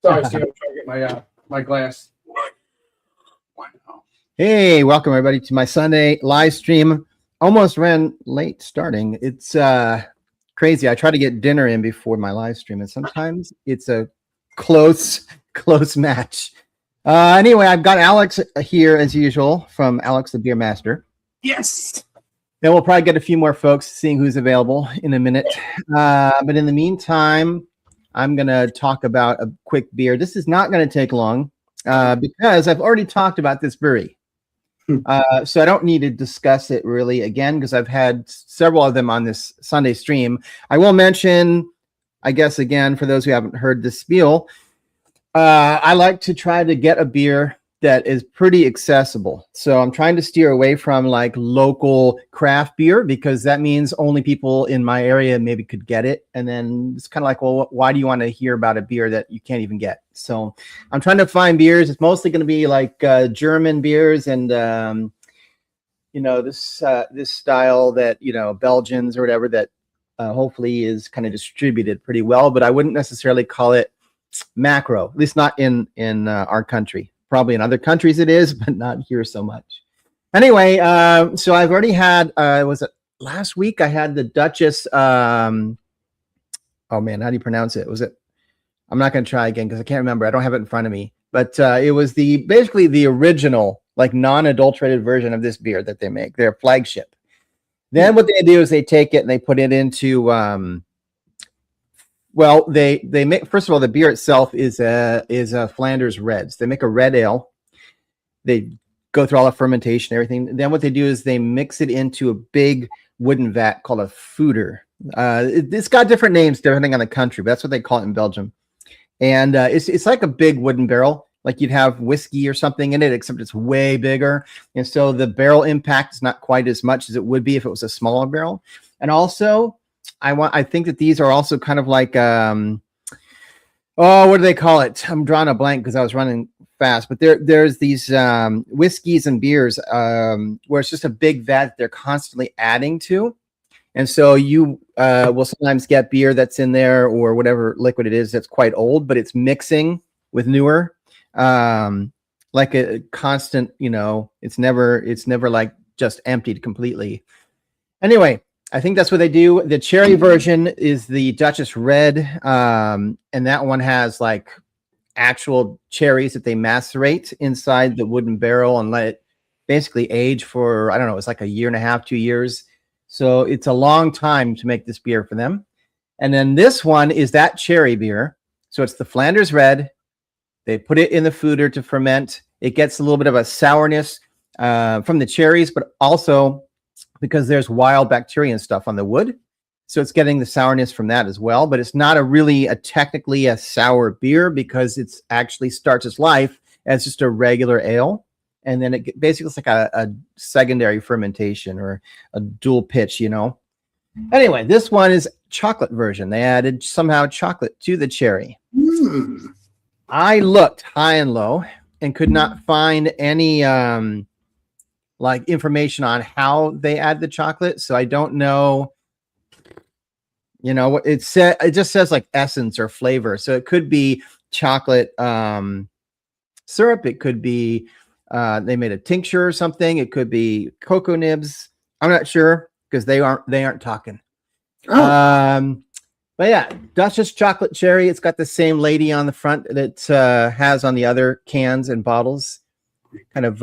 Sorry, Steve. I'm trying to get my glass. Hey, welcome everybody to my Sunday live stream. Almost ran late starting. It's crazy. I try to get dinner in before my live stream, and sometimes it's a close match. Anyway, I've got Alex here as usual from Alex the Beer Master. Yes. Then we'll probably get a few more folks seeing who's available in a minute. But in the meantime, I'm going to talk about a quick beer. This is not going to take long because I've already talked about this brewery. So I don't need to discuss it really again because I've had several of them on this Sunday stream. I will mention, I guess, again, for those who haven't heard the spiel, I like to try to get a beer that is pretty accessible. So I'm trying to steer away from like local craft beer because that means only people in my area maybe could get it. And then it's kind of like, well, why do you want to hear about a beer that you can't even get? So I'm trying to find beers. It's mostly going to be like German beers and, this style that, Belgians or whatever that hopefully is kind of distributed pretty well, but I wouldn't necessarily call it macro, at least not in our country. Probably in other countries it is, but not here so much. Anyway, so I've already had, was it last week? I had the Duchesse, oh man, how do you pronounce it? I'm not going to try again because I can't remember. I don't have it in front of me. But it was basically the original, like non-adulterated version of this beer that they make, their flagship. Then what they do is they take it and they put it into, they make, first of all, the beer itself is a Flanders Reds. They make a red ale. They go through all the fermentation, everything. Then what they do is they mix it into a big wooden vat called a fooder. It's got different names depending on the country, but that's what they call it in Belgium. And it's like a big wooden barrel, like you'd have whiskey or something in it, except it's way bigger. And so the barrel impact is not quite as much as it would be if it was a smaller barrel. And also, I think that these are also kind of like, what do they call it? I'm drawing a blank because I was running fast, but there's these whiskeys and beers where it's just a big vat that they're constantly adding to. And so you will sometimes get beer that's in there or whatever liquid it is that's quite old, but it's mixing with newer, like a constant, it's never like just emptied completely. Anyway, I think that's what they do. The cherry version is the Duchesse Red, and that one has like actual cherries that they macerate inside the wooden barrel and let it basically age for, I don't know, it's like a year and a half, 2 years. So it's a long time to make this beer for them. And then this one is that cherry beer. So it's the Flanders Red. They put it in the fooder to ferment. It gets a little bit of a sourness from the cherries, but also because there's wild bacteria and stuff on the wood. So it's getting the sourness from that as well. But it's not technically a sour beer because it's actually starts its life as just a regular ale. And then it basically looks like a secondary fermentation or a dual pitch, Anyway, this one is chocolate version. They added somehow chocolate to the cherry. I looked high and low and could not find any like information on how they add the chocolate. So I don't know, what it said. It just says like essence or flavor. So it could be chocolate syrup. It could be they made a tincture or something. It could be cocoa nibs. I'm not sure because they aren't talking. But yeah, Duchesse chocolate cherry. It's got the same lady on the front that has on the other cans and bottles. Kind of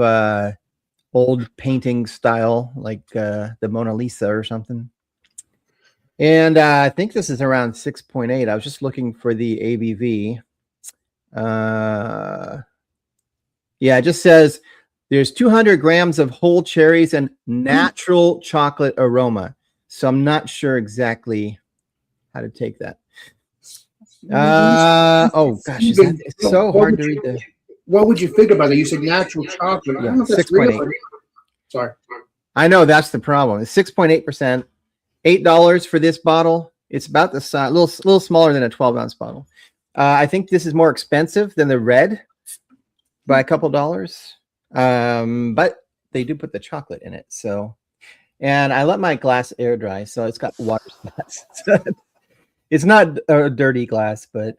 old painting style, like the Mona Lisa or something. And I think this is around 6.8. I was just looking for the ABV. Yeah, it just says there's 200 grams of whole cherries and natural chocolate aroma. So I'm not sure exactly how to take that. Oh gosh, it's so hard to read the. What would you think about it? You said natural chocolate. Yeah, I don't know if that's 6.8. real. Sorry. I know that's the problem. It's 6.8%, $8 for this bottle. It's about the size, a little smaller than a 12-ounce bottle. I think this is more expensive than the red by a couple dollars, but they do put the chocolate in it. So, and I let my glass air dry, so it's got water spots. It's not a dirty glass, but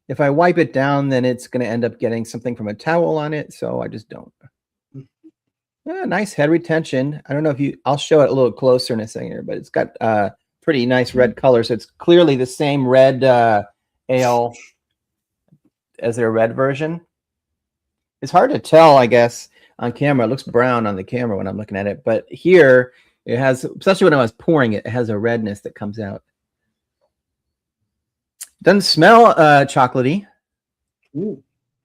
if I wipe it down, then it's going to end up getting something from a towel on it. So I just don't. Nice head retention. I don't know if you, I'll show it a little closer in a second here, but it's got pretty nice red color. So it's clearly the same red ale as their red version. It's hard to tell, I guess, on camera. It looks brown on the camera when I'm looking at it. But here it has, especially when I was pouring it, it has a redness that comes out. Doesn't smell chocolatey. Ooh,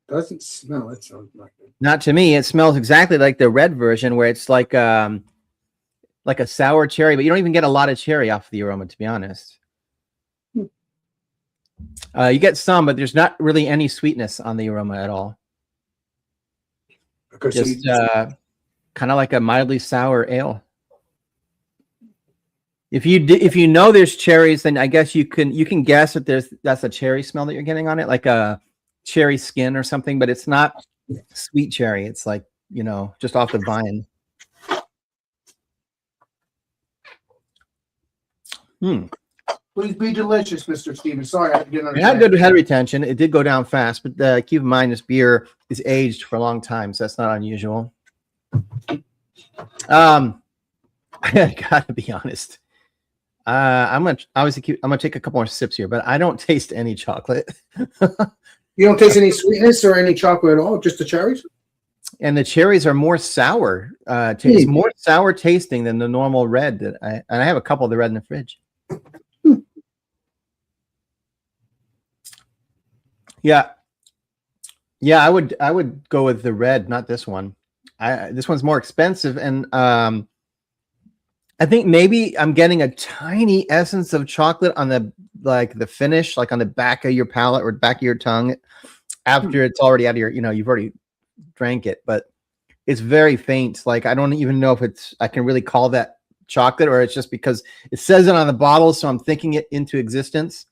doesn't smell. It sounds like it. Not to me. It smells exactly like the red version, where it's like a sour cherry, but you don't even get a lot of cherry off the aroma, to be honest. You get some, but there's not really any sweetness on the aroma at all. Just kind of like a mildly sour ale. If you know there's cherries, then I guess you can guess that that's a cherry smell that you're getting on it, like a cherry skin or something, but it's not sweet cherry. It's like, you know, just off the vine. Please be delicious, Mr. Stevens. Sorry, I didn't understand. It had good head retention. It did go down fast, but keep in mind this beer is aged for a long time, so that's not unusual. I gotta be honest. I'm gonna take a couple more sips here, but I don't taste any chocolate. You don't taste any sweetness or any chocolate at all, just the cherries? And the cherries are more sour. It's more sour tasting than the normal red that and I have a couple of the red in the fridge. Yeah. I would go with the red, not this one. This one's more expensive, and I think maybe I'm getting a tiny essence of chocolate on the finish, like on the back of your palate or back of your tongue after it's already out of your, you've already drank it, but it's very faint. Like, I don't even know if I can really call that chocolate, or it's just because it says it on the bottle. So I'm thinking it into existence.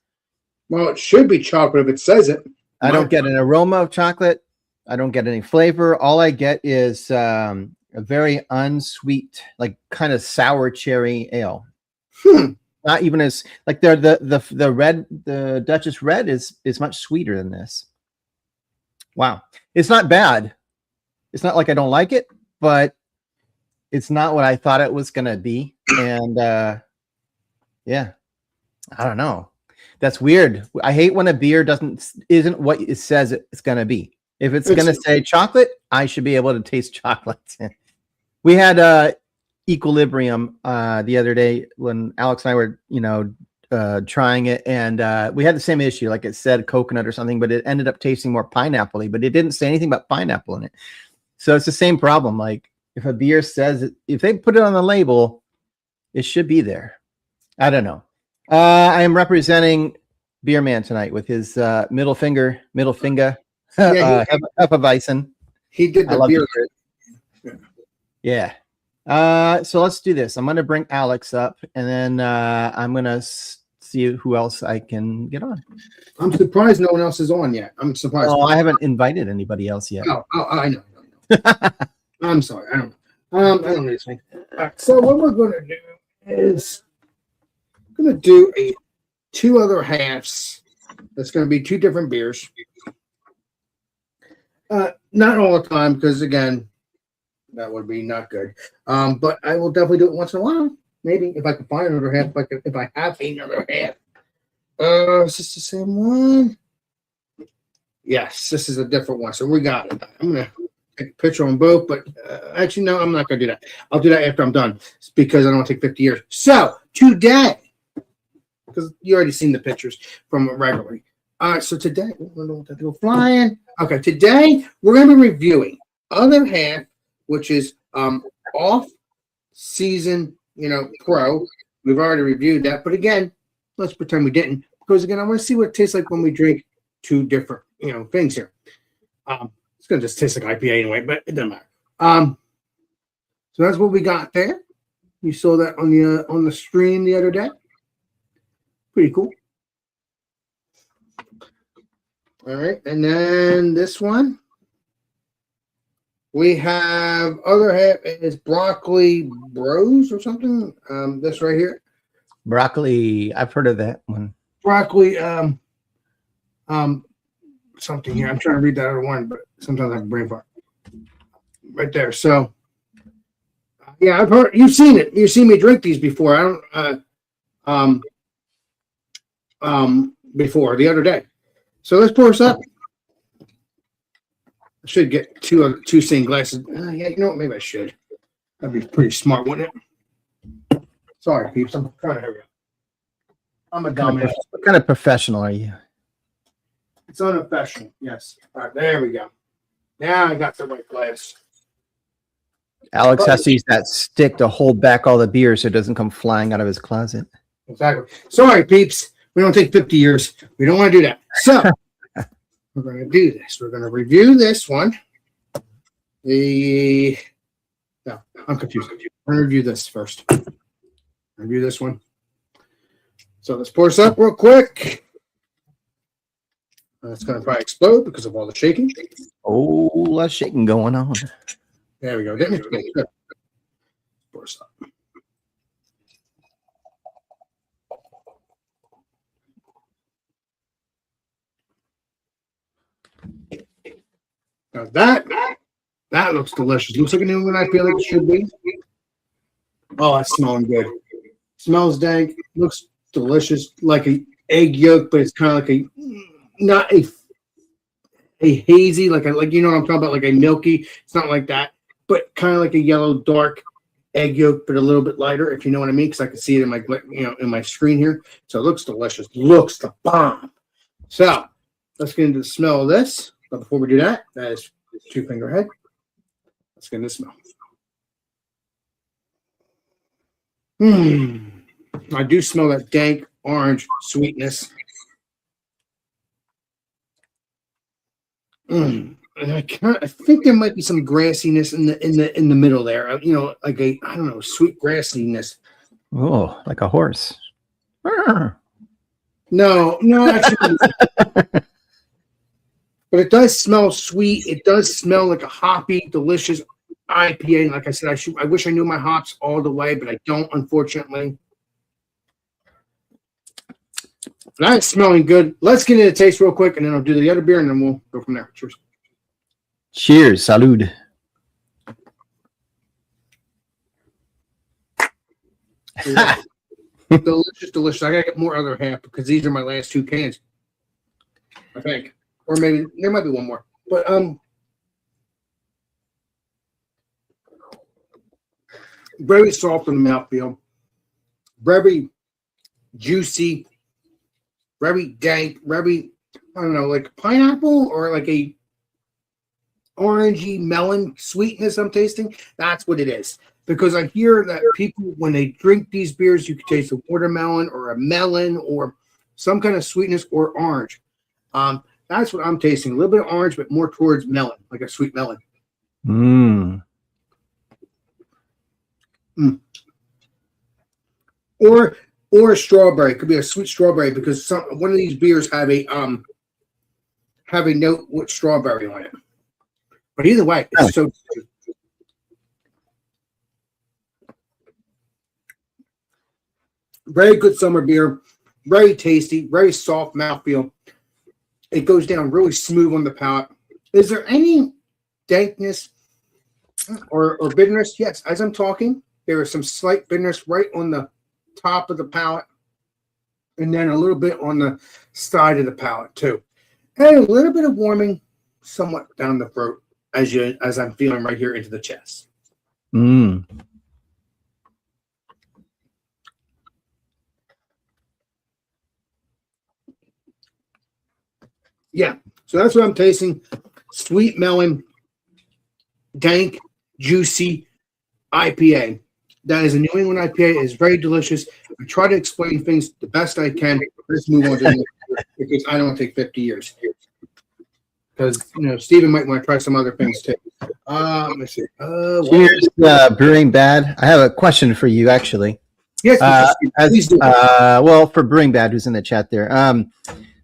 Well, it should be chocolate if it says it. I don't get an aroma of chocolate. I don't get any flavor. All I get is a very unsweet, like kind of sour cherry ale. Not even as like the Duchesse red is much sweeter than this. Wow, it's not bad. It's not like I don't like it, but it's not what I thought it was gonna be. And yeah, I don't know. That's weird. I hate when a beer isn't what it says it's gonna be. If it's gonna say chocolate, I should be able to taste chocolate. We had Equilibrium the other day when Alex and I were, trying it, and we had the same issue. Like, it said coconut or something, but it ended up tasting more pineapple-y, but it didn't say anything about pineapple in it. So it's the same problem. Like, if a beer says if they put it on the label, it should be there. I don't know. I am representing Beer Man tonight with his middle finger. Hefeweizen. He did the beer. Yeah. So let's do this. I'm going to bring Alex up, and then I'm going to see who else I can get on. I'm surprised no one else is on yet. I'm surprised. Oh, I haven't invited anybody else yet. Oh, I know. I'm sorry. I don't know. I don't know this thing. So what we're going to do is we're going to do two other halves. That's going to be two different beers. Not all the time, because again, that would be not good. But I will definitely do it once in a while. Maybe if I can find another half, if I have another half. Is this the same one? Yes, this is a different one. So we got it. I'm gonna take a picture on both, but actually, no, I'm not gonna do that. I'll do that after I'm done because I don't want to take 50 years. So today, because you already seen the pictures from regularly. So today, I don't know what to do. Flying. Okay, today we're gonna be reviewing other half, which is off season, pro. We've already reviewed that, but again, let's pretend we didn't, because again, I want to see what it tastes like when we drink two different, things here. It's gonna just taste like IPA anyway, but it doesn't matter. So that's what we got there. You saw that on the stream the other day. Pretty cool. All right, and then this one. We have other half is broccoli bros or something. This right here. Broccoli. I've heard of that one. Broccoli something here. I'm trying to read that other one, but sometimes I have a brain fart. Right there. So yeah, I've heard you've seen it. You've seen me drink these before. I don't before the other day. So let's pour this up. I should get two same glasses. Yeah, you know what? Maybe I should. That'd be pretty smart, wouldn't it? Sorry, peeps. I'm trying to hurry up. I'm a dumbass. What kind of professional are you? It's unprofessional. Yes. All right, there we go. Now I got the right glass. Alex has to use that stick to hold back all the beer so it doesn't come flying out of his closet. Exactly. Sorry, peeps. We don't take 50 years. We don't want to do that. So we're going to do this. We're going to review this one. No, I'm confused. I'm going to review this first. Review this one. So let's pour this up real quick. It's going to probably explode because of all the shaking. Oh, less shaking going on. There we go. Didn't it? Good. Pour this up. Now that looks delicious. Looks like a new one. I feel like it should be. Oh, it's smelling good. Smells dank. Looks delicious, like an egg yolk, but it's kind of like not a hazy, like you know what I'm talking about, like a milky. It's not like that, but kind of like a yellow dark egg yolk, but a little bit lighter, if you know what I mean, because I can see it in my in my screen here. So it looks delicious. Looks the bomb. So let's get into the smell of this. But before we do that, that is two finger head. Let's get into the smell. I do smell that dank orange sweetness. And I think there might be some grassiness in the middle there. Like I don't know, sweet grassiness. Oh, like a horse. No, actually. But it does smell sweet. It does smell like a hoppy, delicious IPA. Like I said, I wish I knew my hops all the way, but I don't, unfortunately. That's smelling good. Let's get into the taste real quick, and then I'll do the other beer, and then we'll go from there. Cheers. Cheers. Salud. Delicious. I gotta get more other half because these are my last two cans, I think. Or maybe there might be one more. But very soft in the mouthfeel. Very juicy. Very dank. Very, I don't know, like pineapple or like a orangey melon sweetness I'm tasting. That's what it is. Because I hear that people, when they drink these beers, you can taste a watermelon or a melon or some kind of sweetness or orange. That's what I'm tasting. A little bit of orange, but more towards melon, like a sweet melon. Or a strawberry. It could be a sweet strawberry because one of these beers have a note with strawberry on it. But either way, it's so good. Very good summer beer. Very tasty. Very soft mouthfeel. It goes down really smooth on the palate. Is there any dankness or bitterness? Yes, as I'm talking, there is some slight bitterness right on the top of the palate. and then a little bit on the side of the palate too, and a little bit of warming, somewhat down the throat as I'm feeling right here into the chest. Mm. Yeah, so that's what I'm tasting: sweet melon, dank, juicy IPA. That is a New England IPA. It's very delicious. I try to explain things the best I can. Let's move on to the next because I don't want to take 50 years. Because Stephen might want to try some other things too. Let me see. Cheers, Brewing Bad. I have a question for you, actually. Yes, please do. Well, for Brewing Bad, who's in the chat there.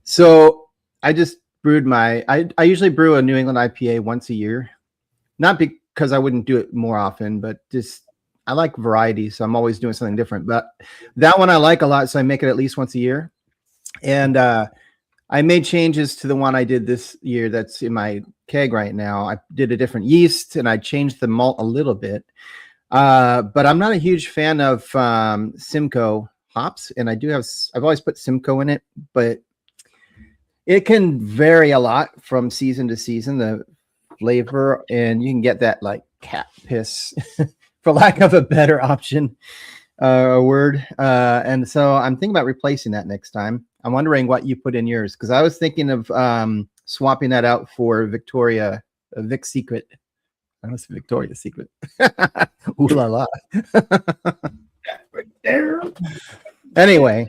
So I just brewed I usually brew a New England IPA once a year. Not because I wouldn't do it more often, but just I like variety, so I'm always doing something different. But that one I like a lot, so I make it at least once a year. And I made changes to the one I did this year that's in my keg right now. I did a different yeast, and I changed the malt a little bit. But I'm not a huge fan of Simcoe hops, and I've always put Simcoe in it, but it can vary a lot from season to season, the flavor, and you can get that like cat piss, for lack of a better option, word. And so I'm thinking about replacing that next time. I'm wondering what you put in yours, because I was thinking of swapping that out for Vic Secret. I don't say Victoria's Secret. Ooh la la. Right there. Anyway,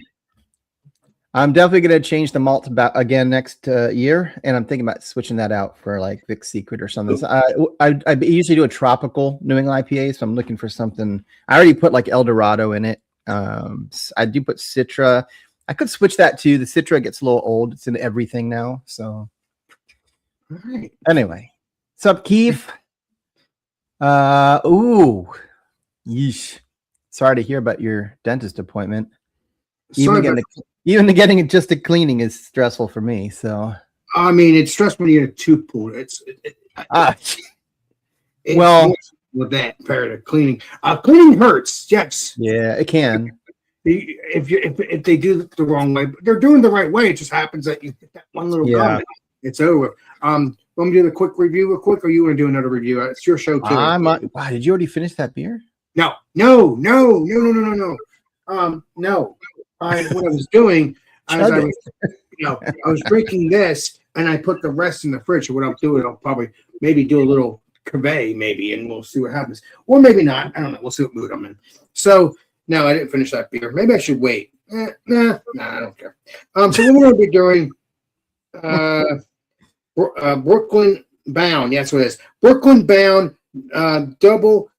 I'm definitely going to change the malt again next year, and I'm thinking about switching that out for like Vic Secret or something. So I usually do a tropical New England IPA, so I'm looking for something. I already put like El Dorado in it. I do put Citra. I could switch that too. The Citra gets a little old. It's in everything now. So right. Anyway, what's up, Keith? Ooh, yeesh. Sorry to hear about your dentist appointment. Even getting just a cleaning is stressful for me. So I mean, it's stressful when you get a tooth pulled. It's well, with that compared to cleaning. Cleaning hurts. Yes. Yeah, it can. If they do it the wrong way, but they're doing the right way. It just happens that you get that one little gum. It's over. Want me to do the quick review real quick, or you want to do another review? It's your show too. Wow, did you already finish that beer? No. No. What I was doing, I was drinking this, and I put the rest in the fridge. So what I'll do, I'll probably maybe do a little cuvee, maybe, and we'll see what happens, or maybe not. I don't know. We'll see what mood I'm in. So no, I didn't finish that beer. Maybe I should wait. Nah, I don't care. So what we're going to be doing, Brooklyn Bound. Yeah, that's what it is. Brooklyn Bound, double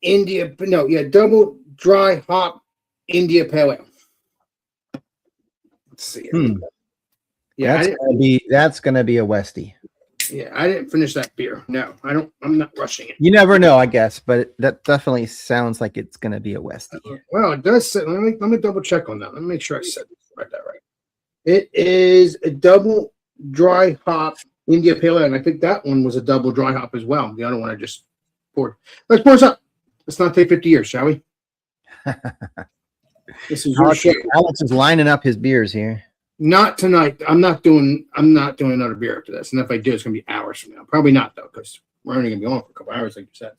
India. No, yeah, double dry hop India Pale Ale. Let's see. Yeah, that's gonna be a Westie. Yeah, I didn't finish that beer. No, I don't. I'm not rushing it. You never know, I guess, but that definitely sounds like it's gonna be a Westie. Well, it does say. Let me double check on that. Let me make sure I said that right. It is a double dry hop India Pale Ale, and I think that one was a double dry hop as well. The other one I just poured. Let's pour this up. Let's not take 50 years, shall we? This is your show. Alex is lining up his beers here. Not tonight. I'm not doing another beer after this. And if I do, it's gonna be hours from now. Probably not though, because we're only gonna be on for a couple hours, like you said.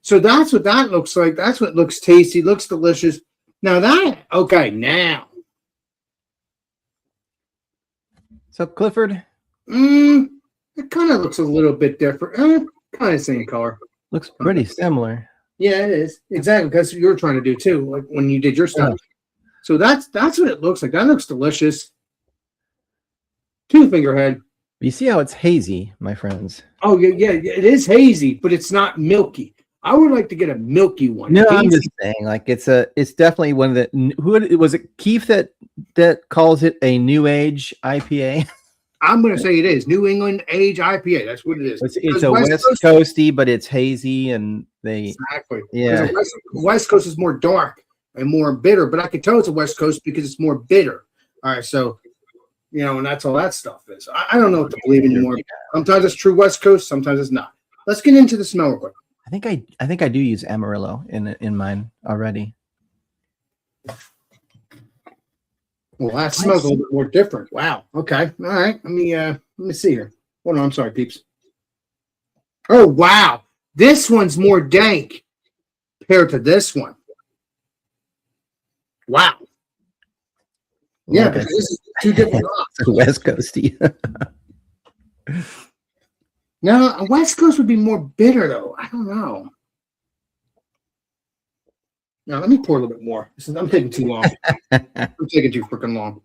So that's what that looks like. That's what looks tasty, looks delicious. Now now. So Clifford? It kind of looks a little bit different. Kind of same color. Looks pretty similar. Yeah, it is. Exactly. That's what you were trying to do too, like when you did your stuff. Yeah. So that's what it looks like. That looks delicious. 2-finger head. You see how it's hazy, my friends? Oh yeah, it is hazy, but it's not milky. I would like to get a milky one. No, hazy. I'm just saying, like it's definitely one of the. Who was it? Keith that calls it a new age IPA. I'm going to say it is New England age IPA. That's what it is. It's a West Coasty, but it's hazy, and exactly. Yeah. West Coast is more dark and more bitter, but I can tell it's a West Coast because it's more bitter. All right, so and that's all that stuff is. I don't know what to believe anymore. Sometimes it's true West Coast, sometimes it's not. Let's get into the smell real quick. I think I do use Amarillo in mine already. Well, that smells a little bit more different. Wow. Okay. All right. Let me see here. Hold on. I'm sorry, peeps. Oh, wow. This one's more dank compared to this one. Wow. Yeah, because this is two different hops. West Coasty. No, a West Coast would be more bitter, though. I don't know. Now, let me pour a little bit more. I'm taking too long. I'm taking too freaking long.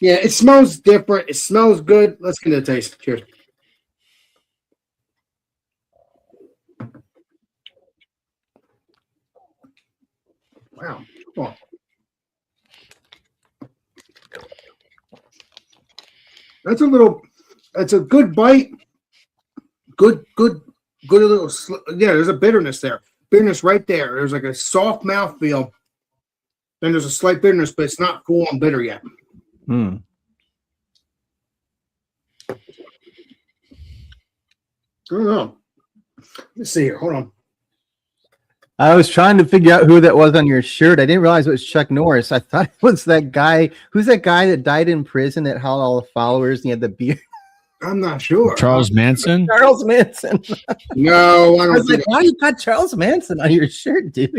Yeah, it smells different. It smells good. Let's get a taste. Cheers. Wow. Oh. That's a good bite. Good little, yeah, there's a bitterness there. Bitterness right there. There's like a soft mouthfeel. Then there's a slight bitterness, but it's not full on bitter yet. Hmm. I don't know. Let's see here. Hold on. I was trying to figure out who that was on your shirt. I didn't realize it was Chuck Norris. I thought it was that guy. Who's that guy that died in prison that had all the followers and he had the beard? I'm not sure. Charles Manson? Charles Manson. No, I I don't was think like, why you got Charles Manson on your shirt, dude?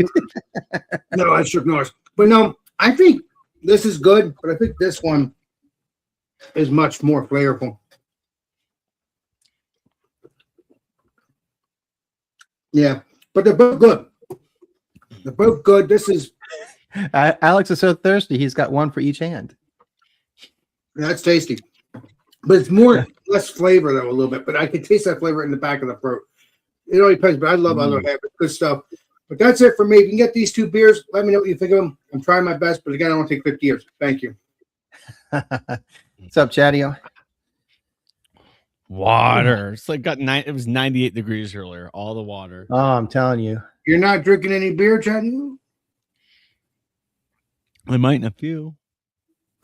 no, that's Chuck Norris. But no, I think this is good, but I think this one is much more flavorful. Yeah, but they're both good. They're both good. This is Alex is so thirsty. He's got one for each hand. that's tasty, but it's more less flavor though a little bit. But I can taste that flavor in the back of the throat. It all depends. But I love other habits, good stuff. But that's it for me. If you can get these two beers, let me know what you think of them. I'm trying my best, but again, I want to take 50 years. Thank you. What's up, Chadio? Water. It's like it was 98 degrees earlier. All the water. Oh, I'm telling you. You're not drinking any beer, Chad? I might in a few.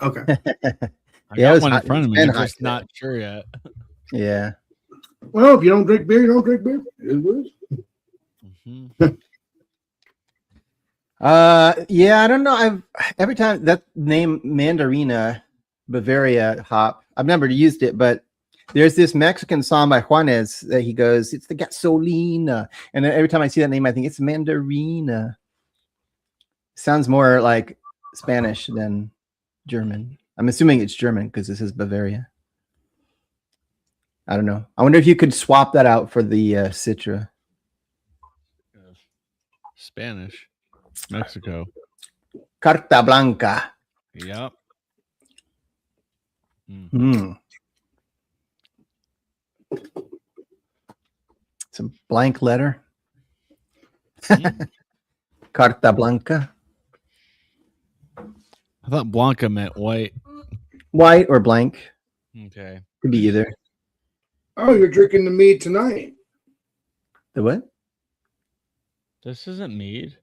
Okay. I got one in front of me. I'm just not sure yet. Yeah. Well, if you don't drink beer, you don't drink beer. It is what it is. Mm-hmm. Yeah, I don't know. Every time that name Mandarina Bavaria hop, I've never used it, but there's this Mexican song by Juanes that he goes, it's the gasolina. And every time I see that name, I think it's Mandarina. Sounds more like Spanish than German. I'm assuming it's German because this is Bavaria. I don't know. I wonder if you could swap that out for the Citra. Spanish. Mexico. Carta Blanca. Yep. Mm. It's a blank letter. Carta Blanca. I thought Blanca meant white. White or blank. Okay. Could be either. Oh, you're drinking the mead tonight. The what? This isn't mead.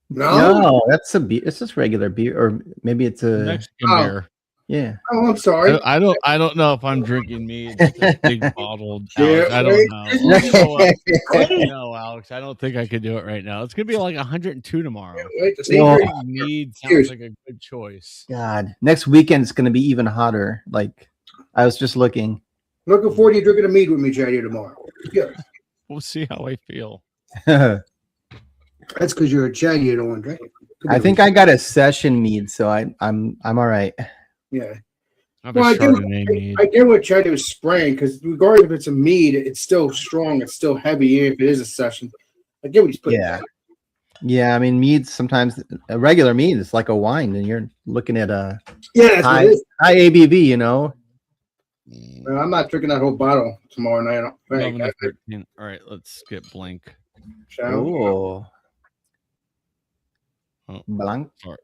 No, that's a beer. It's just regular beer, or maybe it's a Mexican beer. Yeah. Oh, I'm sorry. I don't know if I'm drinking mead. It's a big bottled. Yeah, Alex, I don't know. No, Alex, I don't think I could do it right now. It's gonna be like 102 tomorrow. Wait, Mead sounds like a good choice. God, next weekend is going to be even hotter. Like, I was just looking. Looking forward to you drinking a mead with me, Chad, tomorrow. Yeah. We'll see how I feel. That's because you're a Chad. You don't want to drink it. I think I got a session mead, so I'm all right. Yeah. Well, I get what Chad was spraying because regardless if it's a mead, it's still strong. It's still heavy, even if it is a session. I get what he's putting. Yeah. I mean, mead sometimes a regular mead is like a wine, and you're looking at a high ABV. You know. Well, I'm not drinking that whole bottle tomorrow night. All right, let's get blank. Oh. Blanco.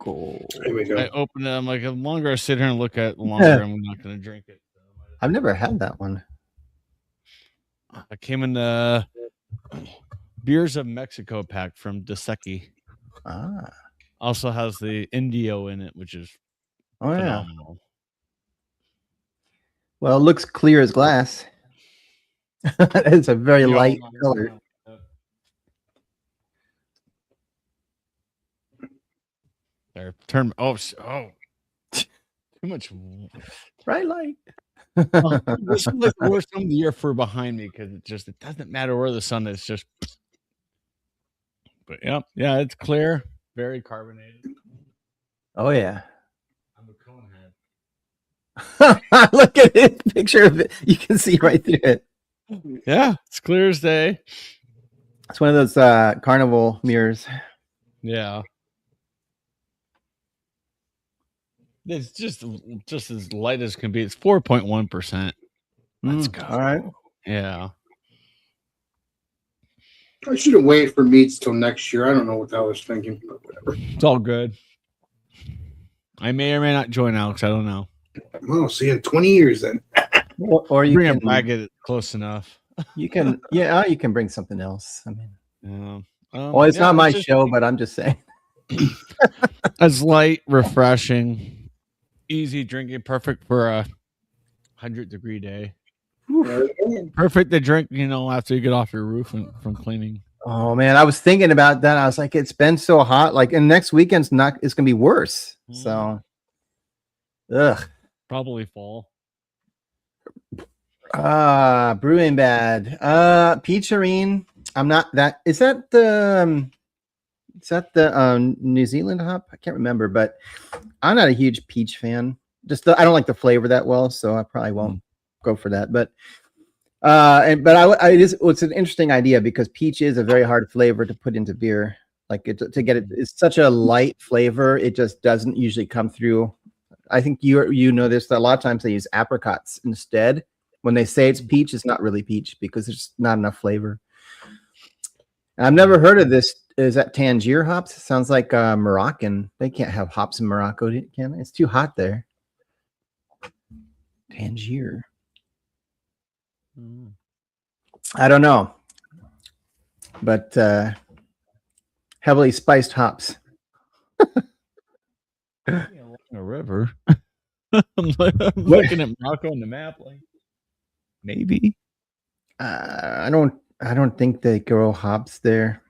Here we go. I open it. I'm like, the longer I sit here and look at it, the longer I'm not going to drink it. I've never had that one. I came in the Beers of Mexico pack from Duchesse. Also has the Indio in it, which is phenomenal. Well, it looks clear as glass. It's a very light color. There, turn. Too much. Bright light. This is like the worst time of the year for behind me because it doesn't matter where the sun is. Just. But yeah, it's clear, very carbonated. Oh yeah. I'm a cone head. Look at it. Picture of it. You can see right through it. Yeah, it's clear as day. It's one of those carnival mirrors. Yeah. It's just as light as can be. It's 4.1%. Let's go. All right. Yeah. I should have waited for meats till next year. I don't know what I was thinking, but whatever. It's all good. I may or may not join Alex. I don't know. Well, see you in 20 years then. Or you Bring can a bag it close enough. You can, yeah, you can bring something else. I mean, well, it's not my show, but I'm just saying. It's light, refreshing, easy drinking, perfect for a 100-degree day. Perfect to drink, after you get off your roof from cleaning. Oh man, I was thinking about that. I was like, it's been so hot. Like, and next weekend's it's gonna be worse. So, ugh. Probably fall. Brewing bad. Peacherine. I'm not that. Is that the New Zealand hop? I can't remember, but I'm not a huge peach fan. I don't like the flavor that well, so I probably won't go for that. But it's an interesting idea because peach is a very hard flavor to put into beer. Like to get it, it's such a light flavor. It just doesn't usually come through. I think you know this. That a lot of times they use apricots instead. When they say it's peach, it's not really peach because there's not enough flavor. I've never heard of this. Is that Tangier hops? It sounds like Moroccan. They can't have hops in Morocco, can they? It's too hot there. Tangier. I don't know. But heavily spiced hops. A river. I'm looking at Morocco on the map. Like maybe. I don't think they grow hops there.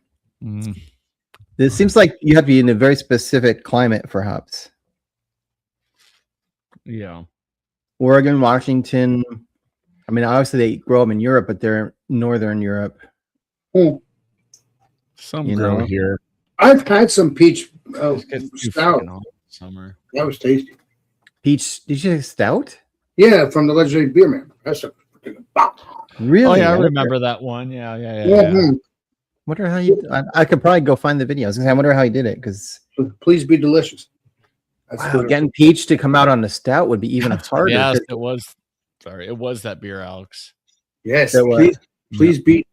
It seems like you have to be in a very specific climate for hops. Yeah. Oregon, Washington. I mean, obviously they grow them in Europe, but they're Northern Europe. Some grow here. I've had some peach stout. Summer. That was tasty. Peach? Did you say stout? Yeah, from the legendary beer man. That's a really. Oh yeah, I remember that one. Yeah. Wonder how you. I could probably go find the video. I wonder how he did it because. Please be delicious. Wow, getting peach to come out on the stout would be even harder. Yes, it was. Sorry, it was that beer, Alex. Yes, please be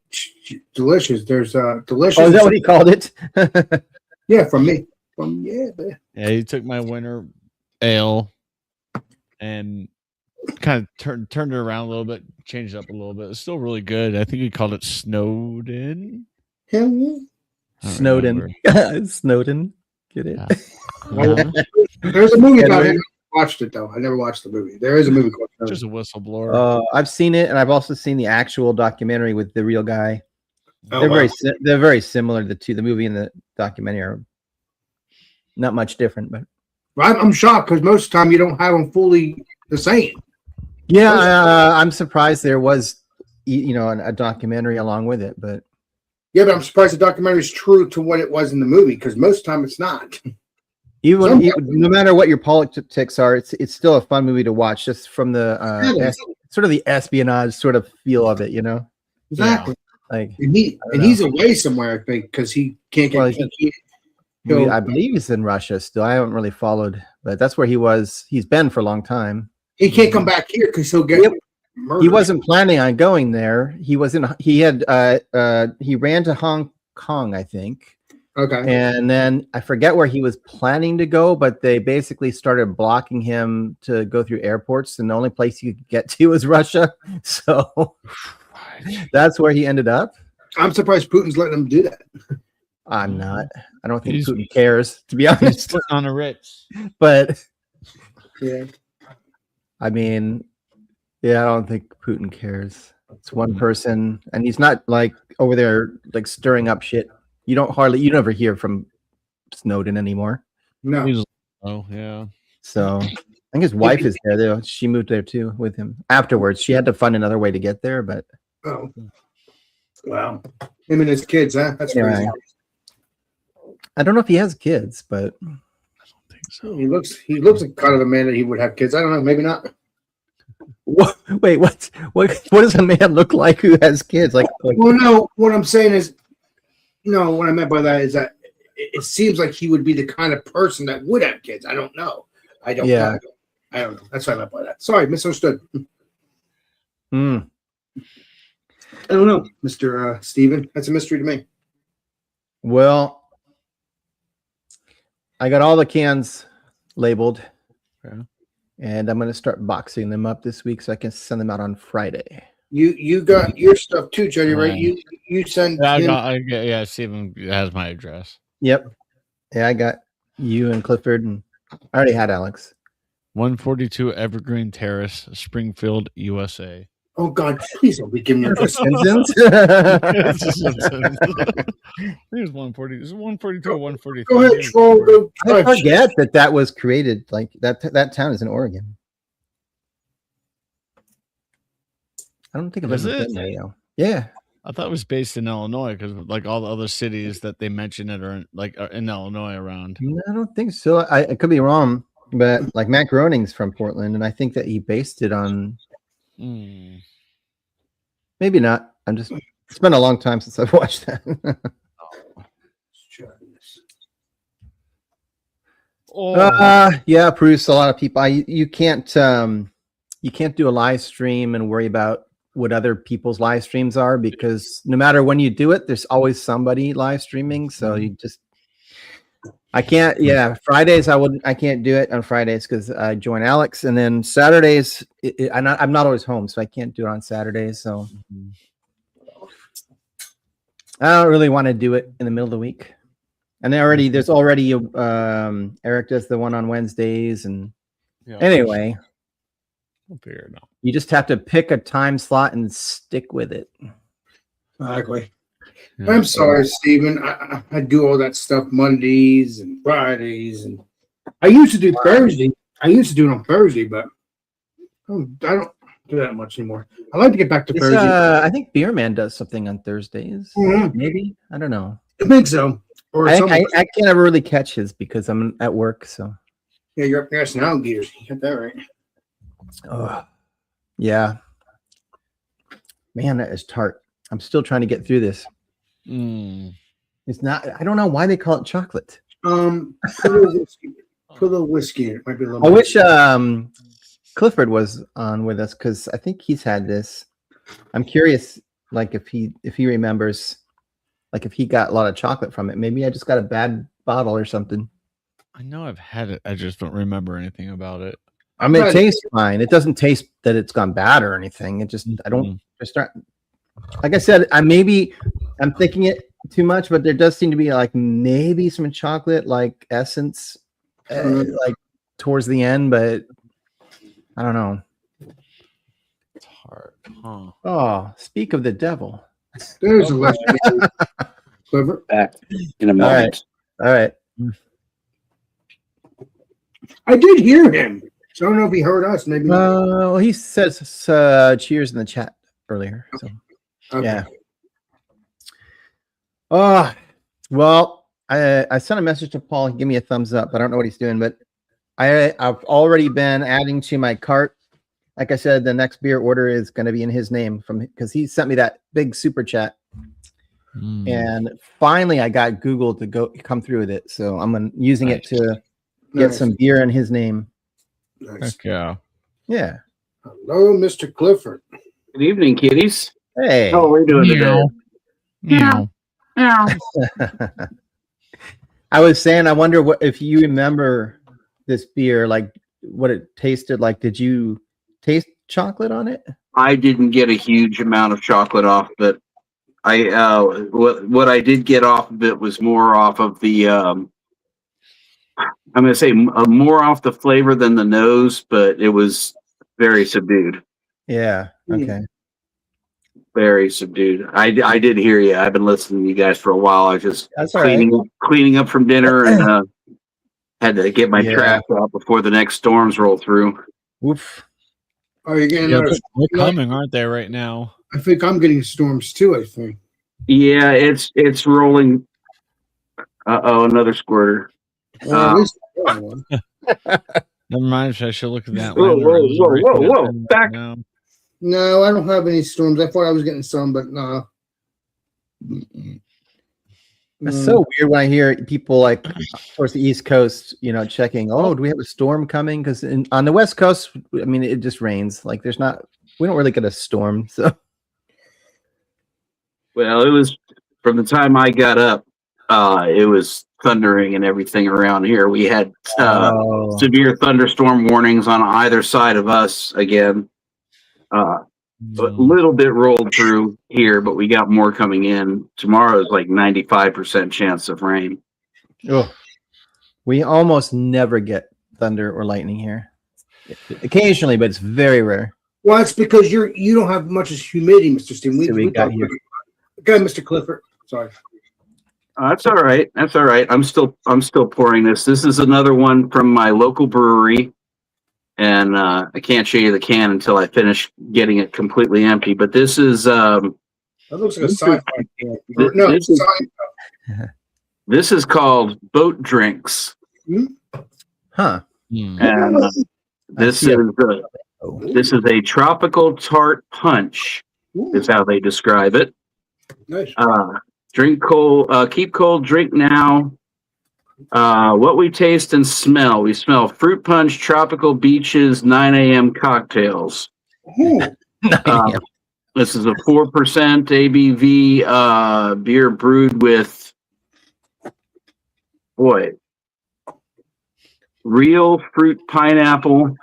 delicious. There's delicious. Oh, is that what he called it? Yeah, from me. Yeah, he took my winter ale and kind of turned it around a little bit, changed it up a little bit. It's still really good. I think he called it Snowden. Snowden. Snowden. Get it? Yeah. There's a movie about it. I watched it though. I never watched the movie. There is a movie called Snowden. Just a whistleblower. I've seen it, and I've also seen the actual documentary with the real guy. Oh, they're very similar. The movie and the documentary are not much different, but I'm shocked because most of the time you don't have them fully the same. Yeah, I'm surprised there was, a documentary along with it, but I'm surprised the documentary is true to what it was in the movie because most of the time it's not. Even no matter what your politics are, it's still a fun movie to watch, just from the sort of the espionage sort of feel of it, Exactly. Yeah. Like, he's away somewhere, I think, because he can't get. I believe he's in Russia still. I haven't really followed, but that's where he was. He's been for a long time. He can't come back here because he'll get murdered. He wasn't planning on going there. He ran to Hong Kong, I think. Okay. And then I forget where he was planning to go, but they basically started blocking him to go through airports, and the only place he could get to was Russia. So that's where he ended up. I'm surprised Putin's letting him do that. I'm not. I don't think Putin cares, to be honest. He's on a rich. But yeah. I mean, I don't think Putin cares. It's one person, and he's not like over there like stirring up shit. You never hear from Snowden anymore. No. Oh, yeah. So I think his wife is there though. She moved there too with him afterwards. She had to find another way to get there, but Oh. Wow. Him and his kids, huh? That's crazy. I don't know if he has kids, but I don't think so. He looks like kind of a man that he would have kids. I don't know, maybe not. wait, what does a man look like who has kids? Like well, no, what I'm saying is, no, what I meant by that is that it seems like he would be the kind of person that would have kids. I don't know. I don't know. That's what I meant by that. Sorry, misunderstood. I don't know, Mr. Steven. That's a mystery to me. Well, I got all the cans labeled. Yeah. And I'm going to start boxing them up this week so I can send them out on Friday. You got your stuff too, Jody, right? You send. Yeah, Steven has my address. Yep. Yeah, I got you and Clifford, and I already had Alex. 142 Evergreen Terrace, Springfield, USA. Oh God, please don't be giving me your Simpsons. I think it's 140. It's 142 or 143. Go ahead, troll. I forget that was created. Like that town is in Oregon. I don't think I've ever been there. Yeah, I thought it was based in Illinois because like all the other cities that they mentioned it are in Illinois around. No, I don't think so. I could be wrong, but like Matt Groening's from Portland, and I think that he based it on. Maybe not. It's been a long time since I've watched that. Yeah, Bruce. A lot of people. You can't do a live stream and worry about what other people's live streams are, because no matter when you do it, there's always somebody live streaming. So I can't. Yeah, Fridays I can't do it on Fridays because I join Alex, and then Saturdays I'm not always home, so I can't do it on Saturdays. So I don't really want to do it in the middle of the week. And there's already Eric does the one on Wednesdays, and anyway, we'll figure it out. You just have to pick a time slot and stick with it. Exactly. Yeah. I'm sorry, Steven. I do all that stuff Mondays and Fridays, and I used to do Thursday. I used to do it on Thursday, but I don't do that much anymore. I like to get back to Thursday. I think Beer Man does something on Thursdays. Maybe, I don't know. I think so. Or I can't ever really catch his because I'm at work. So yeah, you're up there now, Gears. You got that right. Oh, yeah. Man, that is tart. I'm still trying to get through this. It's not. I don't know why they call it chocolate. Put a little whiskey in it. Might be a little. I wish Clifford was on with us because I think he's had this. I'm curious, like if he remembers, like if he got a lot of chocolate from it. Maybe I just got a bad bottle or something. I know I've had it. I just don't remember anything about it. I mean, it tastes fine. It doesn't taste that it's gone bad or anything. It just I don't just start. Like I said, I'm thinking it too much, but there does seem to be like maybe some chocolate like essence like towards the end, but I don't know. It's hard, huh? Oh, speak of the devil. There's a legendary Clever. Back in a moment. All right. I did hear him. So I don't know if he heard us. Maybe. Well, he says cheers in the chat earlier. So okay. Yeah. Oh, well, I sent a message to Paul. He gave me a thumbs up. I don't know what he's doing, but I've already been adding to my cart. Like I said, the next beer order is going to be in his name because he sent me that big super chat. And finally, I got Google to come through with it. So I'm using it to get some beer in his name. Nice. Heck yeah. Yeah. Hello, Mr. Clifford. Good evening, kiddies. Hey. How are we doing today? Meow. I was saying, I wonder if you remember this beer, like what it tasted like. Did you taste chocolate on it? I didn't get a huge amount of chocolate off, but what I did get off of it was more off of the I'm going to say more off the flavor than the nose, but it was very subdued. Yeah. Okay. Very subdued. I did hear you. I've been listening to you guys for a while. I was just That's cleaning up from dinner and Had to get my trash out before the next storms roll through. Oof. Are you getting another? They're coming, aren't they, right now? I think I'm getting storms too. I think. Yeah, it's rolling. Another squirter. At least one. Never mind. I should look at that. Whoa! Back. now. No, I don't have any storms. I thought I was getting some, but no. It's so weird when I hear people like, of course, the East Coast, checking. Oh, do we have a storm coming? Because on the West Coast, I mean, it just rains. Like, we don't really get a storm. So, Well, it was from the time I got up. It was thundering and everything around here. We had severe thunderstorm warnings on either side of us again. A little bit rolled through here, but we got more coming in. Tomorrow is like 95% chance of rain. Oh, we almost never get thunder or lightning here. Occasionally, but it's very rare. Well, it's because you don't have much as humidity, Mr. Steven. So we got here. Okay, Mr. Clifford. Sorry. That's all right. That's all right. I'm still pouring this. This is another one from my local brewery, and I can't show you the can until I finish getting it completely empty. But this is that looks like a sci-fi can. No, it's this is called Boat Drinks. Huh. And this is a tropical tart punch. Is how they describe it. Nice. Drink cold, keep cold, drink now. What we taste and smell. We smell fruit punch, tropical beaches, 9 a.m. cocktails. This is a 4% ABV beer brewed with, real fruit pineapple,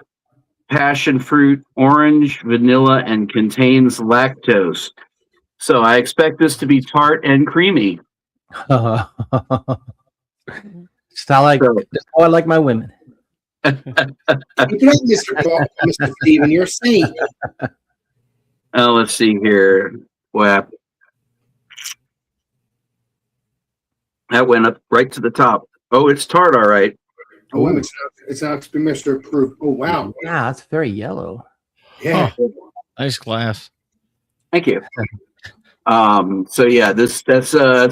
passion fruit, orange, vanilla, and contains lactose. So I expect this to be tart and creamy. Just how I like my women. Mr. Steven, you're safe. Let's see here. Wow. That went up right to the top. Oh, it's tart, all right. Oh, it's not Mr. Approved. Oh, wow. Yeah, that's very yellow. Yeah. Oh, nice glass. Thank you. So yeah, that's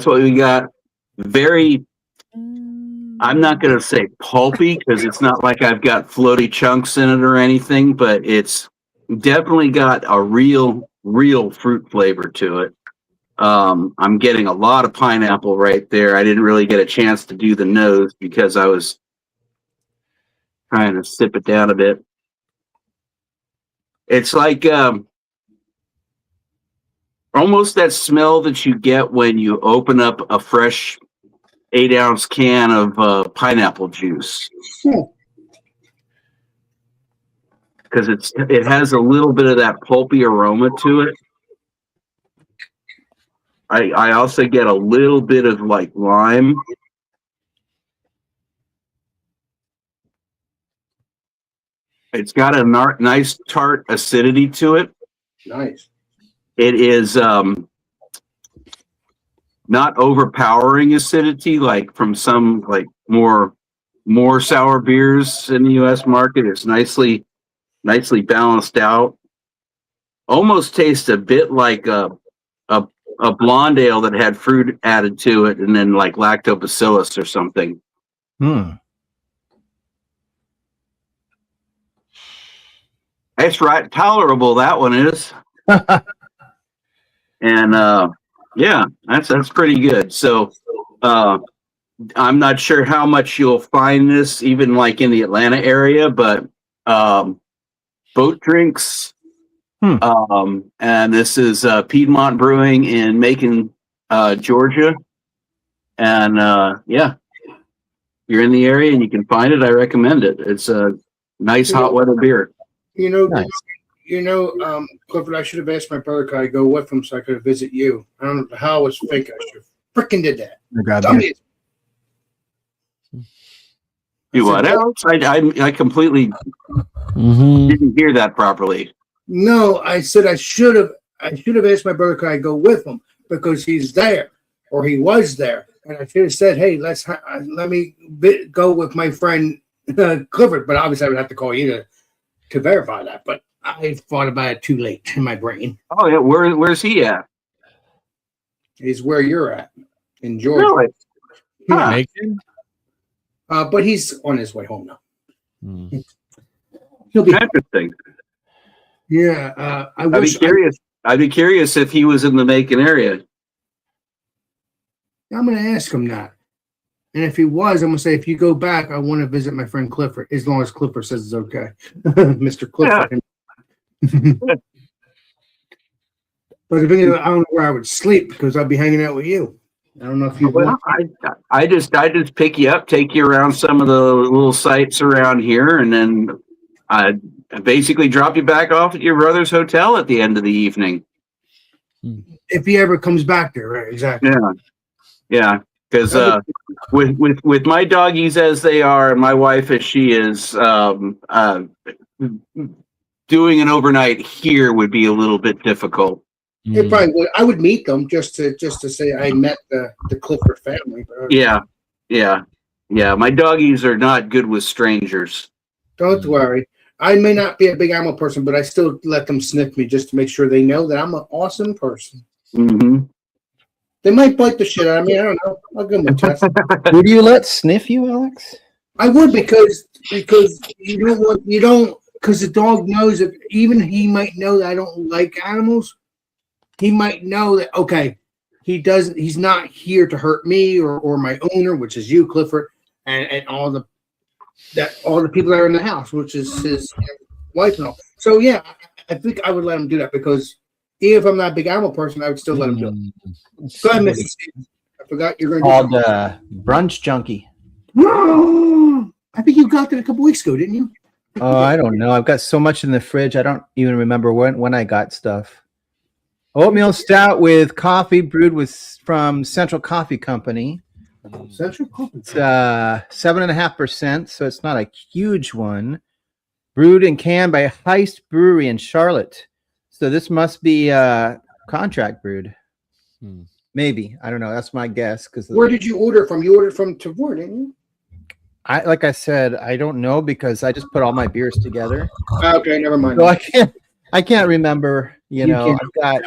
what we got. Very, I'm not going to say pulpy because it's not like I've got floaty chunks in it or anything, but it's definitely got a real fruit flavor to it. I'm getting a lot of pineapple right there. I didn't really get a chance to do the nose because I was trying to sip it down a bit. It's like almost that smell that you get when you open up a fresh 8-ounce can of pineapple juice. Because it has a little bit of that pulpy aroma to it. I also get a little bit of like lime. It's got a nice tart acidity to it. Nice. It is not overpowering acidity like from some like more sour beers in the U.S. market. It's nicely balanced out. Almost tastes a bit like a blonde ale that had fruit added to it, and then like lactobacillus or something. That's right, tolerable. That one is. And yeah, that's pretty good. So I'm not sure how much you'll find this even like in the Atlanta area, but Boat Drinks. And this is Piedmont Brewing in Macon, Georgia. And yeah, you're in the area and you can find it. I recommend it. It's a nice hot weather beer. Nice. Clifford, I should have asked my brother could I go with him so I could visit you. I don't know how I was thinking. I should have freaking did that. Do what else? I completely didn't hear that properly. No, I said I should have asked my brother could I go with him because he's there or he was there And I should have said, "Hey, let me go with my friend Clifford." But obviously, I would have to call you to verify that. But I thought about it too late in my brain. Oh yeah, where's he at? He's where you're at in Georgia. Really? Huh. Macon? But he's on his way home now. Hmm. He'll be Interesting. Yeah. I'd be curious. I'd be curious if he was in the Macon area. I'm going to ask him that. And if he was, I'm going to say, if you go back, I want to visit my friend Clifford, as long as Clifford says it's okay. Mr. Clifford. Yeah. But the thing is, I don't know where I would sleep because I'd be hanging out with you. I don't know if you want. I just pick you up, take you around some of the little sites around here, and then I basically drop you back off at your brother's hotel at the end of the evening. If he ever comes back there, right? Exactly. Yeah. Because with my doggies as they are, and my wife as she is, doing an overnight here would be a little bit difficult. It probably would. I would meet them just to say I met the Clifford family. Yeah. My doggies are not good with strangers. Don't worry. I may not be a big animal person, but I still let them sniff me just to make sure they know that I'm an awesome person. Mm-hmm. They might bite the shit out of me. I don't know. I'll give them a test. Would you let sniff you, Alex? I would because you don't because the dog knows that even he might know that I don't like animals. He might know that, okay, he's not here to hurt me or my owner, which is you, Clifford, and all the people that are in the house, which is his wife and all. So yeah, I think I would let him do that because even if I'm not a big animal person, I would still let him do it. Go ahead, Mrs. Stevens. I forgot you're going to do called Brunch Junkie. I think you got that a couple weeks ago, didn't you? Oh, I don't know. I've got so much in the fridge. I don't even remember when I got stuff. Oatmeal stout with coffee brewed from Central Coffee Company. Central Coffee. It's 7.5%, so it's not a huge one. Brewed and canned by Heist Brewery in Charlotte. So this must be contract brewed. Maybe. I don't know. That's my guess. Where did you order from? You ordered from Tavor, didn't you? Like I said, I don't know because I just put all my beers together. Okay, never mind. So I can't remember. I've got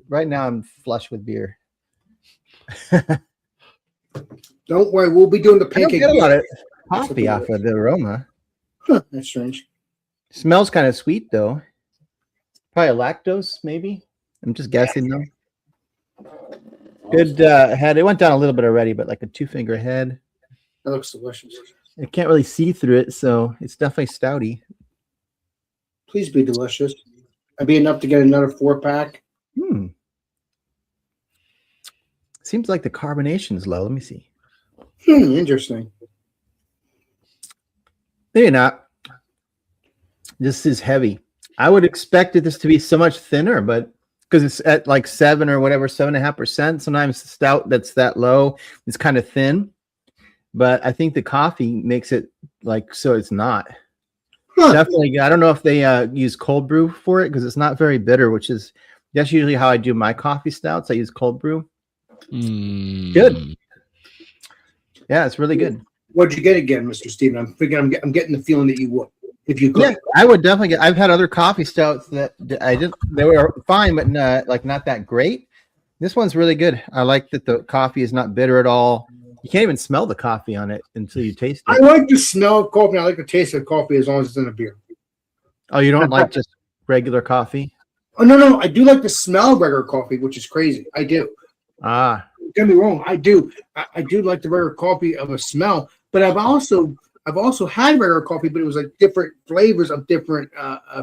right now I'm flush with beer. Don't worry, we'll be doing the pancake. I don't get a lot of coffee off of the aroma. Huh, that's strange. Smells kind of sweet though. Probably lactose, maybe. I'm just guessing though. Good head. It went down a little bit already, but like a 2-finger head. That looks delicious. I can't really see through it, so it's definitely stouty. Please be delicious. I'd be enough to get another 4-pack. Seems like the carbonation's low. Let me see. Interesting. Maybe not. This is heavy. I would expected this to be so much thinner, but because it's at like 7 or whatever, 7.5%. Sometimes the stout that's that low is kind of thin. But I think the coffee makes it like so it's not. Definitely. I don't know if they use cold brew for it because it's not very bitter, that's usually how I do my coffee stouts. I use cold brew. Good. Yeah, it's really good. What'd you get again, Mr. Steven? I'm getting the feeling that you would. If you could. Yeah, I would definitely get. I've had other coffee stouts that I didn't. They were fine, but not that great. This one's really good. I like that the coffee is not bitter at all. You can't even smell the coffee on it until you taste it. I like the smell of coffee. I like the taste of coffee as long as it's in a beer. Oh, you don't like just regular coffee? Oh, no. I do like the smell of regular coffee, which is crazy. I do. Don't get me wrong. I do. I do like the regular coffee of a smell, but I've also had regular coffee, but it was like different flavors of different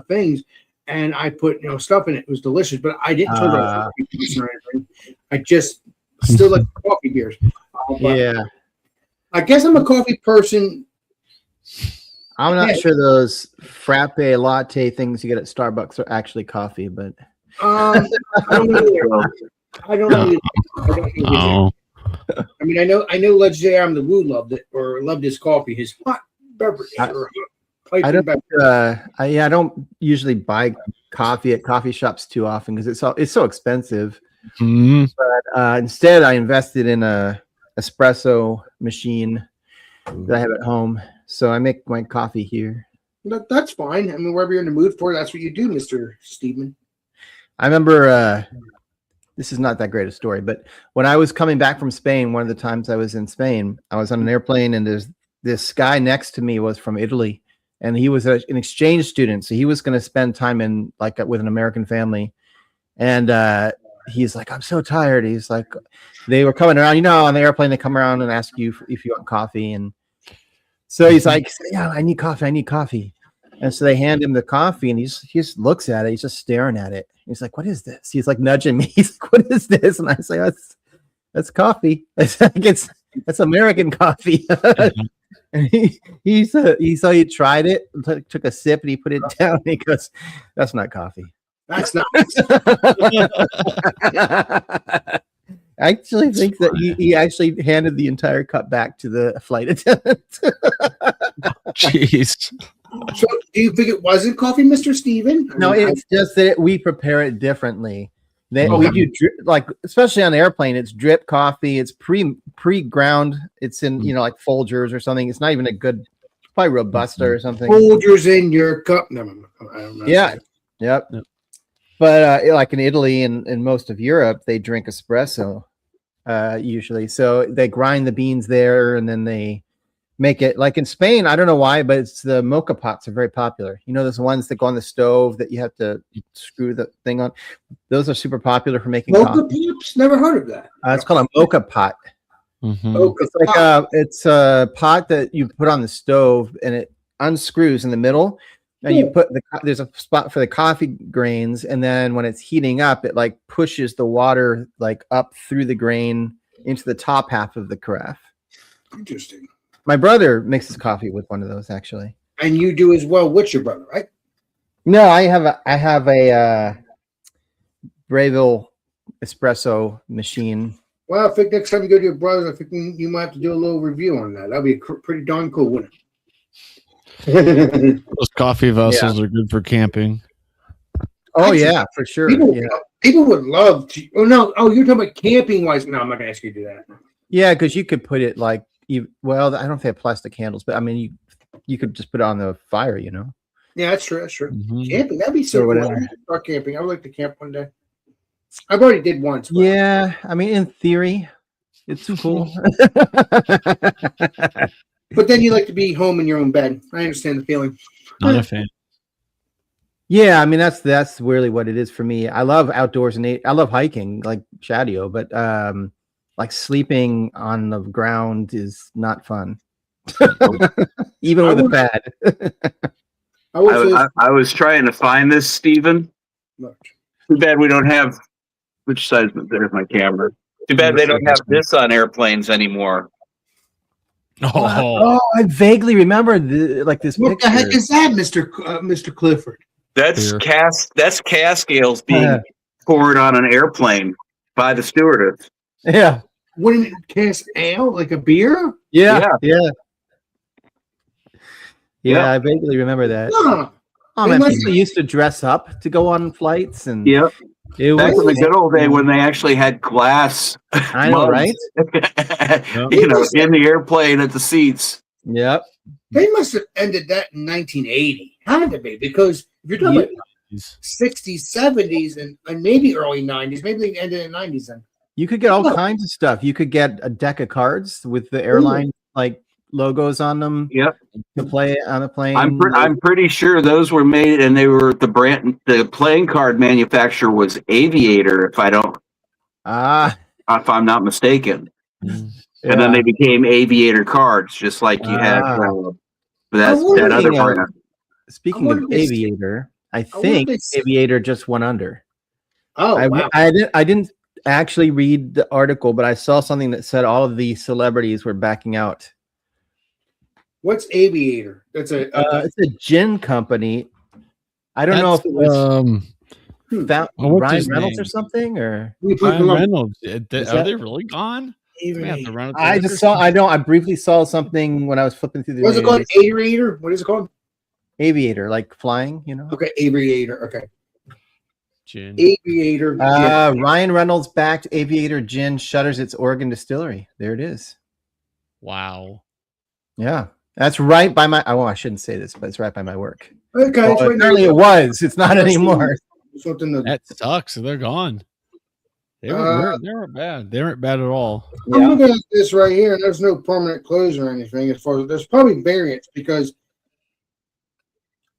things. And I put stuff in it. It was delicious, but I didn't turn it off or anything. I just still like coffee beers. Yeah. I guess I'm a coffee person. I'm not sure those frappe latte things you get at Starbucks are actually coffee, but I don't know. I don't know. I mean, I know Legendary I'm the Woo loved it or loved his coffee, his hot beverage. I don't usually buy coffee at coffee shops too often because it's so expensive. Mhm. But instead, I invested in a espresso machine that I have at home. So I make my coffee here. That's fine. I mean, wherever you're in the mood for, that's what you do, Mr. Steedman. I remember this is not that great a story, but when I was coming back from Spain, one of the times I was in Spain, I was on an airplane, and there's this guy next to me was from Italy, and he was an exchange student, so he was going to spend time in like with an American family, and he's like, I'm so tired. He's like, they were coming around, on the airplane, they come around and ask you if you want coffee, and so he's like, yeah, I need coffee. And so they hand him the coffee, and he just looks at it. He's just staring at it. He's like, what is this? He's like nudging me. He's like, what is this? And I say, that's coffee. It's like, it's American coffee. And he tried it, took a sip, and he put it down. And he goes, that's not coffee. That's not. I actually think that he actually handed the entire cup back to the flight attendant. Jeez. So, do you think it wasn't coffee, Mr. Steven? No, it's just that we prepare it differently. We do like, especially on the airplane, it's drip coffee. It's pre-ground. It's in like Folgers or something. It's not even a good, probably Robusta or something. Folgers in your cup. No, I don't know. Yeah. Yep. But like in Italy and most of Europe, they drink espresso usually. So they grind the beans there, and then they make it. Like in Spain, I don't know why, but it's the mocha pots are very popular. Those ones that go on the stove that you have to screw the thing on. Those are super popular for making mocha coffee. pots? Never heard of that. It's called a mocha pot. Mm-hmm. It's like it's a pot that you put on the stove, and it unscrews in the middle. And you put there's a spot for the coffee grains, and then when it's heating up, it like pushes the water like up through the grain into the top half of the carafe. Interesting. My brother mixes coffee with one of those, actually. And you do as well with your brother, right? No, I have a Breville espresso machine. Well, I think next time you go to your brother's, I think you might have to do a little review on that. That'd be pretty darn cool, wouldn't it? Those coffee vessels are good for camping. Oh, yeah, for sure. People would love to. Oh, no. Oh, you're talking about camping wise. No, I'm not going to ask you to do that. Yeah, because you could put it like, I don't know if they have plastic handles, but I mean, you could just put it on the fire, Yeah, that's true. That's true. Mm-hmm. Camping, that'd be so cool. I would start camping. I would like to camp one day. I've already did once. But... Yeah, I mean, in theory, it's cool. But then you like to be home in your own bed. I understand the feeling. Not a fan. Yeah, I mean, that's really what it is for me. I love outdoors and I love hiking, like Shadio, but like sleeping on the ground is not fun. Even with a pad. I was trying to find this, Steven. Too bad we don't have. Which side? There's my camera. Too bad they don't have this on airplanes anymore. Oh, I vaguely remember this what picture. The heck is that, Mr. Clifford? That's cask ales being poured on an airplane by the stewardess. Yeah. What do you mean, cask ale? Like a beer? Yeah. I vaguely remember that. People used to dress up to go on flights, and it was back in the good old day when they actually had glass. I know, right? In the airplane at the seats. Yep. They must have ended that in 1980. Had to be, because if you're talking about 60s, 70s, and maybe early 90s, maybe they ended in the 90s then. You could get all kinds of stuff. You could get a deck of cards with the airline like logos on them. Yep. To play on the plane. I'm pretty sure those were made, and they were the playing card manufacturer was Aviator, if I'm not mistaken. And then they became Aviator cards, just like you had that other brand. Speaking of Aviator, I think Aviator just went under. Oh, wow. I didn't actually read the article, but I saw something that said all of the celebrities were backing out. What's Aviator? That's it's a gin company. I don't know if it was Ryan Reynolds or something, or Ryan Reynolds. Are they really gone? I briefly saw something when I was flipping through the What's it called? Aviator? What is it called? Aviator, like flying, Okay, Aviator. Okay. Gin. Aviator. Ryan Reynolds backed Aviator Gin shutters its Oregon distillery. There it is. Wow. Yeah, that's right by my. Oh, I shouldn't say this, but it's right by my work. Okay, Well, it's right apparently there. it was. It's not anymore. Something to, That sucks. They're gone. They weren't bad. They weren't bad at all. I'm looking at this right here, and there's no permanent close or anything. As far as there's probably variants because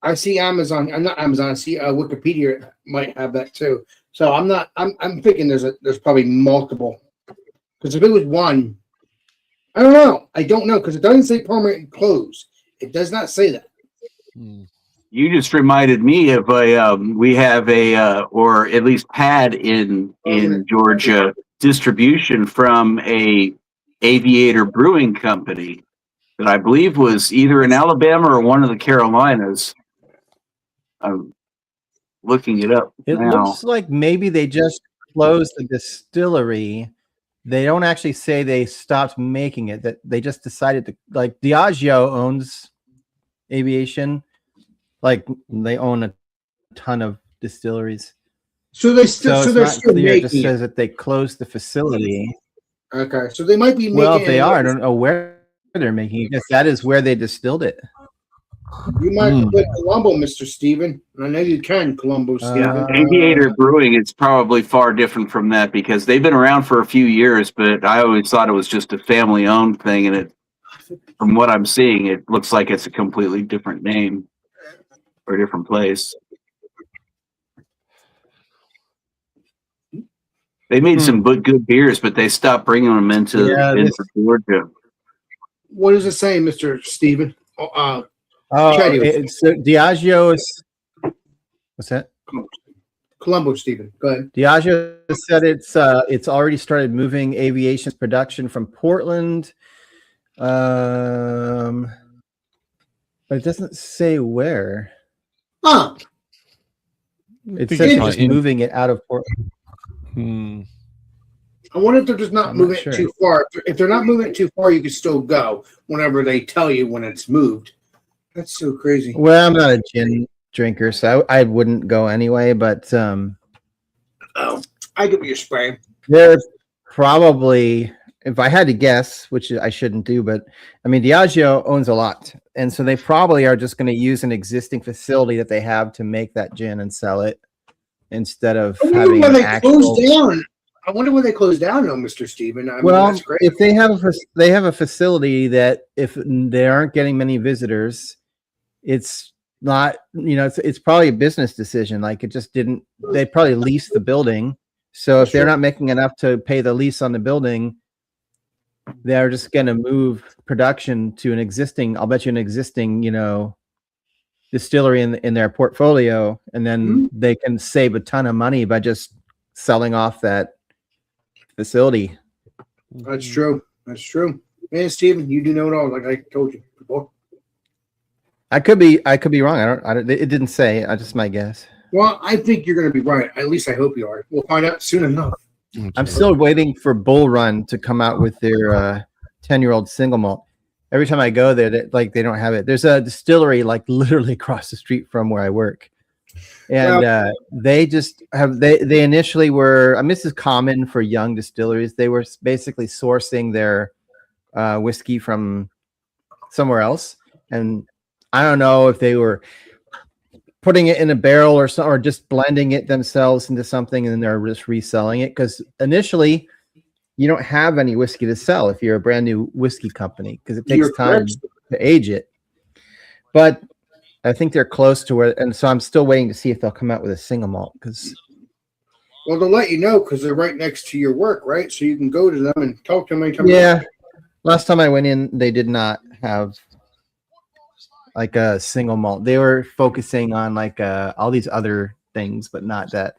I see Amazon. I'm not Amazon. I see Wikipedia might have that too. So I'm not. I'm thinking there's probably multiple. Because if it was one, I don't know. I don't know because it doesn't say permanent close. It does not say that. You just reminded me of we have or at least had in Georgia distribution from a Aviator Brewing Company that I believe was either in Alabama or one of the Carolinas. I'm looking it up It now. looks like maybe they just closed the distillery. They don't actually say they stopped making it. That they just decided to, like, Diageo owns Aviation. Like, they own a ton of distilleries. So they still. So, it's they're not still clear. It just making says that they closed the facility. Okay, so they might be making. Well, if they are, I don't know where they're making it. Yes, that is where they distilled it. You might put Colombo, Mr. Steven. I know you can, Colombo, Steven. Aviator Brewing, it's probably far different from that because they've been around for a few years, but I always thought it was just a family-owned thing, and it, from what I'm seeing, it looks like it's a completely different name or a different place. They made some good beers, but they stopped bringing them into Georgia. What does it say, Mr. Steven? It's Diageo is. What's that? Colombo, Steven. Go ahead. Diageo said it's already started moving Aviation's production from Portland, but it doesn't say where. Huh? It says they're just moving it out of Portland. I wonder if they're just not moving it too far. If they're not moving it too far, you can still go whenever they tell you when it's moved. That's so crazy. Well, I'm not a gin drinker, so I wouldn't go anyway. But I give you a spray. They're probably, if I had to guess, which I shouldn't do, but I mean, Diageo owns a lot, and so they probably are just going to use an existing facility that they have to make that gin and sell it instead of having an actual. Down. I wonder when they close down, though, Mr. Steven. I mean, that's great. If they have a facility that if they aren't getting many visitors, it's not, it's probably a business decision. Like it just didn't. They probably leased the building, so if they're not making enough to pay the lease on the building, they're just going to move production to an existing. I'll bet you an existing, distillery in their portfolio, and then they can save a ton of money by just selling off that facility. That's true. That's true. Man, Steven, you do know it all, like I told you before. I could be wrong. I don't. It didn't say. I just my guess. Well, I think you're going to be right. At least I hope you are. We'll find out soon enough. I'm still waiting for Bull Run to come out with their 10-year-old single malt. Every time I go there, they don't have it. There's a distillery like literally across the street from where I work, and they just have. They initially were. I mean, this is common for young distilleries. They were basically sourcing their whiskey from somewhere else, and I don't know if they were putting it in a barrel or just blending it themselves into something, and then they're just reselling it. Because initially, you don't have any whiskey to sell if you're a brand new whiskey company, because it takes time to age it. But I think they're close to where, and so I'm still waiting to see if they'll come out with a single malt. Well, they'll let you know because they're right next to your work, right? So you can go to them and talk to them anytime. Yeah. Last time I went in, they did not have like a single malt. They were focusing on like all these other things, but not that.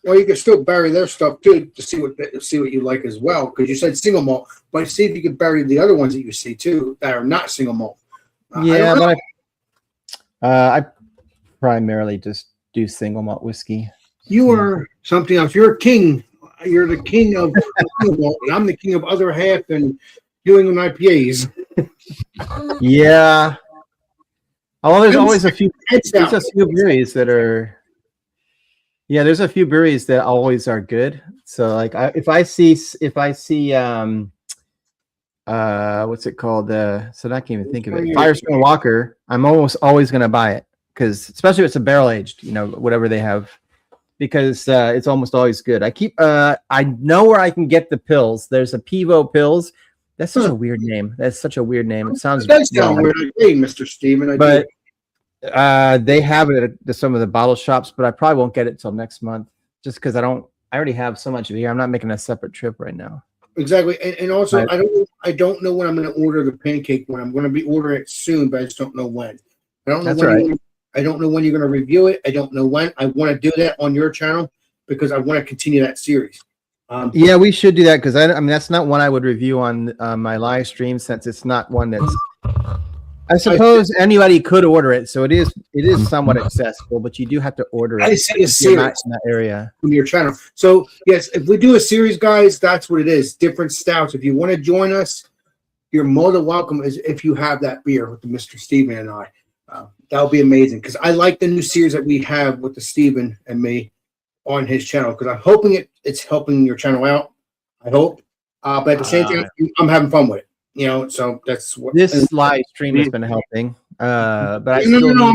Well, you can still bury their stuff too to see what you like as well. Because you said single malt, but see if you can bury the other ones that you see too that are not single malt. But I primarily just do single malt whiskey. You are something else. You're a king. You're the king of single malt, and I'm the king of other half and doing on IPAs. Yeah. Oh, there's always a few. There's a few breweries that are Yeah, there's a few breweries that always are good. So like if I see what's it called? So I can't even think of it. Firestone Walker. I'm almost always gonna buy it because especially if it's a barrel aged, whatever they have, because it's almost always good. I know where I can get the pills. There's a Pivo Pills. That's such a weird name. That's such a weird name. It sounds weird, Mr. Steven. But they have it at some of the bottle shops, but I probably won't get it till next month just because I already have so much beer. I'm not making a separate trip right now. Exactly. And also I don't know when I'm going to order the pancake one. I'm going to be ordering it soon, but I just don't know when. I don't know when I don't know when you're going to review it. I don't know when. I want to do that on your channel because I want to continue that series. Yeah, we should do that because I mean that's not one I would review on my live stream since it's not one that's. I suppose anybody could order it, so it is somewhat accessible, but you do have to order it. I see a series in that area on your channel. So yes, if we do a series, guys, that's what it is. Different stouts. If you want to join us, you're more than welcome. As if you have that beer with the Mr. Steven and I, that would be amazing. Because I like the new series that we have with the Steven and me on his channel. Because I'm hoping it's helping your channel out. I hope, but at the same time, I'm having fun with it. So that's what this live stream has been helping. But I still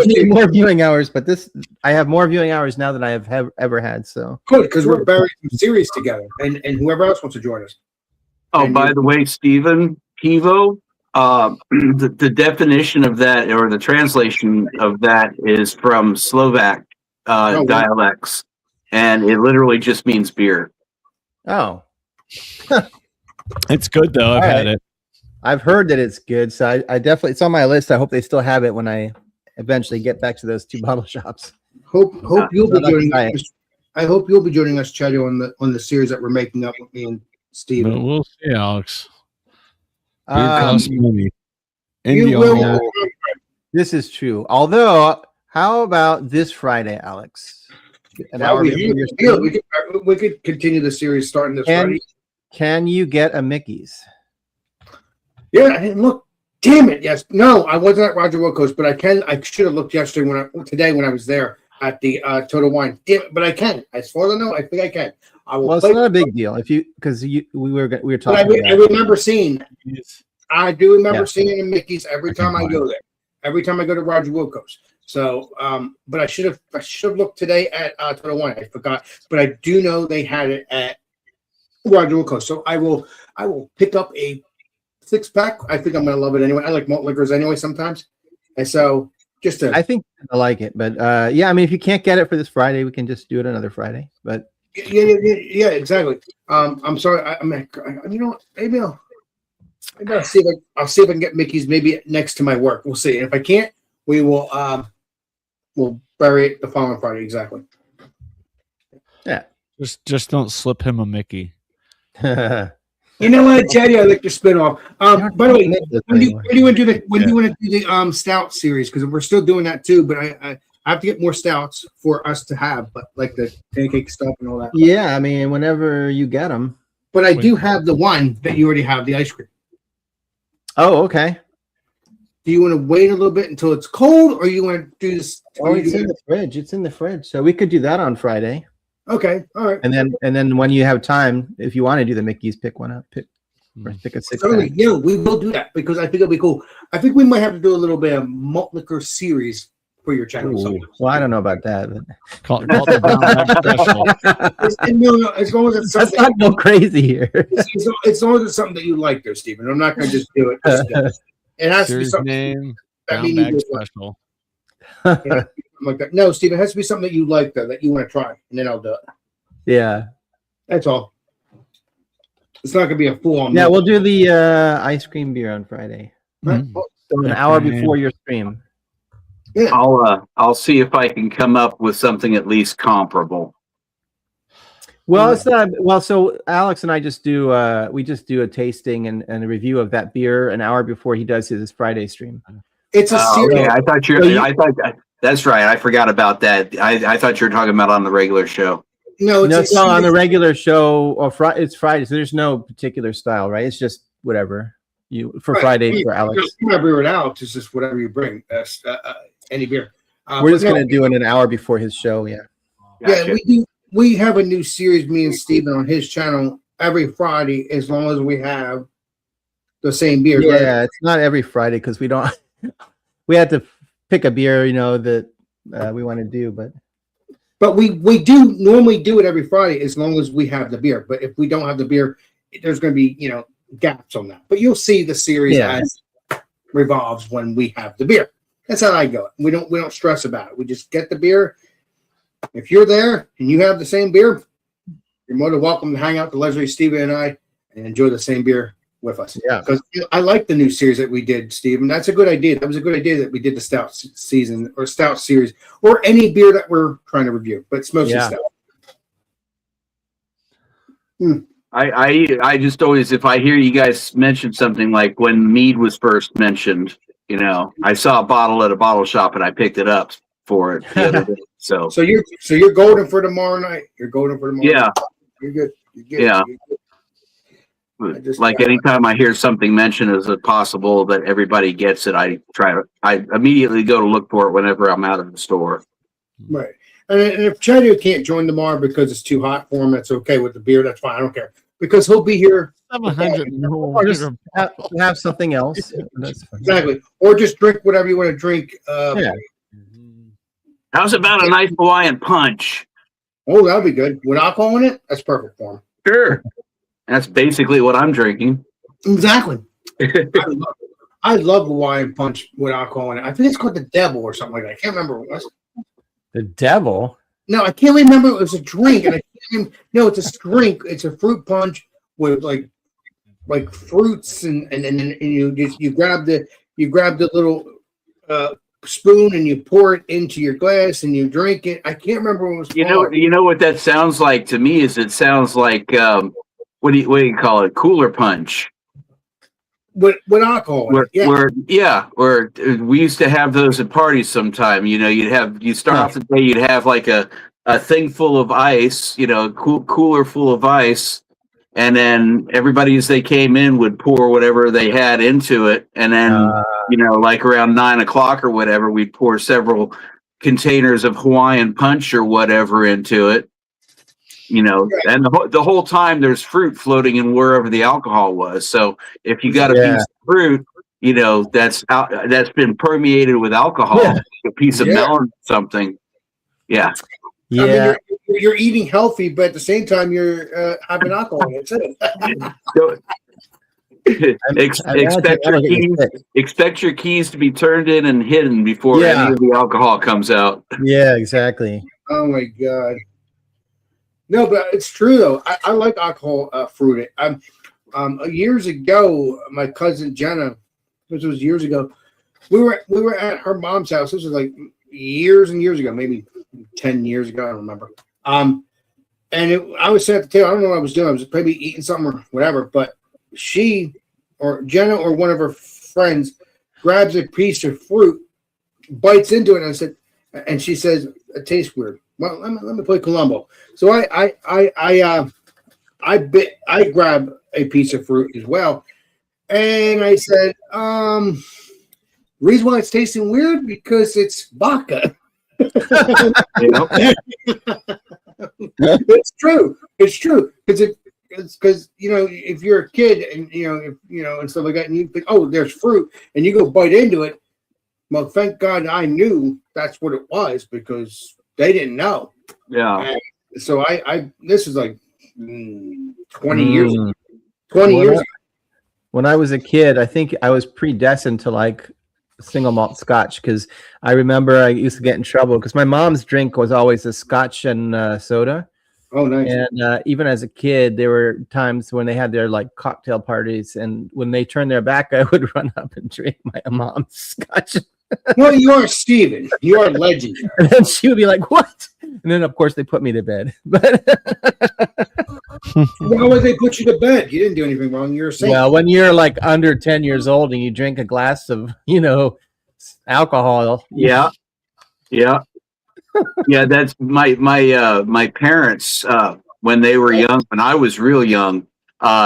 need more viewing hours. But I have more viewing hours now than I have ever had. So good because we're burying some series together, and whoever else wants to join us. Oh, by the way, Stephen, Pivo, the definition of that or the translation of that is from Slovak dialects, and it literally just means beer. Oh. It's good though. I've had it. I've heard that it's good, so I definitely it's on my list. I hope they still have it when I eventually get back to those two bottle shops. Hope you'll be joining us. I hope you'll be joining us, Chedio, on the series that we're making up with me and Steve. But we'll see, Alex. Beer costs money. This is true. Although, how about this Friday, Alex? An hour before your stream? We could continue the series starting this Friday. Can you get a Mickey's? Yeah, I didn't look. Damn it! Yes, no, I wasn't at Roger Wilco's, but I should have looked yesterday today when I was there at the Total Wine. Damn it, but I can. As far as I know, I think I can. I will. Well, it's not a big deal because we were talking. I remember seeing. I do remember seeing a Mickey's every time I go there. Every time I go to Roger Wilco's. So, but I should have looked today at Total Wine. I forgot, but I do know they had it at Roger Wilco's. So I will pick up a 6-pack. I think I'm gonna love it anyway. I like malt liquors anyway sometimes, and so I think I like it. But yeah, I mean, if you can't get it for this Friday, we can just do it another Friday. But yeah, exactly. I'm sorry. Maybe I'll see if I can get Mickey's maybe next to my work. We'll see. And if I can't, we will we'll bury it the following Friday. Exactly. Yeah. Just don't slip him a Mickey. You know what, Teddy? I like your spinoff. By the way, when do you want to do the stout series? Because we're still doing that too. But I have to get more stouts for us to have, but like the pancake stuff and all that. Yeah, I mean, whenever you get them. But I do have the one that you already have, the ice cream. Oh, okay. Do you want to wait a little bit until it's cold, or you want to do this? Oh, it's in the fridge. It's in the fridge, so we could do that on Friday. Okay, all right. And then when you have time, if you want to do the Mickey's, pick one up. Pick a 6-pack. Yeah, we will do that because I think it'll be cool. I think we might have to do a little bit of malt liquor series for your channel. Well, I don't know about that. But call it the brown bag special. No, as long as it's something. Let's not go crazy here. As long as it's something that you like, there, Stephen. I'm not going to just do it. It has to be something. Name, brown bag special. Like that. No, Stephen, it has to be something that you like, though, that you want to try, and then I'll do it. Yeah, that's all. It's not going to be a full-on. Yeah, we'll do the ice cream beer on Friday. Mm-hmm. So an hour before your stream. Yeah. I'll see if I can come up with something at least comparable. Well, it's not. Well, so Alex and I just do a tasting and a review of that beer an hour before he does his Friday stream. It's a series. Okay. I thought that's right. I forgot about that. I thought you were talking about on the regular show. No, it's on the regular show. Or it's Friday, so there's no particular style, right? It's just whatever Friday for Alex. Whatever it out, it's just whatever you bring. Any beer. We're just gonna do it an hour before his show. Yeah. Gotcha. Yeah, we do. We have a new series, me and Steven, on his channel every Friday, as long as we have the same beer. Yeah, it's not every Friday because we don't. We had to pick a beer, that we want to do, But we do normally do it every Friday as long as we have the beer. But if we don't have the beer, there's going to be gaps on that. But you'll see the series as revolves when we have the beer. That's how I go. We don't stress about it. We just get the beer. If you're there and you have the same beer, you're more than welcome to hang out with Leslie, Steven, and I and enjoy the same beer with us. Yeah. Because I like the new series that we did, Steven. That's a good idea. That was a good idea that we did the stout season or stout series or any beer that we're trying to review, but it's mostly stout. I just always, if I hear you guys mention something like when mead was first mentioned, I saw a bottle at a bottle shop and I picked it up for it the other day. So you're golden for tomorrow night. You're golden for tomorrow. Yeah. Night. You're good. Yeah. Like anytime I hear something mentioned as a possible that everybody gets it, I immediately go to look for it whenever I'm out of the store. Right. And if Chad can't join tomorrow because it's too hot for him, that's okay with the beer. That's fine. I don't care because he'll be here. 700. or just have something else. That's fine. Exactly. Or just drink whatever you want to drink. Yeah. How's about a nice Hawaiian punch? Oh, that'll be good. With alcohol in it, that's perfect for him. Sure. That's basically what I'm drinking. Exactly. I love Hawaiian punch with alcohol in it. I think it's called the Devil or something like that. I can't remember what it was. The Devil? No, I can't remember. It was a drink, and no, it's a drink. It's a fruit punch with like fruits, and you grab the little spoon and you pour it into your glass and you drink it. I can't remember what it was called. You know what that sounds like to me is it sounds like what do you call it? Cooler punch. With alcohol. Where we used to have those at parties sometime. You'd start off the day, you'd have like a thing full of ice, cooler full of ice, and then everybody as they came in would pour whatever they had into it, and then like around 9 o'clock or whatever, we'd pour several containers of Hawaiian punch or whatever into it. And the whole time there's fruit floating in wherever the alcohol was. So if you got a piece of fruit, that's been permeated with alcohol, a piece of melon or something. Yeah. Yeah. I mean, you're eating healthy, but at the same time you're having alcohol in it too. Expect your keys to be turned in and hidden before any of the alcohol comes out. Yeah, exactly. Oh my God. No, but it's true though. I like alcohol fruited. Years ago, my cousin Jenna, this was years ago, we were at her mom's house. This was like years and years ago, maybe 10 years ago. I don't remember. I was sitting at the table. I don't know what I was doing. I was maybe eating something or whatever. But she or Jenna or one of her friends grabs a piece of fruit, bites into it, and she says, "It tastes weird." Well, let me play Columbo. So I grab a piece of fruit as well, and I said, reason why it's tasting weird because it's vodka. It's true. It's true because if you're a kid and and stuff like that, and you think, oh, there's fruit, and you go bite into it. Well, thank God I knew that's what it was because they didn't know. Yeah. And so this is like 20 years ago. 20 years ago. When I was a kid, I think I was predestined to like single malt scotch because I remember I used to get in trouble because my mom's drink was always a scotch and soda. Oh, nice. And even as a kid, there were times when they had their like cocktail parties, and when they turned their back, I would run up and drink my mom's scotch. Well, you are Steven. You are legendary. And then she would be like, "What?" And then, of course, they put me to bed. But why would they put you to bed? You didn't do anything wrong. You're a saint. Well, when you're like under 10 years old and you drink a glass of, alcohol. Yeah. That's my parents when they were young. When I was real young,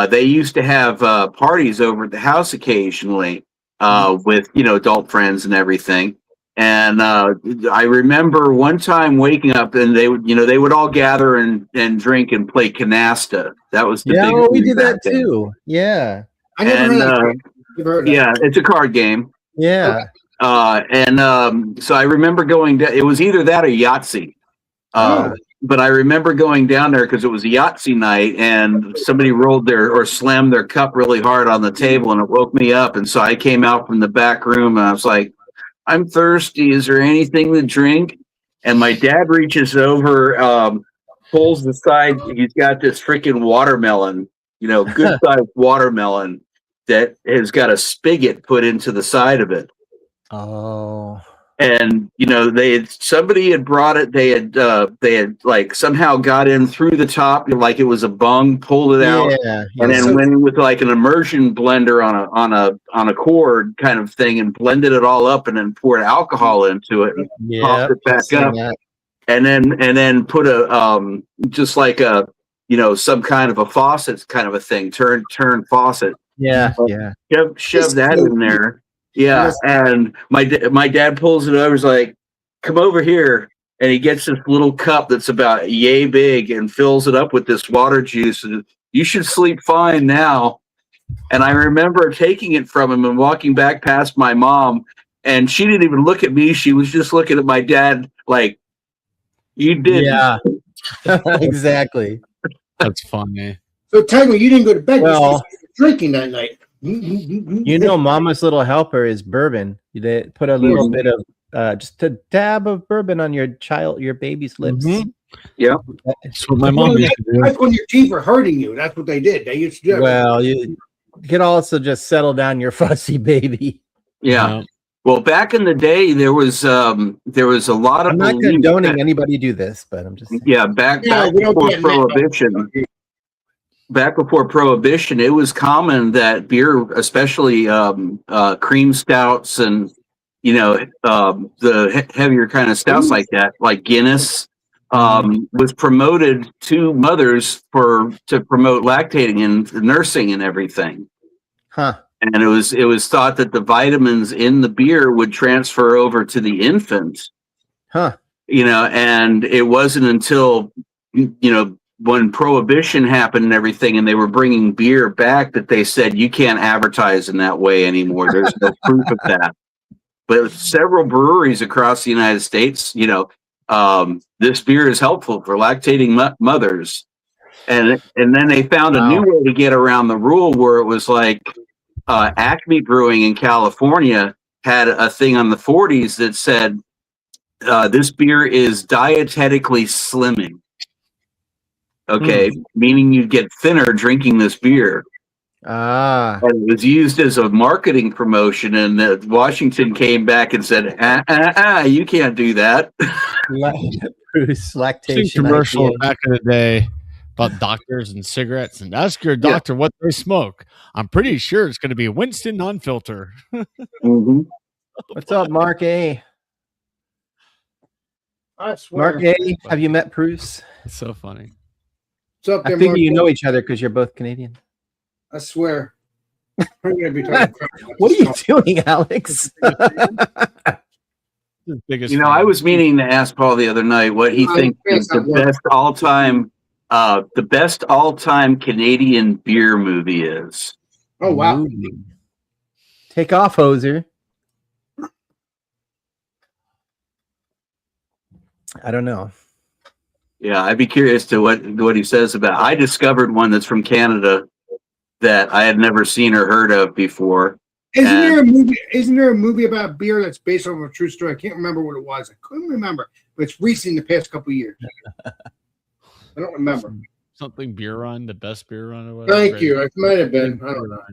they used to have parties over at the house occasionally with adult friends and everything. And I remember one time waking up and they would all gather and drink and play canasta. That was the big we thing did that back then. too. Yeah. I never And, heard of that. Never heard of Yeah, it's a card game. Yeah. So I remember going down. It was either that or Yahtzee. But I remember going down there because it was a Yahtzee night, and somebody slammed their cup really hard on the table, and it woke me up. And so I came out from the back room, and I was like, "I'm thirsty. Is there anything to drink?" And my dad reaches over, pulls the side. He's got this freaking watermelon, good sized watermelon that has got a spigot put into the side of it. Oh. And somebody had brought it. They had like somehow got in through the top, like it was a bung, pulled it out, and then went in with like an immersion blender on a cord kind of thing, and blended it all up, and then poured alcohol into it, and popped it back up, and then put a just like a some kind of a faucet kind of a thing, turn faucet, shove that in there. Yeah, and my dad pulls it over. He's like, "Come over here," and he gets this little cup that's about yay big and fills it up with this water juice. And you should sleep fine now. And I remember taking it from him and walking back past my mom, and she didn't even look at me. She was just looking at my dad like, "You did." Yeah, exactly. That's funny. So tell me, you didn't go to bed. Well, you were drinking that night. Mama's little helper is bourbon. They put a little bit of just a dab of bourbon on your baby's lips. Mm-hmm. Yeah, that's what my mom used to do. That's when your teeth were hurting you. That's what they did. They used to do. Well, you can also just settle down your fussy baby. Yeah. Well, back in the day, there was a lot of. I'm not condoning anybody do this, but I'm just saying. Yeah, back before Prohibition. Back before Prohibition, it was common that beer, especially cream stouts and the heavier kind of stouts like that, like Guinness, was promoted to mothers to promote lactating and nursing and everything. Huh. And it was thought that the vitamins in the beer would transfer over to the infant. Huh. And it wasn't until when Prohibition happened and everything, and they were bringing beer back, that they said you can't advertise in that way anymore. There's no proof of that. But several breweries across the United States, this beer is helpful for lactating mothers, and then they found a new way to get around the rule, where it was like Acme Brewing in California had a thing on the 40s that said this beer is dietetically slimming. Okay, meaning you get thinner drinking this beer. And it was used as a marketing promotion, and Washington came back and said, you can't do that. Lactation commercial back in the day about doctors and cigarettes, and ask your doctor what they smoke. I'm pretty sure it's going to be Winston non-filter. Mm-hmm. What's up, Mark A? I swear. Mark A, have you met Bruce? It's so funny. What's up there, I figure Mark? you know each other because you're both Canadian. I swear. I'm gonna be talking what are you doing, Alex? Biggest I was meaning to ask Paul the other night what he thinks is the best all-time Canadian beer movie is. Oh wow! Take off, hoser. I don't know. Yeah, I'd be curious to what he says about. I discovered one that's from Canada that I had never seen or heard of before. Isn't there a movie about beer that's based on a true story? I can't remember what it was. I couldn't remember, but it's recent in the past couple of years. I don't remember. Something beer run, the best beer run or whatever. Thank you. It might have been. I don't know.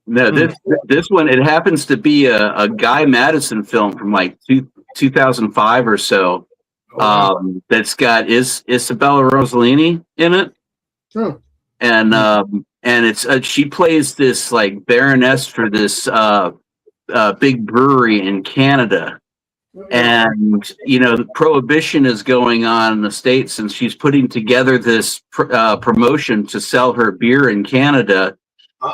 No, this one, it happens to be a Guy Madison film from like 2005 or so. That's got Isabella Rossellini in it. Oh. And it's she plays this like baroness for this big brewery in Canada, and the prohibition is going on in the States, and she's putting together this promotion to sell her beer in Canada,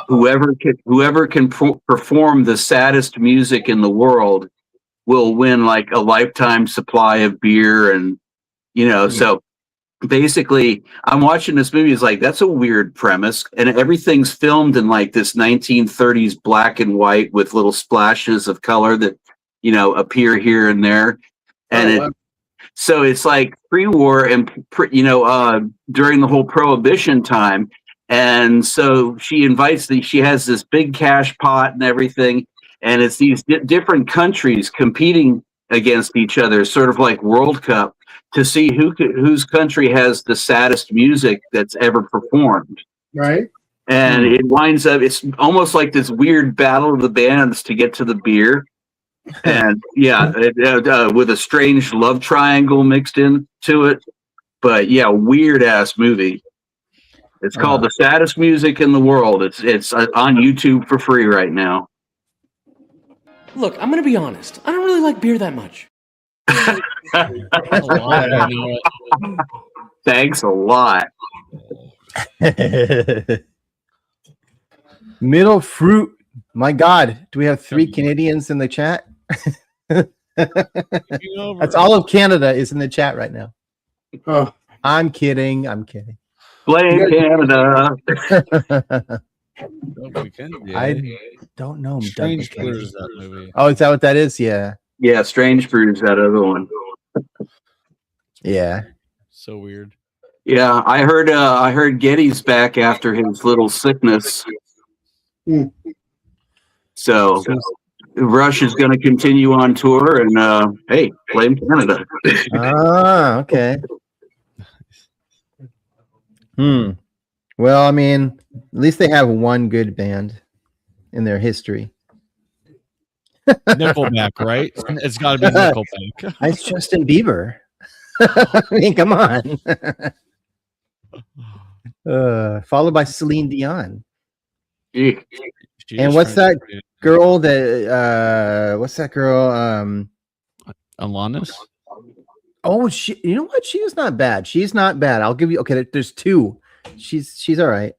whoever can perform the saddest music in the world will win like a lifetime supply of beer. And so basically I'm watching this movie, it's like, that's a weird premise, and everything's filmed in like this 1930s black and white with little splashes of color that appear here and there. And so it's like pre-war and during the whole Prohibition time. And so she has this big cash pot and everything, and it's these different countries competing against each other, sort of like World Cup, to see whose country has the saddest music that's ever performed. Right. And it winds up, it's almost like this weird battle of the bands to get to the beer. And with a strange love triangle mixed into it. But yeah, weird ass movie. It's called The Saddest Music in the World. It's on YouTube for free right now. Look, I'm gonna be honest. I don't really like beer that much. Thanks a lot. Middle fruit. My God, do we have 3 Canadians in the chat? That's all of Canada is in the chat right now. Oh, I'm kidding. Blame Canada. I don't know. Strange Brews, that movie. Oh, is that what that is? Yeah. Yeah, Strange Brews, that other one. Yeah. So weird. Yeah, I heard Getty's back after his little sickness. So Rush is going to continue on tour, and hey, blame Canada. Okay. Well, I mean, at least they have one good band in their history. Nickelback, right? It's got to be Nickelback. It's Justin Bieber. I mean, come on. Followed by Celine Dion. And what's that girl that what's that girl? Alanis? Oh, you know what? She was not bad. She's not bad. I'll give you there's 2. She's all right.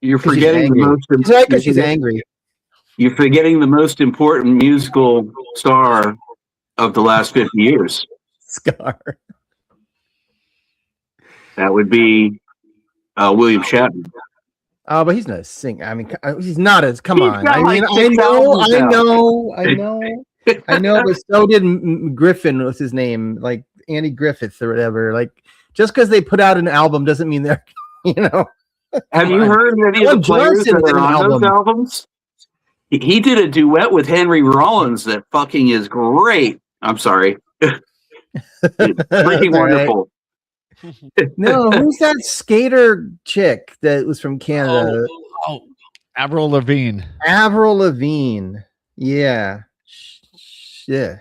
You're forgetting the most she's right because she's angry. You're forgetting the most important musical star of the last 50 years. Scar. That would be William Shatner. Oh, but he's not a singer. I mean, he's not as. Come on. got I mean, like 6 I know. But so did Griffin. What's his name? Like Andy Griffith or whatever. Like just because they put out an album doesn't mean they're. Have you heard any of the players that are on those albums? He did a duet with Henry Rollins that fucking is great. I'm sorry. Freaking wonderful. No, who's that skater chick that was from Canada? Avril Lavigne. Avril Lavigne. Yeah. Yeah.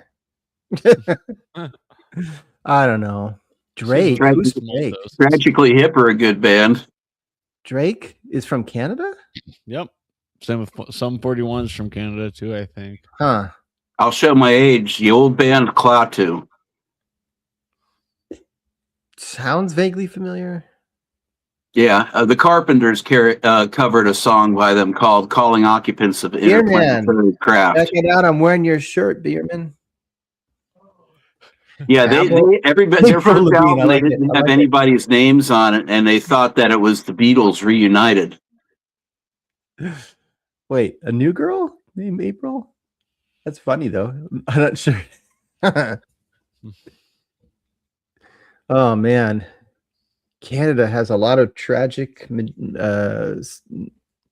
I don't know. Drake. Who's Drake? Tragically Hip are a good band. Drake is from Canada? Yep. Same with some 41s from Canada too, I think. Huh. I'll show my age. The old band Klaatu. Sounds vaguely familiar. Yeah, the Carpenters covered a song by them called "Calling Occupants of Interplanetary Craft." Check it out. I'm wearing your shirt, Bierman. Yeah, everybody. Their first album, they didn't have anybody's names on it, and they thought that it was the Beatles reunited. Wait, a new girl named April? That's funny though. I'm not sure. Oh man, Canada has a lot of tragic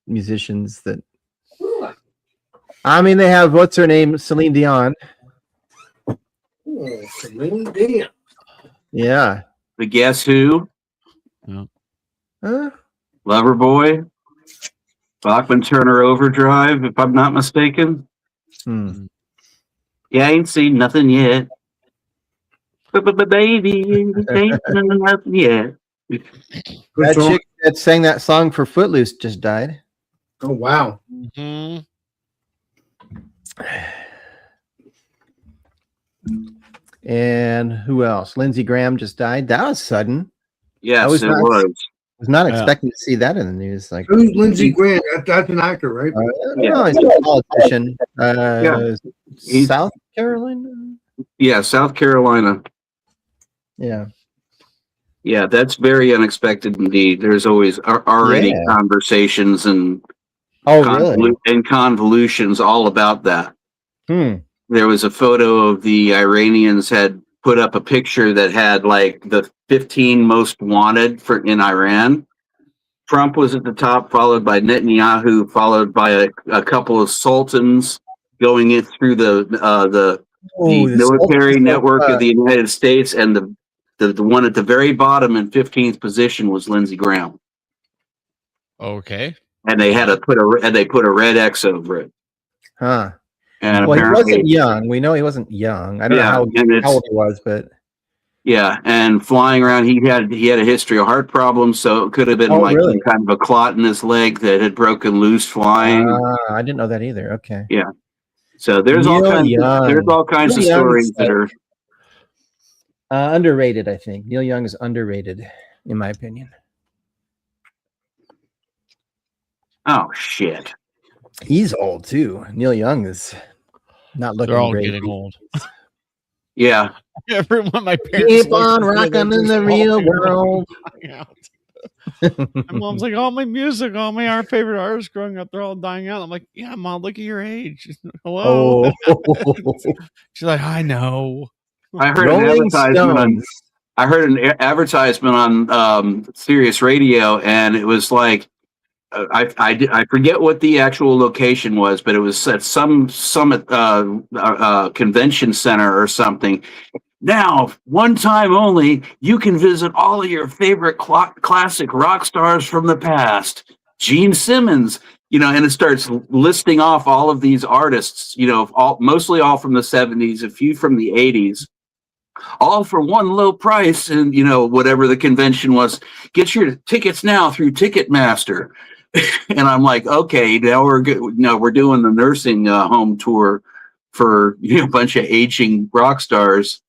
musicians that. I mean, they have what's her name, Celine Dion. Oh, Celine Dion. Yeah. The Guess Who. Yeah. Loverboy. Bachman Turner Overdrive, if I'm not mistaken. Yeah, I ain't seen nothing yet. But baby, ain't seen nothing yet. That chick that sang that song for Footloose just died. Oh wow. Mm-hmm. And who else? Lindsey Graham just died. That was sudden. Yes, it was. was not expecting to see that in the news. Like, Who's Lindsey Graham? That's an actor, right? no, he's a politician. He's- South Carolina. Yeah, South Carolina. Yeah. Yeah, that's very unexpected indeed. There's always already Yeah. conversations and Oh, really? convolutions all about that. There was a photo of the Iranians had put up a picture that had like the 15 most wanted in Iran. Trump was at the top, followed by Netanyahu, followed by a couple of sultans going in through the military network of the United States, and the one at the very bottom in 15th position was Lindsey Graham. Okay. And they had put a red X over it. Huh. And well, he apparently, wasn't young. We know he wasn't young. I don't know how old he was, but yeah, and flying around, he had a history of heart problems, so it could have been really? some kind of a clot in his leg that had broken loose flying. I didn't know that either. Okay. Yeah. So there's all kinds of stories that are underrated. I think Neil Young is underrated, in my opinion. Oh shit! He's old too. Neil Young is not looking. They're all great. getting old. Yeah. Everyone, my parents keep on rocking in the real world. My mom's like, all my music, our favorite artists growing up, they're all dying out. I'm like, yeah, Mom, look at your age. Hello. Oh. She's like, I know. I heard an advertisement on Sirius Radio, and it was like, I forget what the actual location was, but it was at some summit convention center or something. Now, one time only, you can visit all of your favorite classic rock stars from the past. Gene Simmons, and it starts listing off all of these artists, mostly all from the 70s, a few from the 80s, all for one low price. And, whatever the convention was, get your tickets now through Ticketmaster. And I'm like, okay, now we're doing the nursing home tour for a bunch of aging rock stars.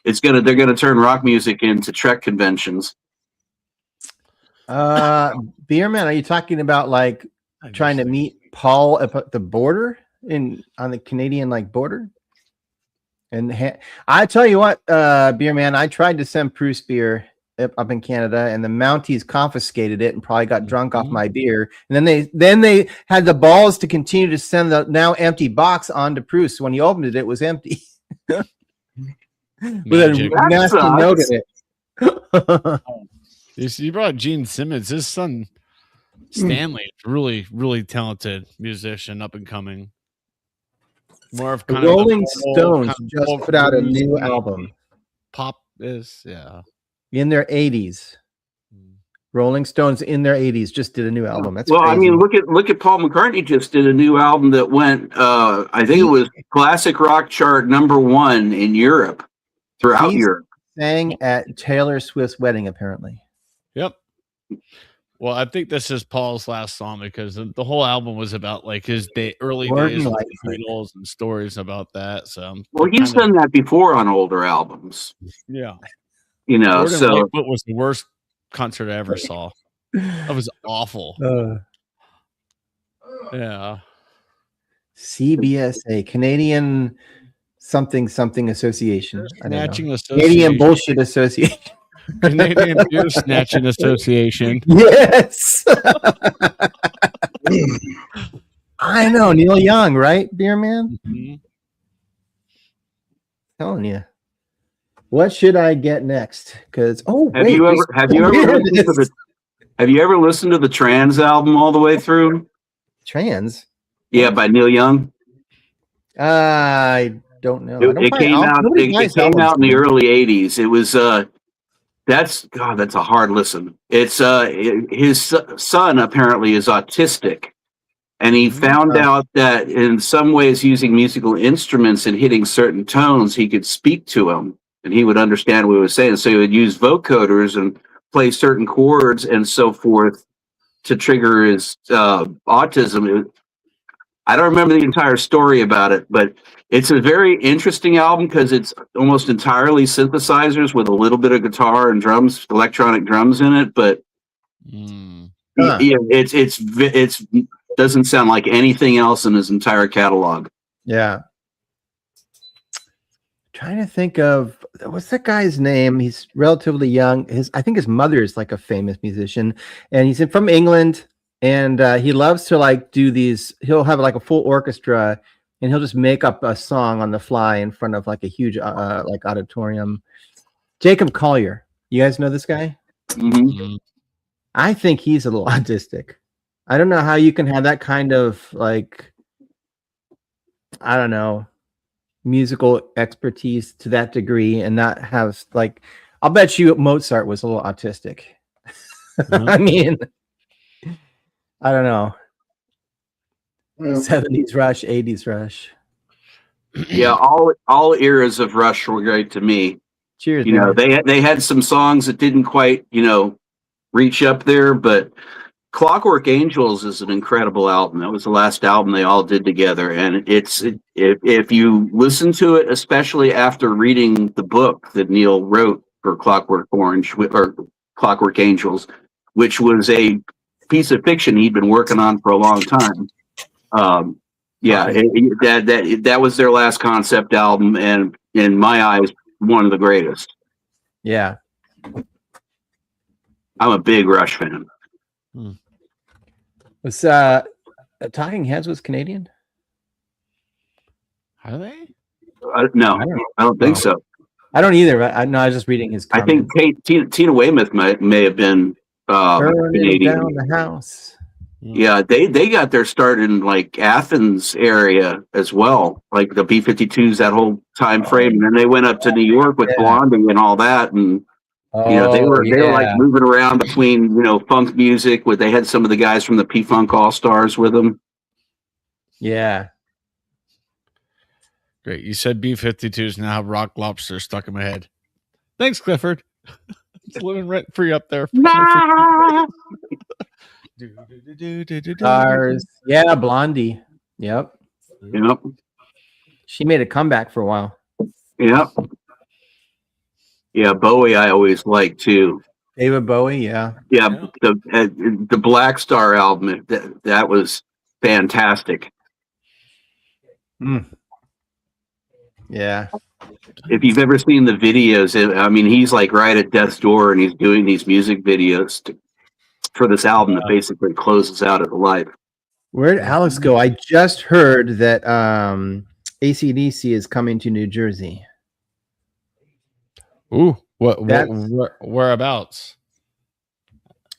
They're gonna turn rock music into Trek conventions. Beerman, are you talking about like trying to meet Paul at the border on the Canadian border? And I tell you what, Beerman, I tried to send Bruce beer up in Canada, and the Mounties confiscated it and probably got drunk off my beer. And then they had the balls to continue to send the now empty box on to Bruce. When he opened it, it was empty. With a nasty note in it. You brought Gene Simmons. His son Stanley is really, really talented musician, up and coming. More of kind Rolling of Stones just put out a new album. Pop is in their 80s. Rolling Stones in their 80s just did a new album. That's crazy. I mean, look at Paul McCartney just did a new album that went. I think it was classic rock chart #1 in Europe. Throughout Europe. Sang at Taylor Swift's wedding, apparently. Yep. Well, I think this is Paul's last song because the whole album was about his early days with the Beatles and stories about that. So, he's done that before on older albums. Yeah. What was the worst concert I ever saw? That was awful. Yeah. CBSA, Canadian something Association. Snatching Association. Canadian Bullshit Association. Canadian Beer Snatching Association. Yes. I know, Neil Young, right, Beer Man? Mm-hmm. Telling you. What should I get next? Because have you ever listened to the Trans album all the way through? Trans? Yeah, by Neil Young. I don't know. It came out in the early 80s. It was that's a hard listen. It's his son apparently is autistic, and he found out that in some ways using musical instruments and hitting certain tones, he could speak to him and he would understand what he was saying. So he would use vocoders and play certain chords and so forth to trigger his autism. I don't remember the entire story about it, but it's a very interesting album because it's almost entirely synthesizers with a little bit of guitar and drums, electronic drums in it. But Huh. Yeah, it's doesn't sound like anything else in his entire catalog. Yeah. Trying to think of what's that guy's name? He's relatively young. I think his mother is like a famous musician, and he's from England. And he loves to like do these. He'll have like a full orchestra, and he'll just make up a song on the fly in front of like a huge like auditorium. Jacob Collier. You guys know this guy? Mm-hmm. I think he's a little autistic. I don't know how you can have that kind of like, I don't know, musical expertise to that degree and not have like, I'll bet you Mozart was a little autistic. I mean, I don't know. 70s Rush, 80s Rush. Yeah, all eras of Rush were great to me. Cheers. You know, they had some songs that didn't quite, reach up there, but Clockwork Angels is an incredible album. That was the last album they all did together, and if you listen to it, especially after reading the book that Neil wrote for Clockwork Orange or Clockwork Angels, which was a piece of fiction he'd been working on for a long time. That was their last concept album, and in my eyes, one of the greatest. Yeah. I'm a big Rush fan. Was Talking Heads was Canadian? Are they? No, I don't think so. I don't either. I was just reading his comments. I think Tina Weymouth may have been Canadian. Down the house. Yeah, they got their start in like Athens area as well, like the B-52s, that whole time frame, and then they went up to New York with Blondie and all that, and they were like moving around between funk music. Where they had some of the guys from the P-Funk All-Stars with them. Yeah, great. You said B-52s, now have Rock Lobster stuck in my head. Thanks, Clifford. It's living rent free up there. Stars. Yeah, Blondie. Yep. She made a comeback for a while. Yep. Yeah, Bowie I always liked too. David Bowie, yeah. Yeah, the Black Star album, that was fantastic. Yeah. If you've ever seen the videos, he's like right at death's door, and he's doing these music videos for this album that basically closes out his life. Where'd Alex go? I just heard that AC/DC is coming to New Jersey. Ooh, whereabouts?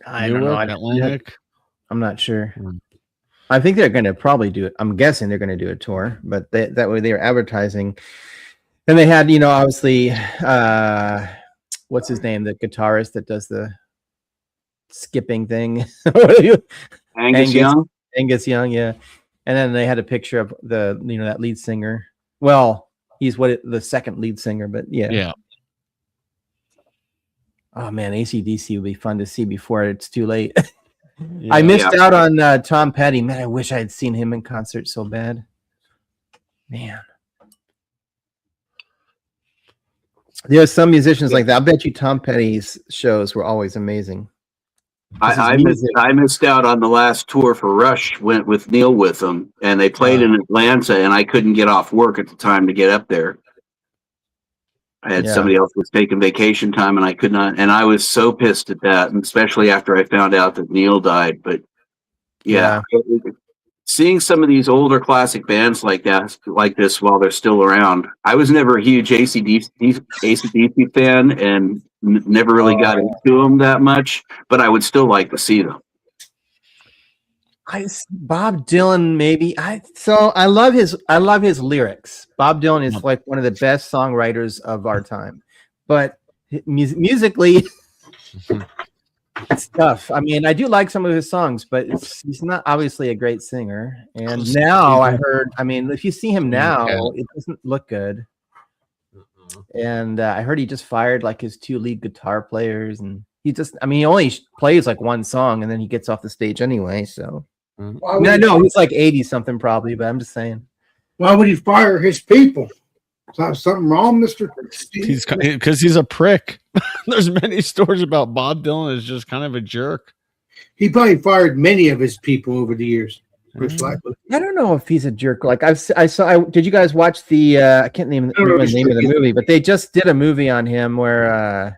I don't know. Atlantic? I'm not sure. I think they're going to probably do it. I'm guessing they're going to do a tour, but that way they are advertising. And they had, obviously, what's his name? The guitarist that does the skipping thing. Angus Young? Angus Young, yeah. And then they had a picture of that lead singer. Well, he's the second lead singer, but yeah. Yeah. Oh man, AC/DC would be fun to see before it's too late. I missed out on Tom Petty. Man, I wish I had seen him in concert so bad. Man. There's some musicians like that. I bet you Tom Petty's shows were always amazing. I missed out on the last tour for Rush. Went with Neil with them, and they played in Atlanta, and I couldn't get off work at the time to get up there. I had somebody else was taking vacation time, and I could not. And I was so pissed at that, and especially after I found out that Neil died. But seeing some of these older classic bands like this while they're still around. I was never a huge AC/DC fan, and never really got into them that much. But I would still like to see them. Bob Dylan, maybe. I love his lyrics. Bob Dylan is like one of the best songwriters of our time, but musically, it's tough. I mean, I do like some of his songs, but he's not obviously a great singer. And now I heard, if you see him now, it doesn't look good. And I heard he just fired like his 2 lead guitar players, and he only plays like one song, and then he gets off the stage anyway. So. I know he's like 80 something probably, but I'm just saying. Why would he fire his people? Is something wrong, Mr. Because he's a prick. There's many stories about Bob Dylan is just kind of a jerk. He probably fired many of his people over the years. Most likely. I don't know if he's a jerk. Like I saw. Did you guys watch the? I can't remember the name of the movie, but they just did a movie on him where I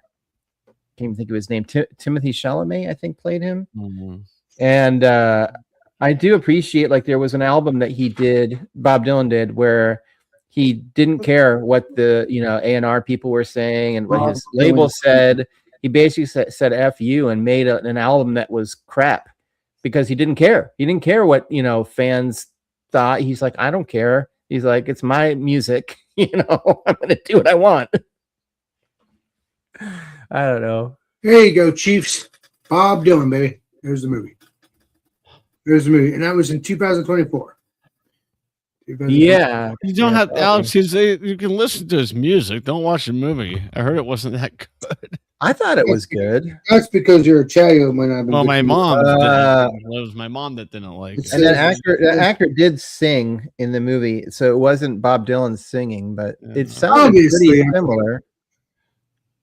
can't even think of his name. Timothy Chalamet, I think, played him. Mm-hmm. And I do appreciate, like, there was an album that he did, Bob Dylan did, where he didn't care what the A&R people were saying and what his label said. He basically said "F you" and made an album that was crap. Because he didn't care. He didn't care what, fans thought. He's like, I don't care. He's like, it's my music. I'm going to do what I want. I don't know. There you go, Chiefs. Bob Dylan, baby. There's the movie. And that was in 2024. Yeah. You don't have, Alex, you can listen to his music. Don't watch the movie. I heard it wasn't that good. I thought it was good. That's because you're a child. Well, my mom. It was my mom that didn't like it. And the actor did sing in the movie, so it wasn't Bob Dylan singing, but it sounded pretty similar.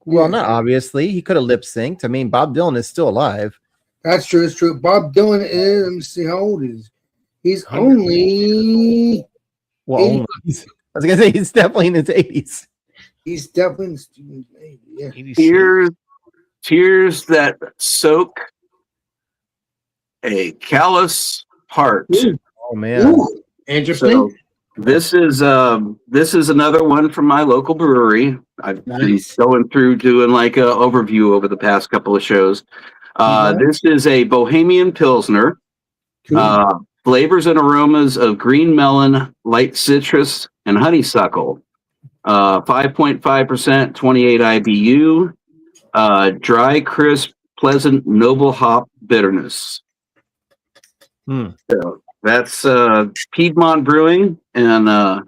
Well, not obviously. He could have lip synced. I mean, Bob Dylan is still alive. That's true. It's true. Bob Dylan is. Let me see how old he is. He's only. Well, I was gonna say he's definitely in his 80s. He's definitely in his 80s. Yeah. Tears that soak a callous heart. Ooh. Oh man. Ooh. Interesting. So this is another one from my local brewery. I've been going through doing like an overview over the past couple of shows. This is a Bohemian Pilsner. Flavors and aromas of green melon, light citrus, and honeysuckle. 5.5%, 28 IBU. Dry, crisp, pleasant, noble hop bitterness. So that's Piedmont Brewing, and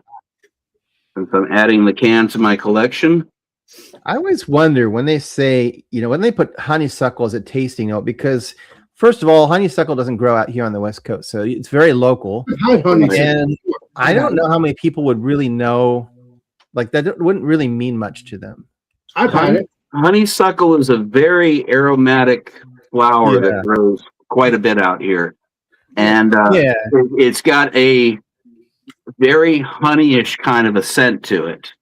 since I'm adding the can to my collection. I always wonder when they say, when they put honeysuckle as a tasting note, because first of all, honeysuckle doesn't grow out here on the West Coast, so it's very local. And I don't know how many people would really know, like that wouldn't really mean much to them. I've had it. Honeysuckle is a very aromatic flower that grows quite a bit out here. And it's got a very honeyish kind of a scent to it.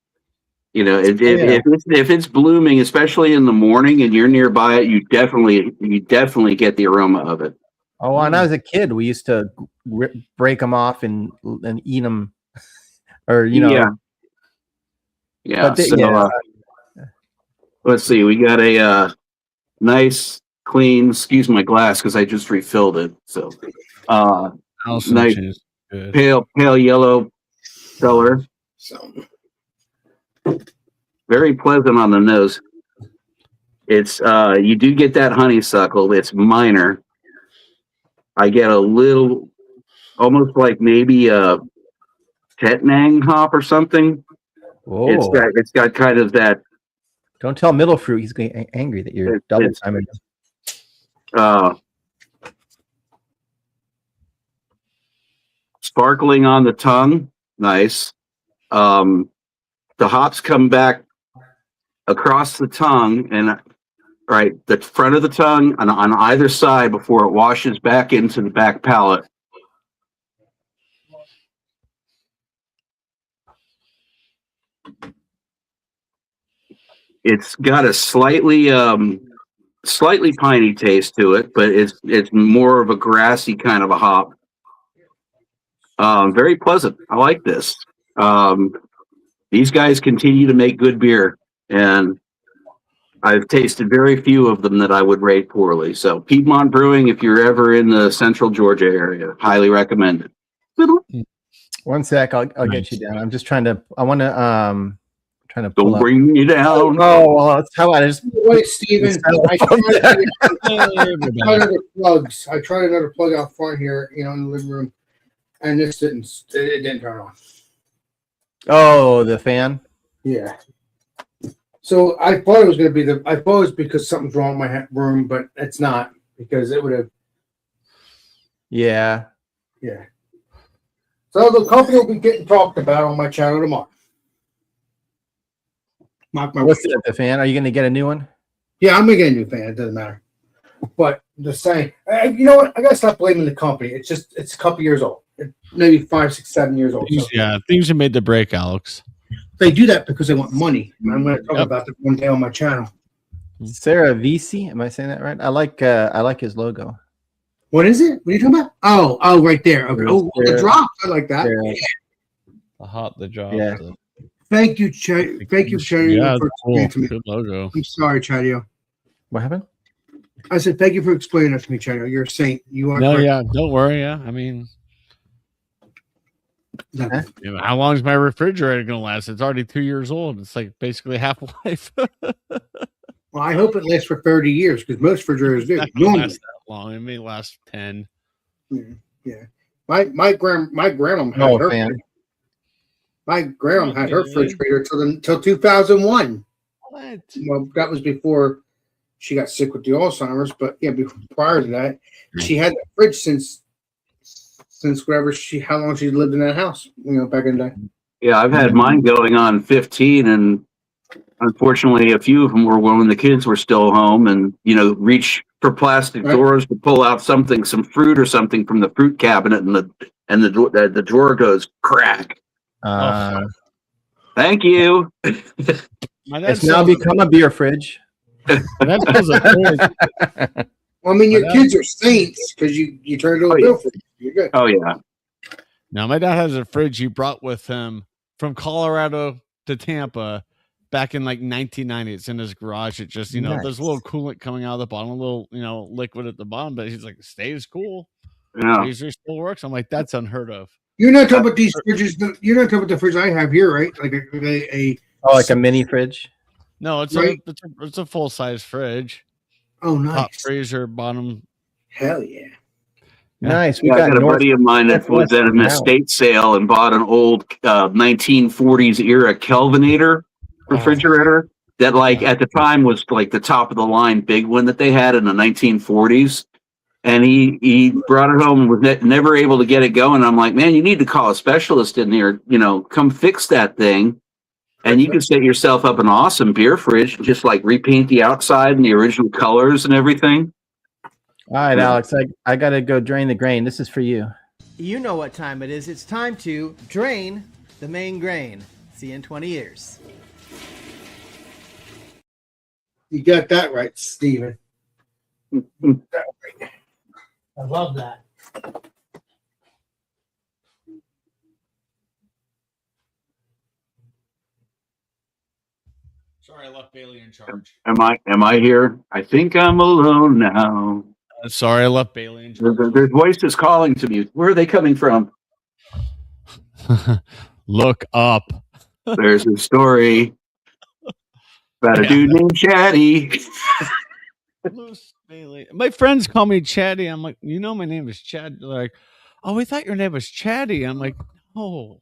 If it's blooming, especially in the morning, and you're nearby it, you definitely get the aroma of it. Oh, when I was a kid, we used to break them off and eat them, or Yeah. Let's see. We got a nice, clean. Excuse my glass because I just refilled it. So, nice, pale yellow color. Very pleasant on the nose. It's you do get that honeysuckle. It's minor. I get a little, almost like maybe a Tettnang hop or something. Whoa. It's got kind of that. Don't tell Middle Fruit he's getting angry that you're double timing. Sparkling on the tongue, nice. The hops come back across the tongue and the front of the tongue and on either side before it washes back into the back palate. It's got a slightly piney taste to it, but it's more of a grassy kind of a hop. Very pleasant. I like this. These guys continue to make good beer, and I've tasted very few of them that I would rate poorly. So Piedmont Brewing, if you're ever in the central Georgia area, highly recommend it. One sec, I'll get you down. I'm just trying to pull Don't bring me down. Oh, well, that's how I just wait, Steven. I tried another plug out front here, in the living room, and this didn't turn on. Oh, the fan? Yeah. So I thought it was going to be I thought it was because something's wrong with my room, but it's not, because it would have. Yeah. Yeah. So the company will be getting talked about on my channel tomorrow. What's the fan? Are you going to get a new one? Yeah, I'm going to get a new fan. It doesn't matter. But the same, you know what? I gotta stop blaming the company. It's a couple years old, maybe 5, 6, 7 years old. So Things are made to break, Alex. they do that because they want money. And I'm going to talk about that one day on my channel. Sarah VC, am I saying that right? I like his logo. What is it? What are you talking about? Oh, right there. Okay. Oh, the drops. I like that. The drop. Yeah. Thank you, Thank you, Chadio, Yeah, for cool. explaining to me. Good logo. I'm sorry, Chadio. What happened? I said thank you for explaining that to me, Chadio. You're a saint. You are. No, correct. yeah, don't worry. Yeah, I mean, how long is my refrigerator going to last? It's already 2 years old. It's like basically half life. Well, I hope it lasts for 30 years because most refrigerators do. It's not gonna last that long. It may last 10. Yeah. My grandma had her. My grandma had her refrigerator till 2001. What? Well, that was before she got sick with the Alzheimer's. But yeah, prior to that, she had the fridge since how long she lived in that house. Back in the day. Yeah, I've had mine going on 15, and unfortunately, a few of them were when the kids were still home, and reach for plastic drawers to pull out some fruit or something from the fruit cabinet, and the drawer goes crack. Thank you. It's now become a beer fridge. Well, I mean, your kids are saints because you turned it into a beer fridge. You're good. Oh yeah. Now my dad has a fridge he brought with him from Colorado to Tampa back in like 1990. It's in his garage. It just Nice. There's a little coolant coming out of the bottom, a little liquid at the bottom, but he's like, it stays cool. Yeah. Freezer still works. I'm like, that's unheard of. You're not talking about these fridges. You're not talking about the fridge I have here, right? Like like a mini fridge. No, it's a full size fridge. Oh, nice. Top freezer, bottom. Hell yeah. Nice. I got a buddy of mine that was at an estate sale and bought an old 1940s era Kelvinator refrigerator that, at the time was like the top of the line big one that they had in the 1940s. And he brought it home and was never able to get it going. I'm like, man, you need to call a specialist in here, come fix that thing. And you can set yourself up an awesome beer fridge, just repaint the outside and the original colors and everything. All right, Alex, I got to go drain the grain. This is for you. You know what time it is. It's time to drain the main grain. See you in 20 years. You got that right, Steven. I love that. Sorry, I left Bailey in charge. Am I here? I think I'm alone now. Sorry, I left Bailey in charge. There's voices calling to me. Where are they coming from? Look up. There's a story about a dude named Chatty. Loose Bailey. My friends call me Chatty. I'm like, my name is Chad. They're like, oh, we thought your name was Chatty. I'm like, no.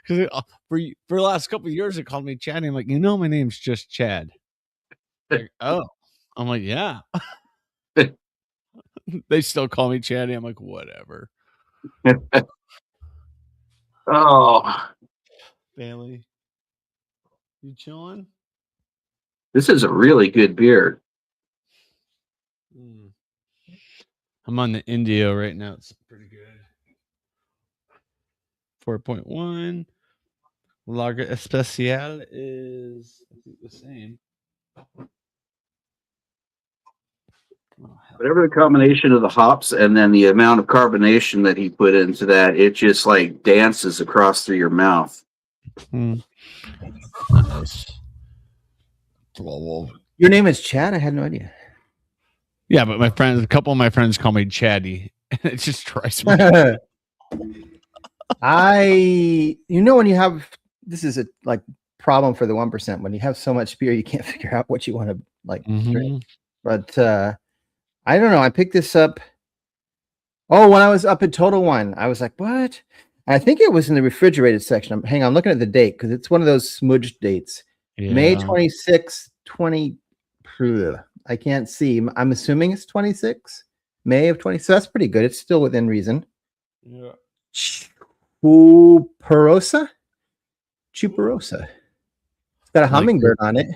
Because for the last couple of years, they called me Chatty. I'm like, my name's just Chad. Like, oh. I'm like, yeah. They still call me Chatty. I'm like, whatever. Oh. Bailey. You chilling? This is a really good beer. I'm on the Indio right now. It's pretty good. 4.1. Lager Especial is the same. Whatever the combination of the hops and then the amount of carbonation that he put into that, it just dances across through your mouth. Nice. Your name is Chad? I had no idea. Yeah, but a couple of my friends call me Chatty, and it just drives me. When you have, this is a problem for the 1%. When you have so much beer, you can't figure out what you want to drink. But I don't know. I picked this up. Oh, when I was up at Total Wine, I was like, what? I think it was in the refrigerated section. Hang on, I'm looking at the date because it's one of those smudged dates. Yeah. May 26, 20. I can't see. I'm assuming it's 26. May of 20. So that's pretty good. It's still within reason. Yeah. Chuparosa. It's got a hummingbird on it.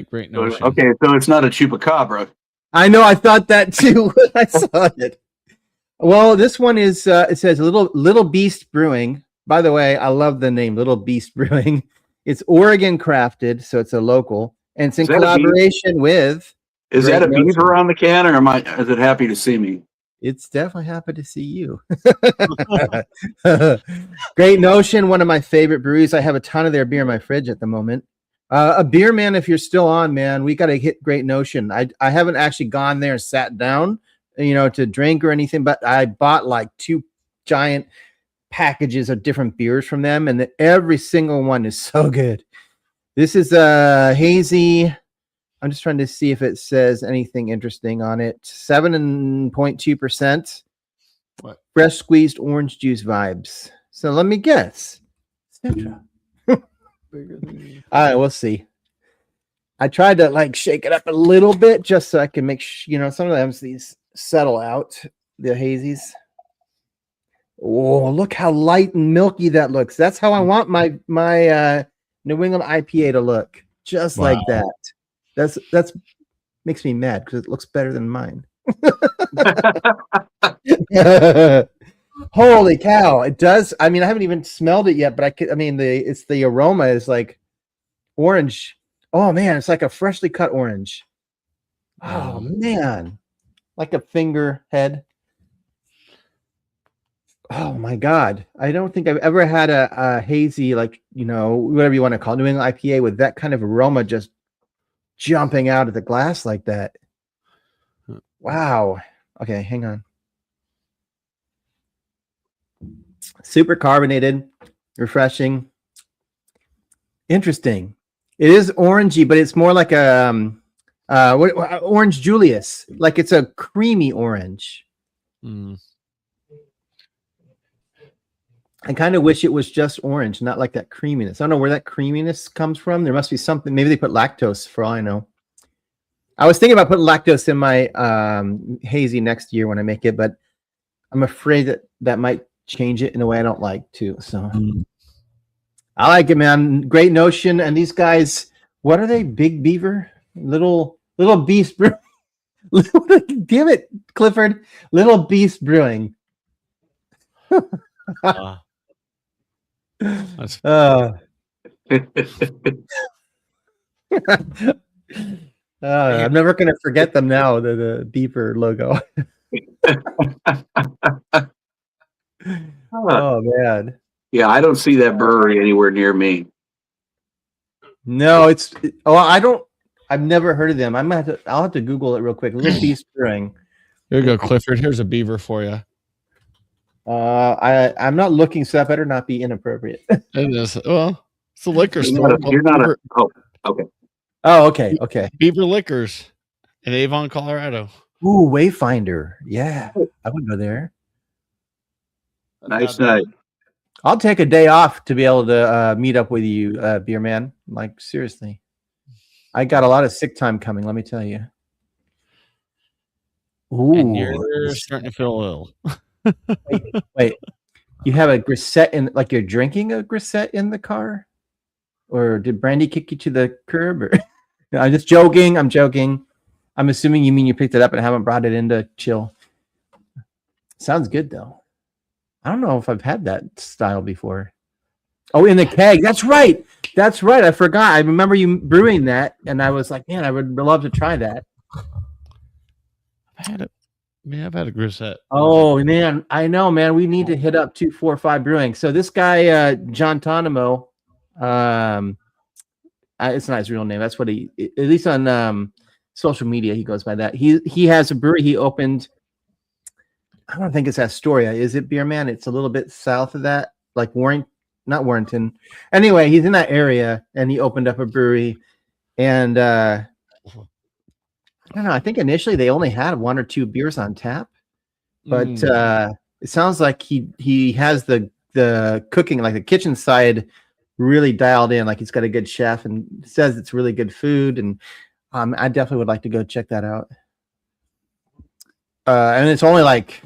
Great notion. Okay, so it's not a chupacabra. I know. I thought that too when I saw it. Well, this one is. It says Little Beast Brewing. By the way, I love the name Little Beast Brewing. It's Oregon crafted, so it's a local, and it's in collaboration with. Is that a beaver on the can, or is it happy to see me? It's definitely happy to see you. Great Notion, one of my favorite breweries. I have a ton of their beer in my fridge at the moment. A beer man, if you're still on, man, we got to hit Great Notion. I haven't actually gone there and sat down, to drink or anything, but I bought like 2 giant packages of different beers from them, and every single one is so good. This is a hazy. I'm just trying to see if it says anything interesting on it. 7.2%. What? Fresh squeezed orange juice vibes. So let me guess. Citra. All right, we'll see. I tried to shake it up a little bit just so I can make some of them these settle out, the hazies. Oh, look how light and milky that looks. That's how I want my New England IPA to look. Just like that. That's makes me mad because it looks better than mine. Holy cow! It does. I mean, I haven't even smelled it yet, but the aroma is like orange. Oh man, it's like a freshly cut orange. Oh man, like a finger head. Oh my god! I don't think I've ever had a hazy, whatever you want to call it, New England IPA with that kind of aroma just jumping out of the glass like that. Wow. Okay, hang on. Super carbonated, refreshing, interesting. It is orangey, but it's more like a orange Julius. Like it's a creamy orange. I kind of wish it was just orange, not like that creaminess. I don't know where that creaminess comes from. There must be something. Maybe they put lactose, for all I know. I was thinking about putting lactose in my hazy next year when I make it, but I'm afraid that might change it in a way I don't like to. So I like it, man. Great Notion. And these guys, what are they? Big Beaver? Little Beast Brewing. Damn it, Clifford. Little Beast Brewing. That's I'm never going to forget them now, the beaver logo. Oh man. Yeah, I don't see that brewery anywhere near me. No, I've never heard of them. I'll have to Google it real quick. Little Beast Brewing. Here you go, Clifford. Here's a beaver for you. I'm not looking, so that better not be inappropriate. It is. Well, it's a liquor store. Okay. Oh, okay. Beaver Liquors in Avon, Colorado. Ooh, Wayfinder. Yeah, I would go there. Nice night. I'll take a day off to be able to meet up with you, beer man. Like seriously, I got a lot of sick time coming. Let me tell you. Ooh, And you're starting to feel ill. wait. You have a grisette you're drinking a grisette in the car, or did Brandy kick you to the curb? Or I'm just joking. I'm joking. I'm assuming you mean you picked it up and haven't brought it in to chill. Sounds good though. I don't know if I've had that style before. Oh, in the keg. That's right. I forgot. I remember you brewing that, and I was like, man, I would love to try that. I've had it. I've had a grisette. Oh man, I know, man. We need to hit up 245 Brewing. So this guy, John Tonimo, it's not his real name. That's what he, at least on social media, he goes by that. He has a brewery he opened. I don't think it's Astoria. Is it, Beer Man? It's a little bit south of that, like not Warrenton. Anyway, he's in that area, and he opened up a brewery. And I don't know. I think initially they only had 1 or 2 beers on tap, but it sounds like he has the cooking, like the kitchen side, really dialed in. Like he's got a good chef, and says it's really good food. And I definitely would like to go check that out. And it's only like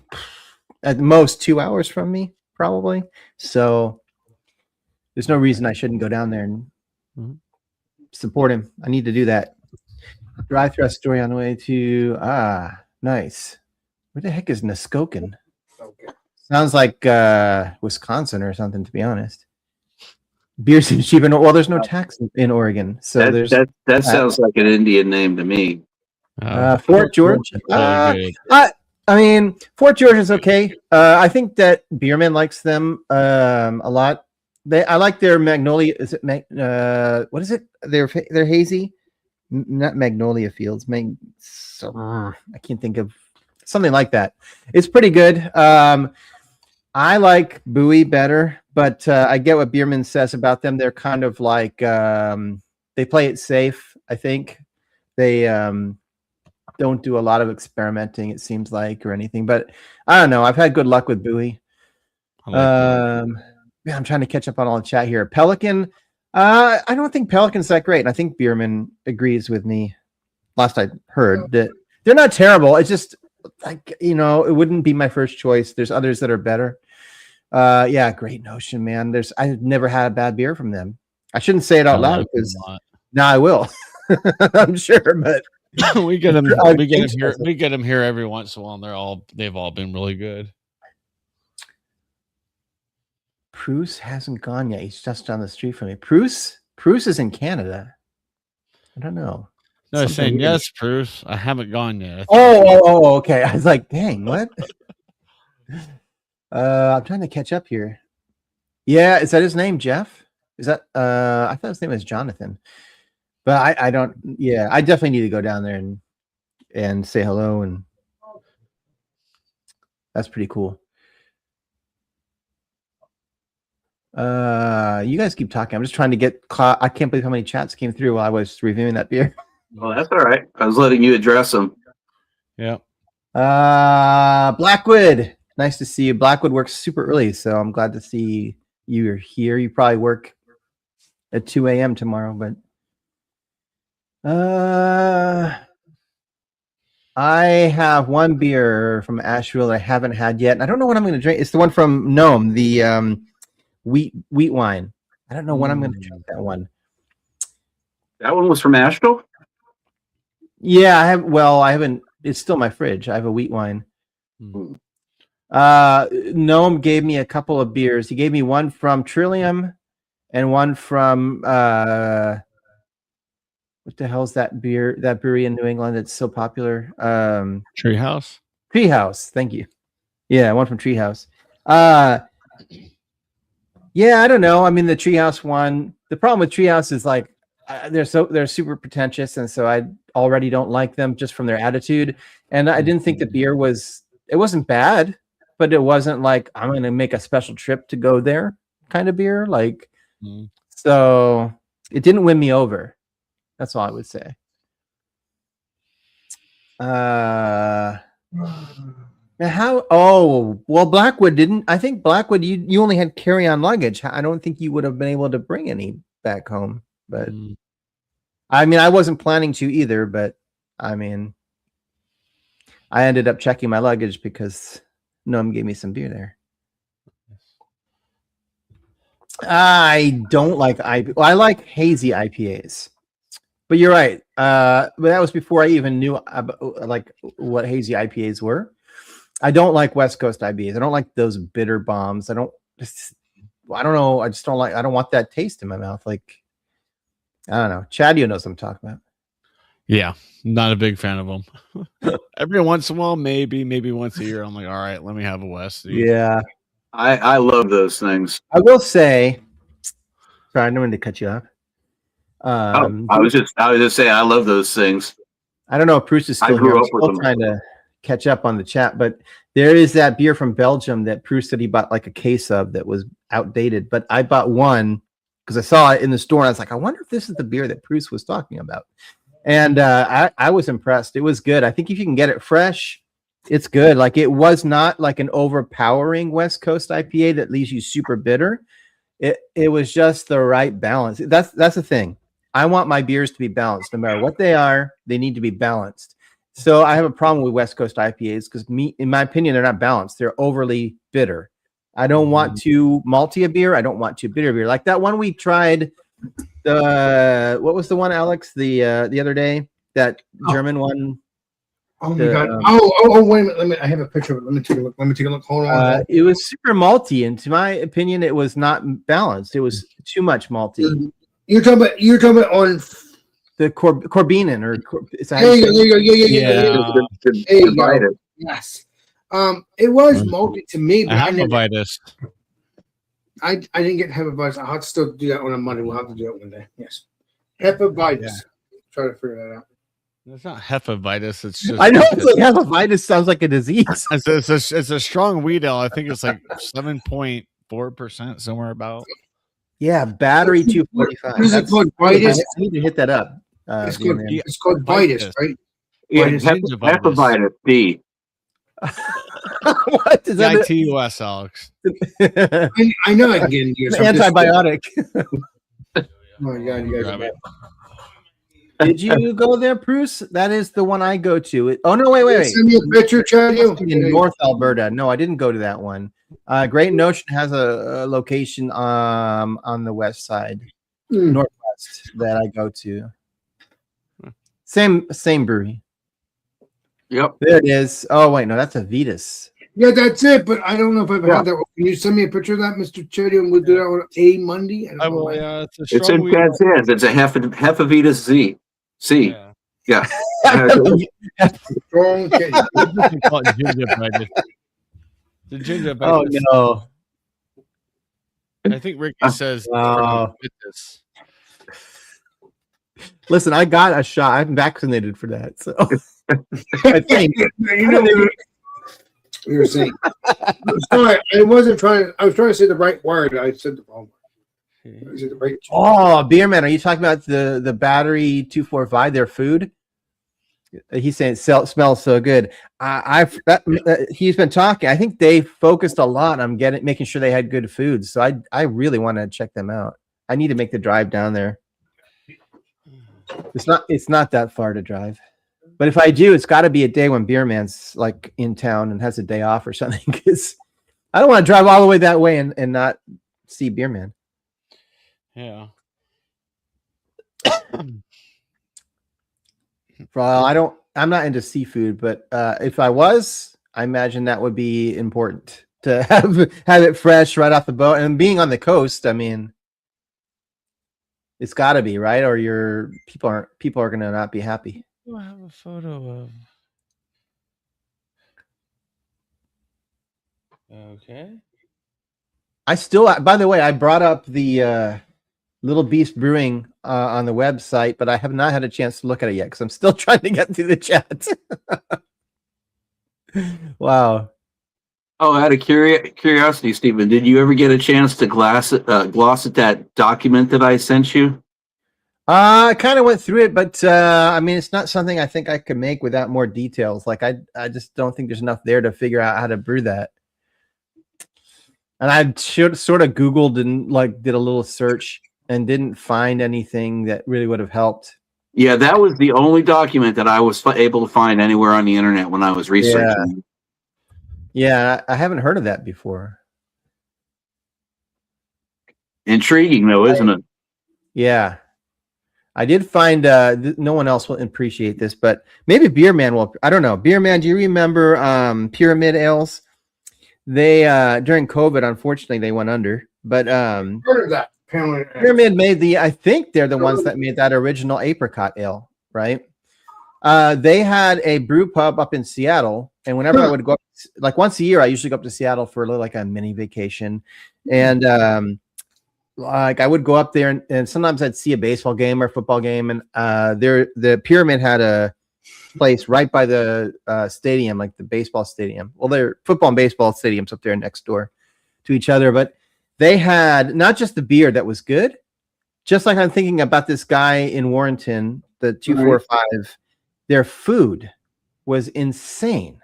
at most 2 hours from me, probably. So there's no reason I shouldn't go down there and support him. I need to do that. Dry thrust story on the way to nice. Where the heck is Muskoken? Okay. Sounds like Wisconsin or something, to be honest. Beer seems cheap, and well, there's no tax in Oregon, so there's That sounds like an Indian name to me. Fort George. Really good. I mean, Fort George is okay. I think that Beerman likes them a lot. I like their Magnolia. Is it what is it? They're hazy, not Magnolia Fields. I can't think of something like that. It's pretty good. I like Bowie better, but I get what Beerman says about them. They're kind of like they play it safe. I think they don't do a lot of experimenting, it seems like, or anything. But I don't know. I've had good luck with Bowie. Yeah, I'm trying to catch up on all the chat here. Pelican. I don't think Pelican's that great. And I think Beerman agrees with me. Last I heard that they're not terrible. It's just like, it wouldn't be my first choice. There's others that are better. Yeah, Great Notion, man. I've never had a bad beer from them. I shouldn't say it out loud because now I will. I'm sure, but we get them here every once in a while, and they've all been really good. Bruce hasn't gone yet. He's just down the street from me. Bruce is in Canada. I don't know. No, saying yes, Bruce. I haven't gone yet. Oh, okay. I was like, dang, what? I'm trying to catch up here. Yeah, is that his name, Jeff? Is that I thought his name was Jonathan. But I don't. Yeah, I definitely need to go down there and say hello, and that's pretty cool. You guys keep talking. I'm just trying to get caught. I can't believe how many chats came through while I was reviewing that beer. Well, that's all right. I was letting you address them. Yeah. Blackwood. Nice to see you. Blackwood works super early, so I'm glad to see you're here. You probably work at 2 a.m. tomorrow, but I have one beer from Asheville that I haven't had yet, and I don't know what I'm going to drink. It's the one from Nome, the wheat wine. I don't know when I'm going to drink that one. That one was from Asheville? Yeah, I have. Well, I haven't. It's still in my fridge. I have a wheat wine. Nome gave me a couple of beers. He gave me one from Trillium and one from what the hell's that beer? That brewery in New England that's so popular. Treehouse. Treehouse. Thank you. Yeah, one from Treehouse. Yeah, I don't know. I mean, the Treehouse one. The problem with Treehouse is like they're super pretentious, and so I already don't like them just from their attitude. And I didn't think the beer wasn't bad, but it wasn't like I'm going to make a special trip to go there kind of beer. Like, so it didn't win me over. That's all I would say. Blackwood didn't. I think Blackwood, you only had carry-on luggage. I don't think you would have been able to bring any back home. But I mean, I wasn't planning to either. But I mean, I ended up checking my luggage because Noam gave me some beer there. I don't like IPA. Well, I like hazy IPAs. But you're right. But that was before I even knew like what hazy IPAs were. I don't like West Coast IPAs. I don't like those bitter bombs. I don't know. I just don't like. I don't want that taste in my mouth. Like, I don't know. Chad, you knows what I'm talking about. Yeah, not a big fan of them. Every once in a while, maybe once a year, I'm like, all right, let me have a West. Yeah, I love those things. I will say. Sorry, I didn't mean to cut you off. I was just saying I love those things. I don't know if Bruce is still here. I'm still trying to catch up on the chat, but there is that beer from Belgium that Bruce said he bought like a case of that was outdated, but I bought one because I saw it in the store and I was like, I wonder if this is the beer that Bruce was talking about. And I was impressed. It was good. I think if you can get it fresh, it's good. Like, it was not like an overpowering West Coast IPA that leaves you super bitter. It was just the right balance. That's the thing. I want my beers to be balanced. No matter what they are, they need to be balanced. So I have a problem with West Coast IPAs because, in my opinion, they're not balanced. They're overly bitter. I don't want too malty a beer. I don't want too bitter beer. Like that one we tried. What was the one, Alex? The other day, that German one. Oh my god! Oh! Wait a minute. I have a picture of it. Let me take a look. Hold on. It was super malty, and to my opinion, it was not balanced. It was too much malty. You're talking about on the Corbinen or is that there you go. Yes. It was malty to me, but I didn't get Hepatitis. I'll have to still do that on a Monday. We'll have to do it one day. Yes. Hepatitis. Yeah. Try to figure that out. It's not hepatitis. It's just. I know it's like hepatitis sounds like a disease. It's a strong wheat ale. I think it's like 7.4% somewhere about. Yeah, battery 245. Is it called Vitus? I need to hit that up. It's called Vitus, right? Yeah, hepatitis B. What is that? ITUS, Alex. I know I can get into antibiotic. Oh my god, you guys. Did you go there, Bruce? That is the one I go to. Oh no, wait. Send me a picture, Chad. In North Alberta. No, I didn't go to that one. Great Notion has a location on the west side, northwest, that I go to. Same brewery. Yep. There it is. Oh wait, no, that's a Vitus. Yeah, that's it. But I don't know if I've had that. Can you send me a picture of that, Mr. Chetty, and we'll do that on a Monday? I will. Yeah, it's in Dad's hands. It's a Hepatitis Z. C. Yeah. Strong case. The gingivitis. Oh no. I think Ricky says. Listen, I got a shot. I'm vaccinated for that. So I think you were saying. Sorry, I wasn't trying. I was trying to say the right word. I said the wrong word. Is it the right? Oh, beer man, are you talking about the battery 245? Their food? He's saying it smells so good. He's been talking. I think they focused a lot on making sure they had good food. So I really want to check them out. I need to make the drive down there. It's not that far to drive, but if I do, it's got to be a day when beer man's like in town and has a day off or something. Because I don't want to drive all the way that way and not see beer man. Yeah. Well, I'm not into seafood, but if I was, I imagine that would be important to have it fresh right off the boat. And being on the coast, I mean, it's got to be, right? Or your people are going to not be happy. I have a photo of. Okay. By the way, I brought up the Little Beast Brewing on the website, but I have not had a chance to look at it yet because I'm still trying to get through the chat. Wow. Oh, out of curiosity, Stephen, did you ever get a chance to gloss at that document that I sent you? I kind of went through it, but I mean, it's not something I think I could make without more details. Like I just don't think there's enough there to figure out how to brew that. And I sort of Googled and did a little search and didn't find anything that really would have helped. Yeah, that was the only document that I was able to find anywhere on the internet when I was researching. Yeah, I haven't heard of that before. Intriguing, though, isn't it? Yeah. I did find no one else will appreciate this, but maybe Beer Man will. I don't know. Beer Man, do you remember Pyramid Ales? They during COVID, unfortunately, they went under. But heard of that. Pyramid made I think they're the ones that made that original apricot ale, right? They had a brew pub up in Seattle, and whenever I would go up, like once a year, I usually go up to Seattle for a mini vacation, and I would go up there, and sometimes I'd see a baseball game or football game, and the Pyramid had a place right by the stadium, like the baseball stadium. Well, they're football and baseball stadiums up there next door to each other, but they had not just the beer that was good, just like I'm thinking about this guy in Warrenton, the 245. Their food was insane.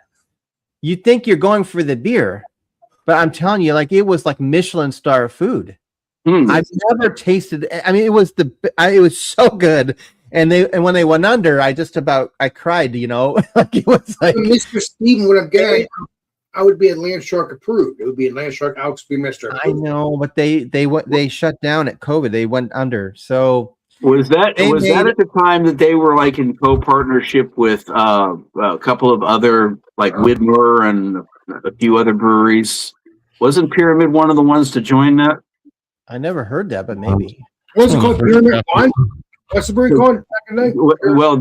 You'd think you're going for the beer, but I'm telling you, it was like Michelin star food. I've never tasted. I mean, it was so good. And when they went under, I cried. It was like Mr. Steven would have got. I would be a Land Shark approved. It would be a Land Shark Alex B. Mister. I know, but they shut down at COVID. They went under. So Was that They made- at the time that they were like in co-partnership with a couple of other like Widmer and a few other breweries? Wasn't Pyramid one of the ones to join that? I never heard that, but maybe. What's it called? Pyramid One? What's the brewery called back in the day? Well,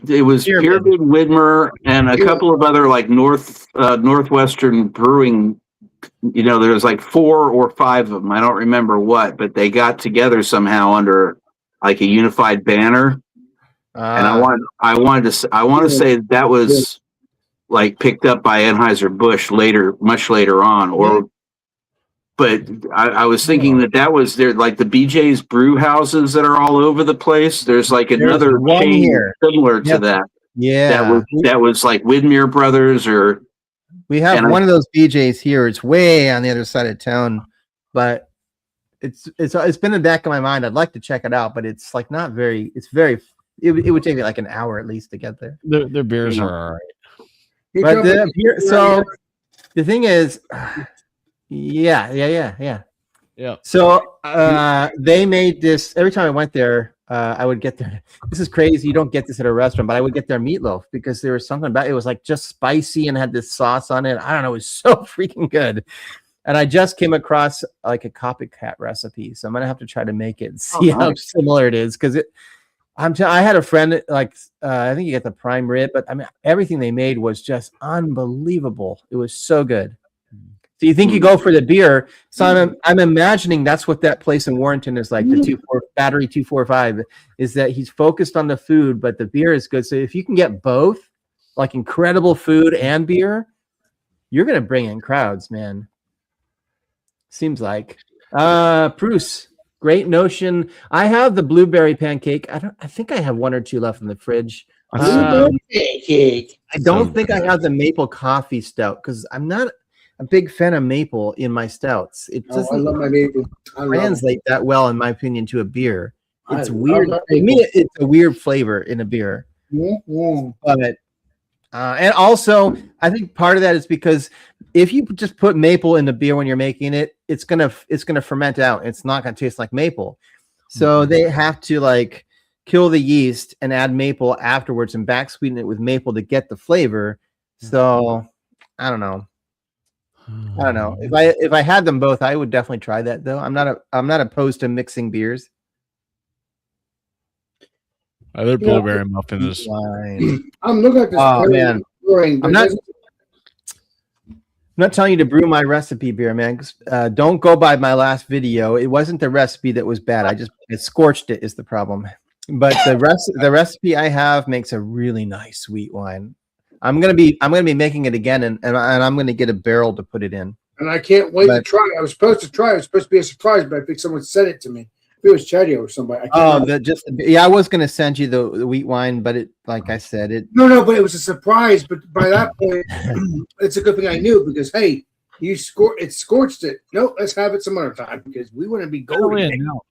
it was Pyramid, Widmer, and a couple of other like Northwestern brewing. You know, there's like 4 or 5 of them. I don't remember what, but they got together somehow under like a unified banner. And I want to say that was like picked up by Anheuser-Busch much later on, but I was thinking that was there, like the BJ's brew houses that are all over the place. There's like another chain here similar to that. Yeah. That was like Widmer Brothers or. We have one of those BJ's here. It's way on the other side of town, but it's been in the back of my mind. I'd like to check it out, but it's like not very. It's very. It would take me like an hour at least to get there. Their beers are all right. But so the thing is, yeah. So they made this. Every time I went there, I would get there. This is crazy. You don't get this at a restaurant, but I would get their meatloaf because there was something about it. It was like just spicy and had this sauce on it. I don't know. It was so freaking good. And I just came across like a copycat recipe, so I'm gonna have to try to make it and see how similar it is because I had a friend like I think you get the prime rib, but I mean everything they made was just unbelievable. It was so good. So you think you go for the beer? So I'm imagining that's what that place in Warrenton is like. The Battery 245 is that he's focused on the food, but the beer is good. So if you can get both, like incredible food and beer, you're gonna bring in crowds, man. Seems like. Bruce, great notion. I have the blueberry pancake. I think I have 1 or 2 left in the fridge. Pancake. I don't think I have the maple coffee stout because I'm not a big fan of maple in my stouts. It doesn't I love my maple. translate that well, in my opinion, to a beer. It's weird. To me, it's a weird flavor in a beer. But and also, I think part of that is because if you just put maple in the beer when you're making it, it's gonna ferment out. It's not gonna taste like maple. So they have to like kill the yeast and add maple afterwards and back sweeten it with maple to get the flavor. So I don't know. If I had them both, I would definitely try that though. I'm not opposed to mixing beers. Their blueberry muffin is. I'm looking at this. Oh man, I'm not telling you to brew my recipe beer, man. Don't go by my last video. It wasn't the recipe that was bad. I scorched it is the problem. But the recipe I have makes a really nice sweet wine. I'm gonna be making it again, and I'm gonna get a barrel to put it in. And I can't wait to try. I was supposed to try. It was supposed to be a surprise, but I think someone sent it to me. If it was Chatty or somebody. I was gonna send you the wheat wine, but like I said, it. No, but it was a surprise. But by that point, it's a good thing I knew because hey, it scorched it. No, let's have it some other time because we want to be golden. No.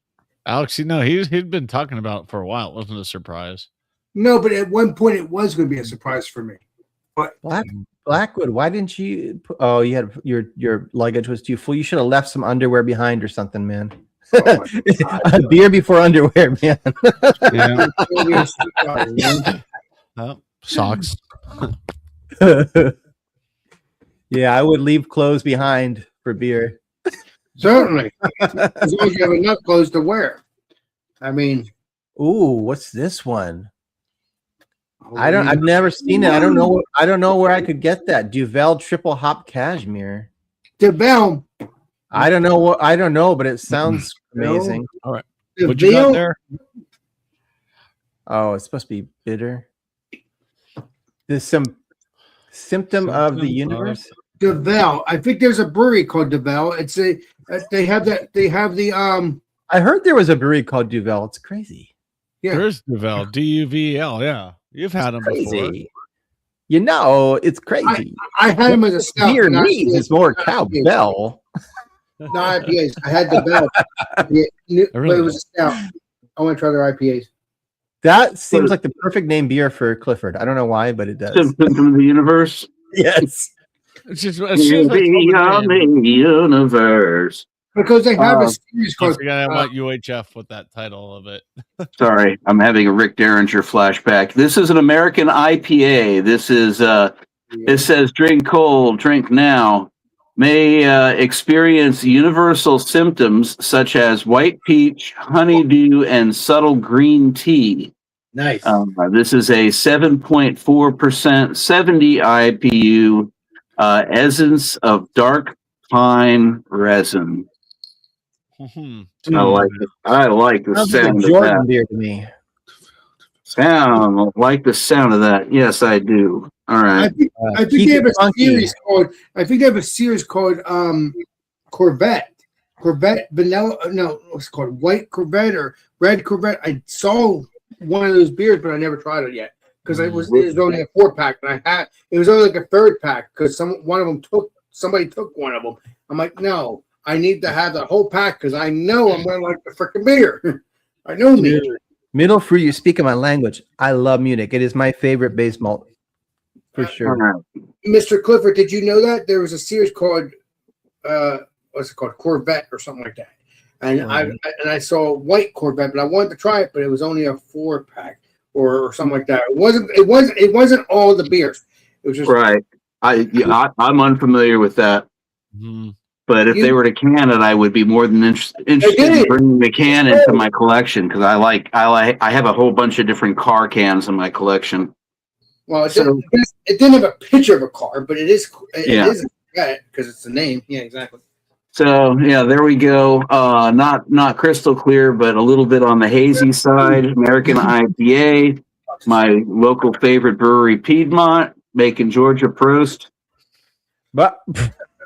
Alex, he'd been talking about it for a while. It wasn't a surprise. No, but at one point it was going to be a surprise for me. But Blackwood, why didn't you? You had your luggage was too full. You should have left some underwear behind or something, man. A beer before underwear, man. Socks. Yeah, I would leave clothes behind for beer. Certainly, as long as you have enough clothes to wear. I mean, ooh, what's this one? I've never seen it. I don't know where I could get that. Duvel triple hop cashmere. Duvel. I don't know, but it sounds amazing. All right. What you got there? Oh, it's supposed to be bitter. There's some symptom of the universe. Duvel. I think there's a brewery called Duvel. They have the I heard there was a brewery called Duvel. It's crazy. Yeah. There's Duvel. Duvel. Yeah. You've had them before. It's crazy. I had them as a stout. Beer needs is more cowbell. No IPAs. I had the bell. But it was a stout. I want to try their IPAs. That seems like the perfect name beer for Clifford. I don't know why, but it does. Symptom of the universe. Yes. It's just beyond the universe. Because they have a series I called. forgot about UHF with that title of it. Sorry, I'm having a Rick Derringer flashback. This is an American IPA. This is It says drink cold, drink now. May experience universal symptoms such as white peach, honeydew, and subtle green tea. Nice. This is a 7.4%, 70 IPU, essence of dark pine resin. Mhm. I like the Sounds like sound a of Jordan that. beer to me. Like the sound of that. Yes, I do. All right. I think keep they have it a funky. series called. I think they have a series called Corvette. Corvette vanilla. No, what's it called? White Corvette or red Corvette. I saw one of those beers, but I never tried it yet because it was only a 4-pack, and it was only like a 3rd-pack because somebody took one of them. I'm like, no, I need to have the whole pack because I know I'm gonna like the freaking beer. I know me. Middle fruit, you speak in my language. I love Munich. It is my favorite base malt for sure. All right. Mr. Clifford, did you know that there was a series called what's it called, Corvette or something like that? And I saw a white Corvette, but I wanted to try it, but it was only a 4-pack or something like that. It wasn't all the beers. It was just Right. I'm unfamiliar with that. Mhm. But if they were to can it, I would be more than interested in bringing the can into my collection because I have a whole bunch of different car cans in my collection. Well, it didn't have a picture of a car, but it is a Corvette because it's the name. Yeah, exactly. So yeah, there we go. Not crystal clear, but a little bit on the hazy side. American IPA, my local favorite brewery, Piedmont, making Georgia Prost. But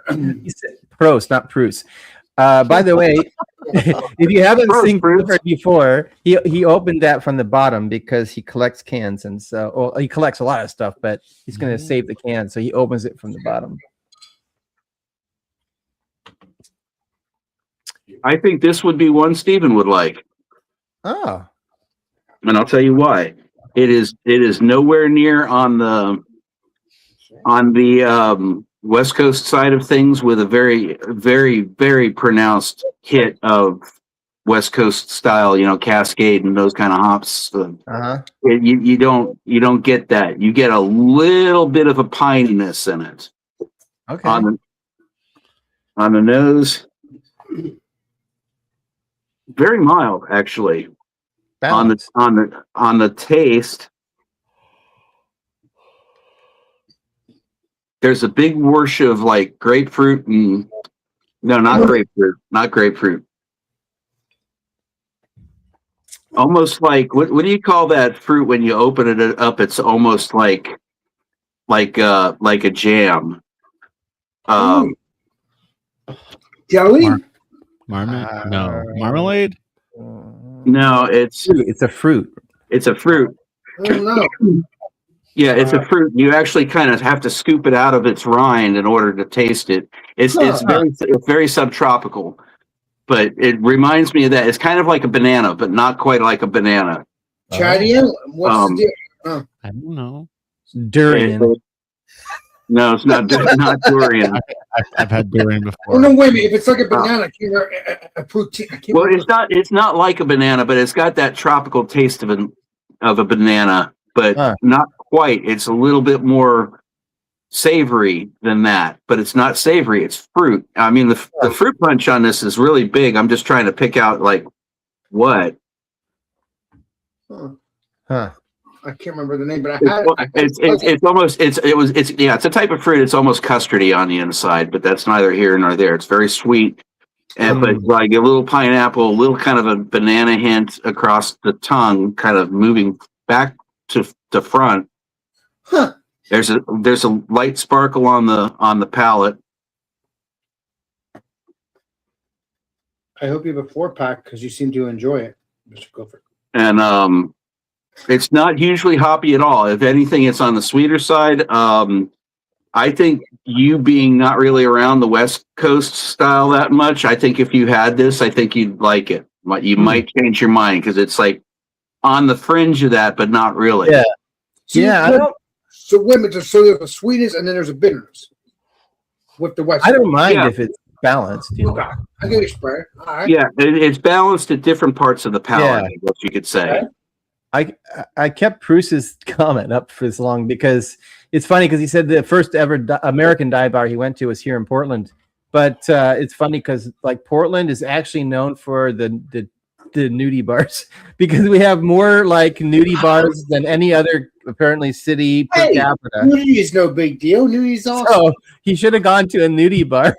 he said Prost, not Proust. By the way, if you haven't seen Clifford before, he opened that from the bottom because he collects cans, and so he collects a lot of stuff, but he's going to save the can, so he opens it from the bottom. I think this would be one Stephen would like. Oh, And I'll tell you why. It is nowhere near on the West Coast side of things with a very, very, very pronounced hit of West Coast style, Cascade and those kind of hops. You don't get that. You get a little bit of a pininess in it. okay. On the nose, very mild actually. Balance. On the taste, there's a big whoosh of like grapefruit and no, not grapefruit. Almost like what do you call that fruit when you open it up? It's almost like a jam. Jelly? Marmalade? No, it's a fruit. It's a fruit. I don't know. Yeah, it's a fruit. You actually kind of have to scoop it out of its rind in order to taste it. It's very subtropical, but it reminds me of that. It's kind of like a banana, but not quite like a banana. Chadian? What's the deal? I don't know. Durian. No, it's not durian. I've had durian before. Oh, no, wait a minute. If it's like a banana, a protein. Well, it's not like a banana, but it's got that tropical taste of a banana, but not quite. It's a little bit more savory than that, but it's not savory. It's fruit. I mean, the fruit punch on this is really big. I'm just trying to pick out like what. Huh. I can't remember the name, but it's a type of fruit. It's almost custardy on the inside, but that's neither here nor there. It's very sweet, but like a little pineapple, a little kind of a banana hint across the tongue, kind of moving back to the front. Huh. There's a light sparkle on the palate. I hope you have a 4-pack because you seem to enjoy it, Mr. Clifford. And it's not hugely hoppy at all. If anything, it's on the sweeter side. I think you being not really around the West Coast style that much, I think if you had this, I think you'd like it. You might change your mind because it's like on the fringe of that, but not really. Yeah. So wait a minute. So there's a sweetness and then there's a bitterness with the West. I don't mind if balanced. You know? Okay, I get it spread. All right. Yeah, it's balanced at different parts of the palate, Yeah. I guess you could say. Okay. I kept Bruce's comment up for this long because it's funny because he said the first ever American dive bar he went to was here in Portland. But it's funny because like Portland is actually known for the nudie bars because we have more like nudie bars than any other apparently city per capita. Nudie is no big deal. Nudie's awesome. So he should have gone to a nudie bar.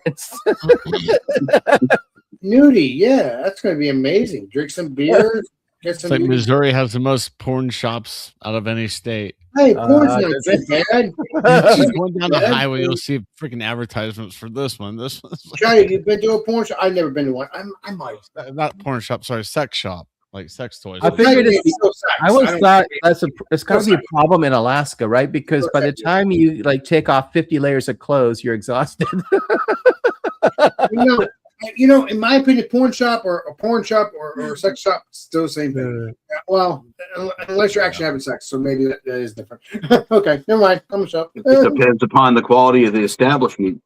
Nudie, yeah, that's going to be amazing. Drink some beers. Get It's some. like nudie. Missouri has the most porn shops out of any state. Hey, porn's not does too bad. Just going down the Yeah. highway, you'll see freaking advertisements for this one. This one's Johnny, you been to a porn shop? I've never been to one. I might. not porn shop, sorry, sex shop, like sex toys. I figured I always don't- thought it's got to be a problem in Alaska, right? Because by the time you like take off 50 layers of clothes, you're exhausted. You know, in my opinion, porn shop or a porn shop or sex shop, still the same thing. Well, unless you're actually having sex, so maybe that is different. Okay, never mind. I'm a shop. It depends upon the quality of the establishment.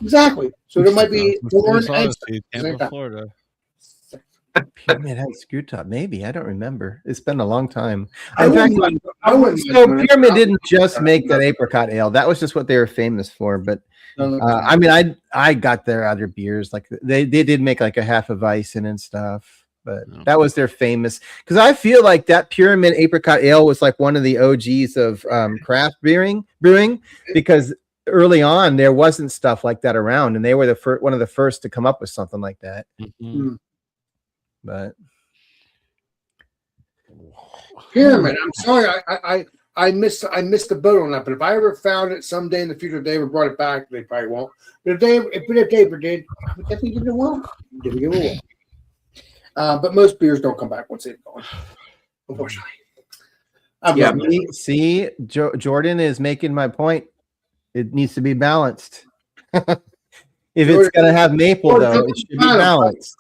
Exactly. So there might be porn and Honesty, sex. Tampa, Florida. Pyramid had screw top, maybe. I don't remember. It's been a long time. I In fact, wouldn't mind- I wouldn't so mind- Pyramid didn't just make that apricot ale. That was just what they were famous for. But I mean, I got their other beers. Like they did make like a half of Weissen and stuff. But that was their famous. Because I feel like that Pyramid apricot ale was like one of the OGs of craft brewing. Because early on there wasn't stuff like that around, and they were one of the first to come up with something like that. Mm-hmm. But Pyramid. I'm sorry, I missed the boat on that. But if I ever found it someday in the future, if they ever brought it back, they probably won't. But if they ever did, I would definitely give it a whirl. But most beers don't come back once they've gone, unfortunately. Yeah. See, Jordan is making my point. It needs to be balanced. If it's gonna have maple, though, it should be balanced.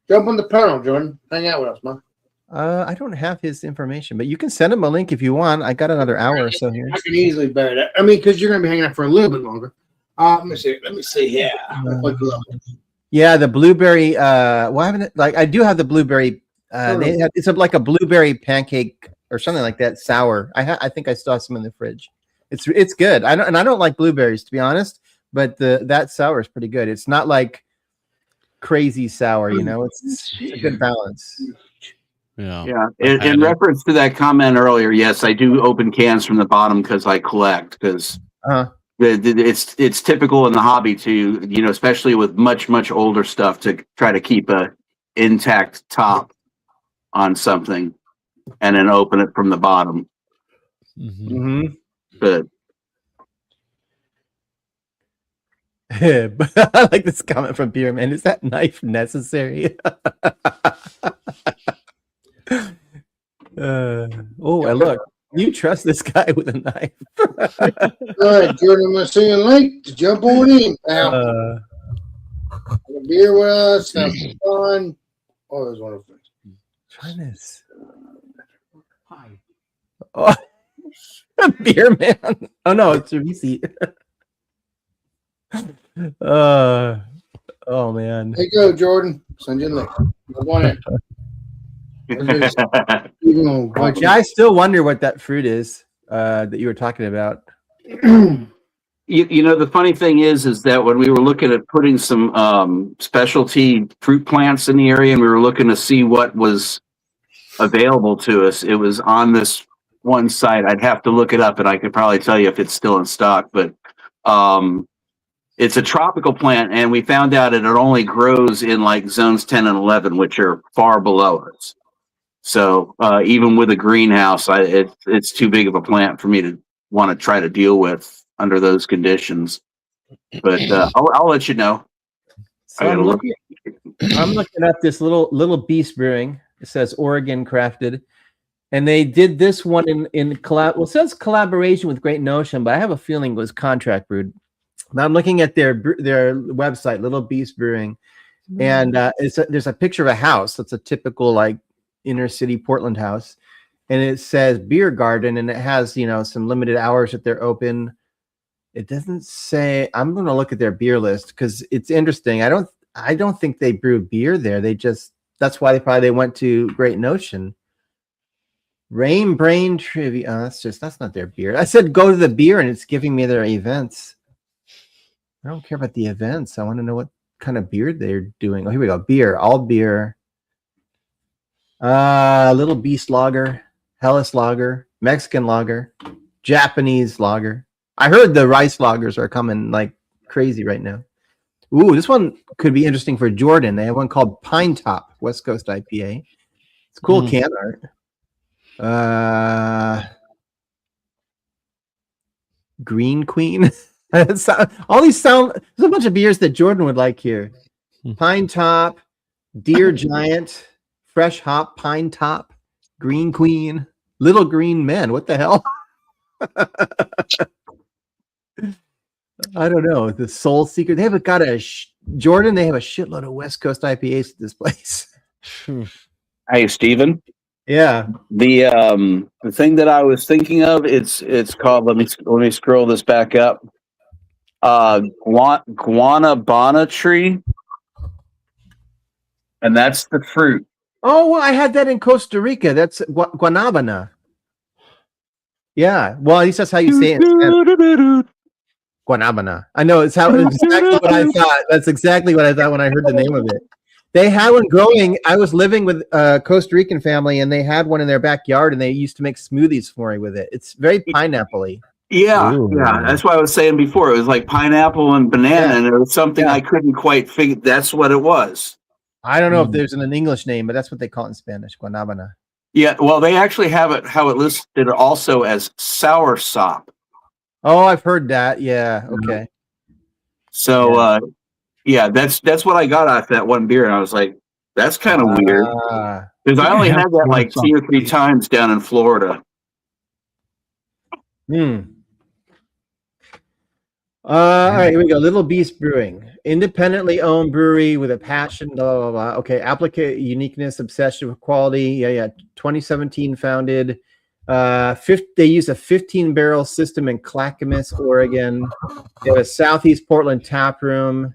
Jump on the panel, Jordan. Hang out with us, man. I don't have his information, but you can send him a link if you want. I got another hour or so here. I can easily bear that. I mean, because you're going to be hanging out for a little bit longer. Let me see. Yeah. Yeah, the blueberry. Well, I haven't like I do have the blueberry. It's like a blueberry pancake or something like that. Sour. I think I still have some in the fridge. It's good. I don't like blueberries, to be honest, but that sour is pretty good. It's not like crazy sour, you know. It's a good balance. Yeah. In reference to that comment earlier, yes, I do open cans from the bottom because I collect. Because it's typical in the hobby to, you know, especially with much older stuff, to try to keep a intact top on something and then open it from the bottom. But I like this comment from Beer Man. Is that knife necessary? Look, you trust this guy with a knife. All right, Jordan, I'm going to send you a link to jump on in. Now, have a beer with us, have some fun. All those wonderful things. Try this. Oh, Beer Man. Oh, no, it's your receipt. Oh, man. There you go, Jordan. Send you a link. Jump on in. Yeah, I still wonder what that fruit is that you were talking about. You know, the funny thing is that when we were looking at putting some specialty fruit plants in the area, and we were looking to see what was available to us, it was on this one site. I'd have to look it up, and I could probably tell you if it's still in stock. But it's a tropical plant, and we found out it only grows in like zones 10 and 11, which are far below us. So even with a greenhouse, it's too big of a plant for me to want to try to deal with under those conditions. But I'll let you know. So I'm looking at this little Beast Brewing. It says Oregon crafted, and they did this one in collab. Well, it says collaboration with Great Notion, but I have a feeling it was contract brewed. Now I'm looking at their website, Little Beast Brewing, and there's a picture of a house. That's a typical like inner city Portland house, and it says beer garden, and it has, you know, some limited hours that they're open. It doesn't say. I'm going to look at their beer list because it's interesting. I don't think they brew beer there. That's why they went to Great Notion. Rain Brain Trivia. Oh, that's not their beer. I said go to the beer and it's giving me their events. I don't care about the events. I want to know what kind of beer they're doing. Oh, here we go. Beer, all beer. Little Beast Lager, Hellas Lager, Mexican Lager, Japanese Lager. I heard the rice lagers are coming like crazy right now. Ooh, this one could be interesting for Jordan. They have one called Pine Top West Coast IPA. It's cool can art. Green Queen. All these sound. There's a bunch of beers that Jordan would like here. Pine Top, Deer Giant, Fresh Hop, Pine Top, Green Queen, Little Green Men. What the hell? I don't know. The Soul Seeker. They have got Jordan. They have a shitload of West Coast IPAs at this place. Hey, Steven. Yeah. The thing that I was thinking of, it's called. Let me scroll this back up. Guanabana tree, and that's the fruit. Oh, well, I had that in Costa Rica. That's guanabana. Yeah. Well, at least that's how you say it. Guanabana. I know it's exactly what I thought. That's exactly what I thought when I heard the name of it. They had one growing. I was living with a Costa Rican family, and they had one in their backyard, and they used to make smoothies for me with it. It's very pineapple-y. Yeah, Ooh. yeah. That's what I was saying before. It was like pineapple and banana, and it was something I couldn't quite figure. That's what it was. I don't know if there's an English name, but that's what they call it in Spanish, guanabana. Yeah, well, they actually have it how it listed also as sour sop. Oh, I've heard that. Yeah. Okay. So, that's what I got off that one beer, and I was like, that's kind of weird because I only had that like 2 or 3 times down in Florida. All right, here we go. Little Beast Brewing, independently owned brewery with a passion. Blah blah blah. Okay, applicate uniqueness, obsession with quality. Yeah. 2017 founded. They use a 15-barrel system in Clackamas, Oregon. They have a Southeast Portland tap room.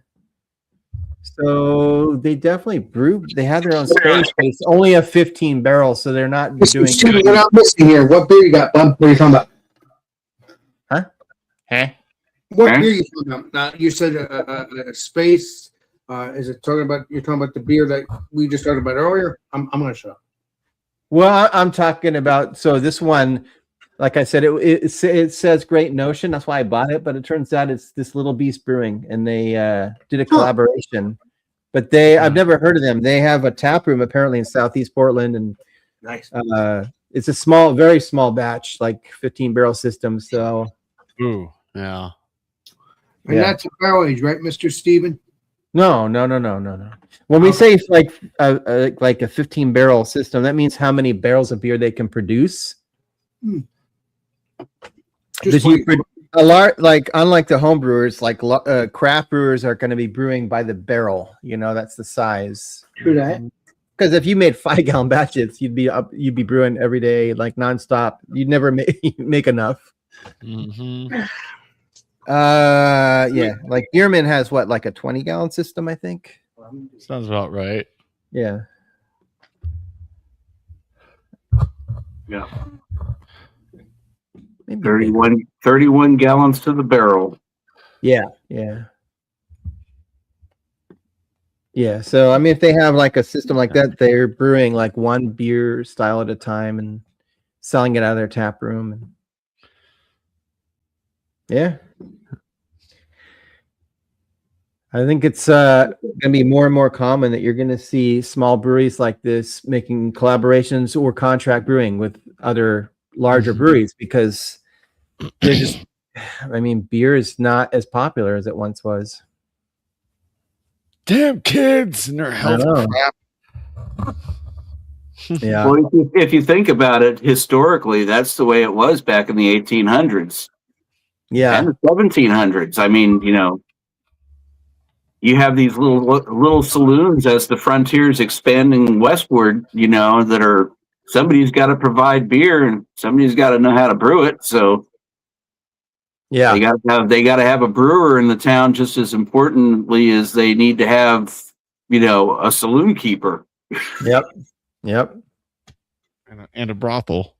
So they definitely brew. They have their own space, but it's only a 15 barrels, so they're not doing. We're not missing here. What beer you got, bud? What are you talking about? Huh? What beer you talking about? Now, you said a space. Is it talking about? You're talking about the beer that we just talked about earlier. I'm gonna shut up. Well, I'm talking about. So this one, like I said, it says Great Notion. That's why I bought it. But it turns out it's this Little Beast Brewing, and they did a collaboration. But I've never heard of them. They have a tap room apparently in Southeast Portland, and nice. It's a very small batch, like 15-barrel system. So, yeah. And that's a barrel age, right, Mr. Steven? No. When we say like a 15-barrel system, that means how many barrels of beer they can produce. Unlike the home brewers, like craft brewers are going to be brewing by the barrel. That's the size. True that. Because if you made 5-gallon batches, you'd be brewing every day, like nonstop. You'd never make enough. Mm-hmm. Like Bierman has like a 20-gallon system, I think. Sounds about right. Yeah. Yeah. Maybe 31 gallons to the barrel. Yeah. So if they have like a system like that, they're brewing like one beer style at a time and selling it out of their tap room. And yeah. I think it's going to be more and more common that you're going to see small breweries like this making collaborations or contract brewing with other larger breweries because they're just, beer is not as popular as it once was. Damn kids and their health crap. Yeah. Well, if you think about it, historically, that's the way it was back in the 1800s. Yeah. And the 1700s. You have these little saloons as the frontier's expanding westward, that are somebody's got to provide beer and somebody's got to know how to brew it. So Yeah. They got to have a brewer in the town just as importantly as they need to have, a saloon keeper. Yep. And a brothel.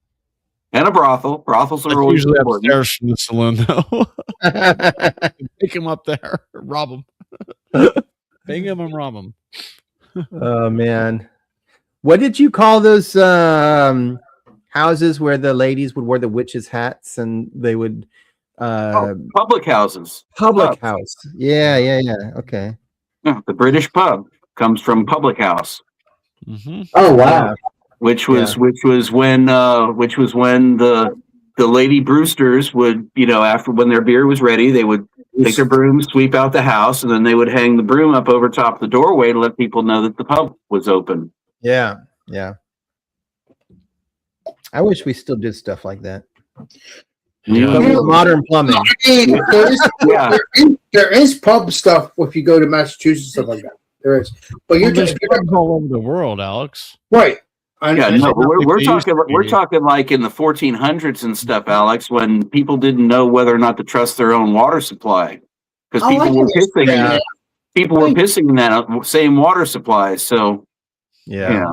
And a brothel. Brothels are That's always usually important. upstairs from the saloon, though. Take him up there, rob him, bang him, and rob him. Oh man, what did you call those houses where the ladies would wear the witches' hats and they would Public houses. public Pubs. house? Yeah. Okay. Yeah, the British pub comes from public house. Mm-hmm. Oh wow. Which was when the Lady Brewsters would, after when their beer was ready, they would take their broom, sweep out the house, and then they would hang the broom up over top of the doorway to let people know that the pub was open. Yeah. I wish we still did stuff like that. Yeah. But with modern plumbing. I mean, there is pub stuff if you go to Massachusetts, stuff like that. There is, but you're There's just pubs all over the world, Alex. right. Yeah, no, but we're They talking used to we're be. talking like in the 1400s and stuff, Alex, when people didn't know whether or not to trust their own water supply because Oh, I people were can pissing. understand. People were pissing in that same water supply. So Yeah.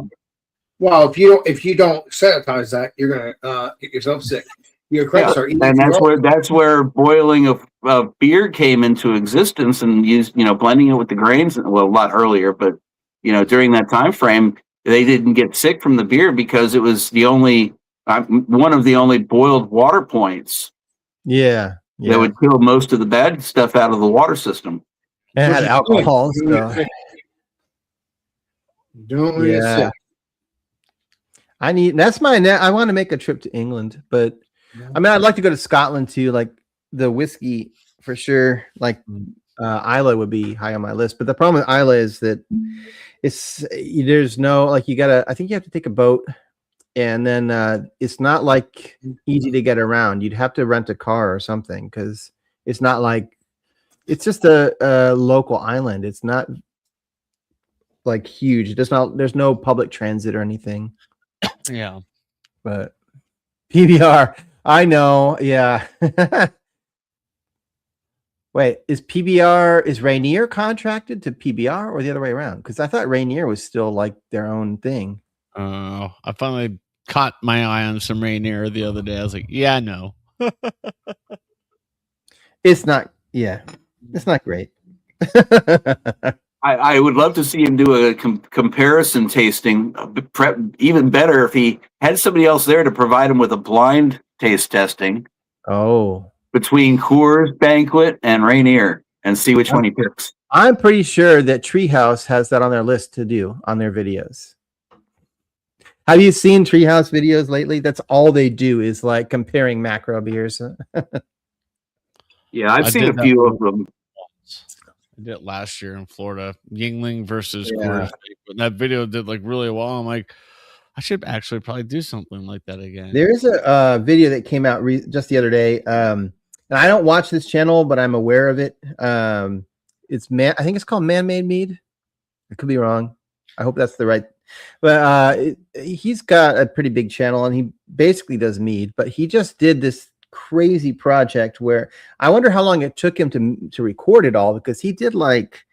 Well, if you don't sanitize that, you're gonna get yourself sick. Your credit card, and that's where boiling of beer came into existence and blending it with the grains. Well, a lot earlier, but during that time frame, they didn't get sick from the beer because it was the only one of the only boiled water points. Yeah. That would kill most of the bad stuff out of the water system. And it had alcohol. So. Don't get sick. I want to make a trip to England, but I mean, I'd like to go to Scotland too. Like the whiskey for sure. Like Islay would be high on my list. But the problem with Islay is that there's no, like, I think you have to take a boat, and then it's not like easy to get around. You'd have to rent a car or something because it's not like, it's just a local island. It's not like huge. There's no public transit or anything. Yeah. But PBR, I know. Yeah. Wait, is Rainier contracted to PBR or the other way around? Because I thought Rainier was still like their own thing. I finally caught my eye on some Rainier the other day. I was like, yeah, no. It's not great. I would love to see him do a comparison tasting. Even better if he had somebody else there to provide him with a blind taste testing. Oh. Between Coors Banquet and Rainier, and see which one he picks. I'm pretty sure that Treehouse has that on their list to do on their videos. Have you seen Treehouse videos lately? That's all they do is like comparing macro beers. Yeah, I've seen a few of them. I did it last year in Florida. Yingling versus Coors. And that video did like really well. I'm like, I should actually probably do something like that again. There's a video that came out just the other day. And I don't watch this channel, but I'm aware of it. I think it's called Man-Made Mead. I could be wrong. I hope that's the right. But he's got a pretty big channel, and he basically does mead. But he just did this crazy project where I wonder how long it took him to record it all, because he did like,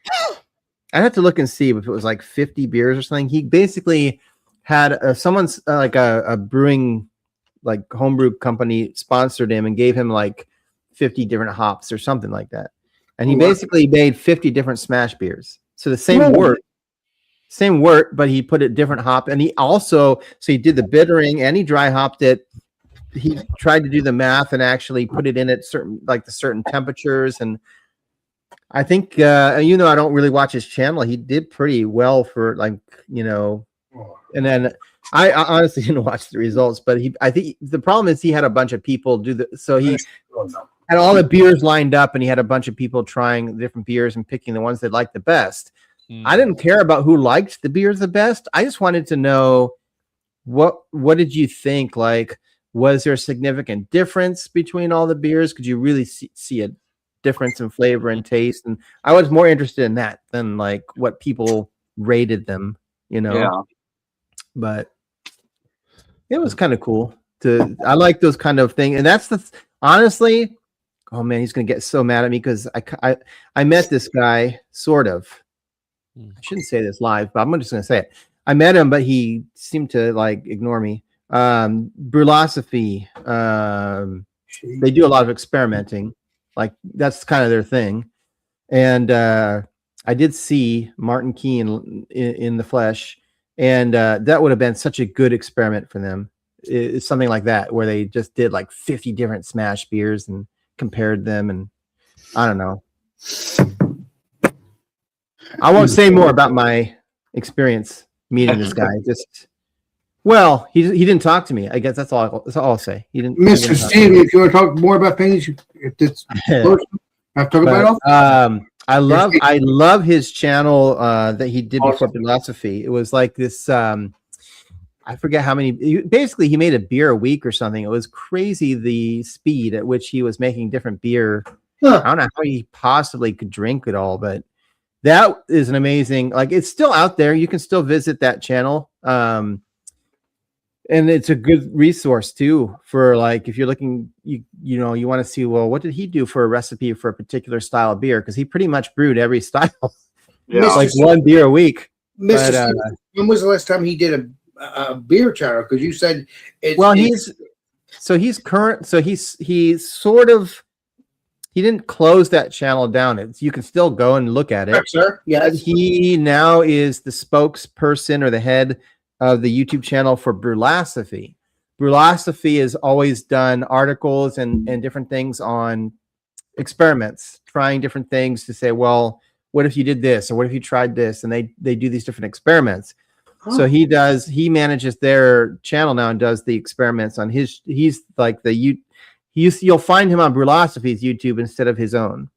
I have to look and see if it was like 50 beers or something. He basically had someone's like a brewing, like homebrew company sponsored him and gave him like 50 different hops or something like that. And he basically made 50 different smash beers. So the same wort, but he put a different hop. And he also, so he did the bittering and he dry hopped it. He tried to do the math and actually put it in at certain temperatures. And I think, I don't really watch his channel. He did pretty well for and then I honestly didn't watch the results, but I think the problem is he had a bunch of people so he had all the beers lined up, and he had a bunch of people trying different beers and picking the ones they liked the best. I didn't care about who liked the beers the best. I just wanted to know what did you think? Like, was there a significant difference between all the beers? Could you really see a difference in flavor and taste? And I was more interested in that than like what people rated them, Yeah. But it was kind of cool I like those kind of things. And that's honestly, oh man, he's gonna get so mad at me because I met this guy sort of. I shouldn't say this live, but I'm just gonna say it. I met him, but he seemed to like ignore me. Brulosophy. They do a lot of experimenting, like that's kind of their thing. And I did see Martin Keen in the flesh, and that would have been such a good experiment for them. It's something like that where they just did like 50 different smash beers and compared them, and I don't know. I won't say more about my experience meeting this guy. Just well, he didn't talk to me. I guess that's all I'll say. He didn't. Mr. Steve, if you want to talk more about things, if this person, I've talked about it. I love his channel that he did before philosophy. It was like this. I forget how many. Basically, he made a beer a week or something. It was crazy the speed at which he was making different beer. Huh. I don't know how he possibly could drink it all, but that is an amazing. Like it's still out there. You can still visit that channel. And it's a good resource too for like if you're looking, you want to see, well, what did he do for a recipe for a particular style of beer? Because he pretty much brewed every style. Yeah, like one beer a week. Mr. Steve, when was the last time he did a beer channel? Because you said he didn't close that channel down. You can still go and look at it. Correct, sir. Yes. He now is the spokesperson or the head of the YouTube channel for Brulosophy. Brulosophy has always done articles and different things on experiments, trying different things to say, well, what if you did this? Or what if you tried this? And they do these different experiments. Oh. So he manages their channel now and does the experiments on he's like you'll find him on Brulosophy's YouTube instead of his own.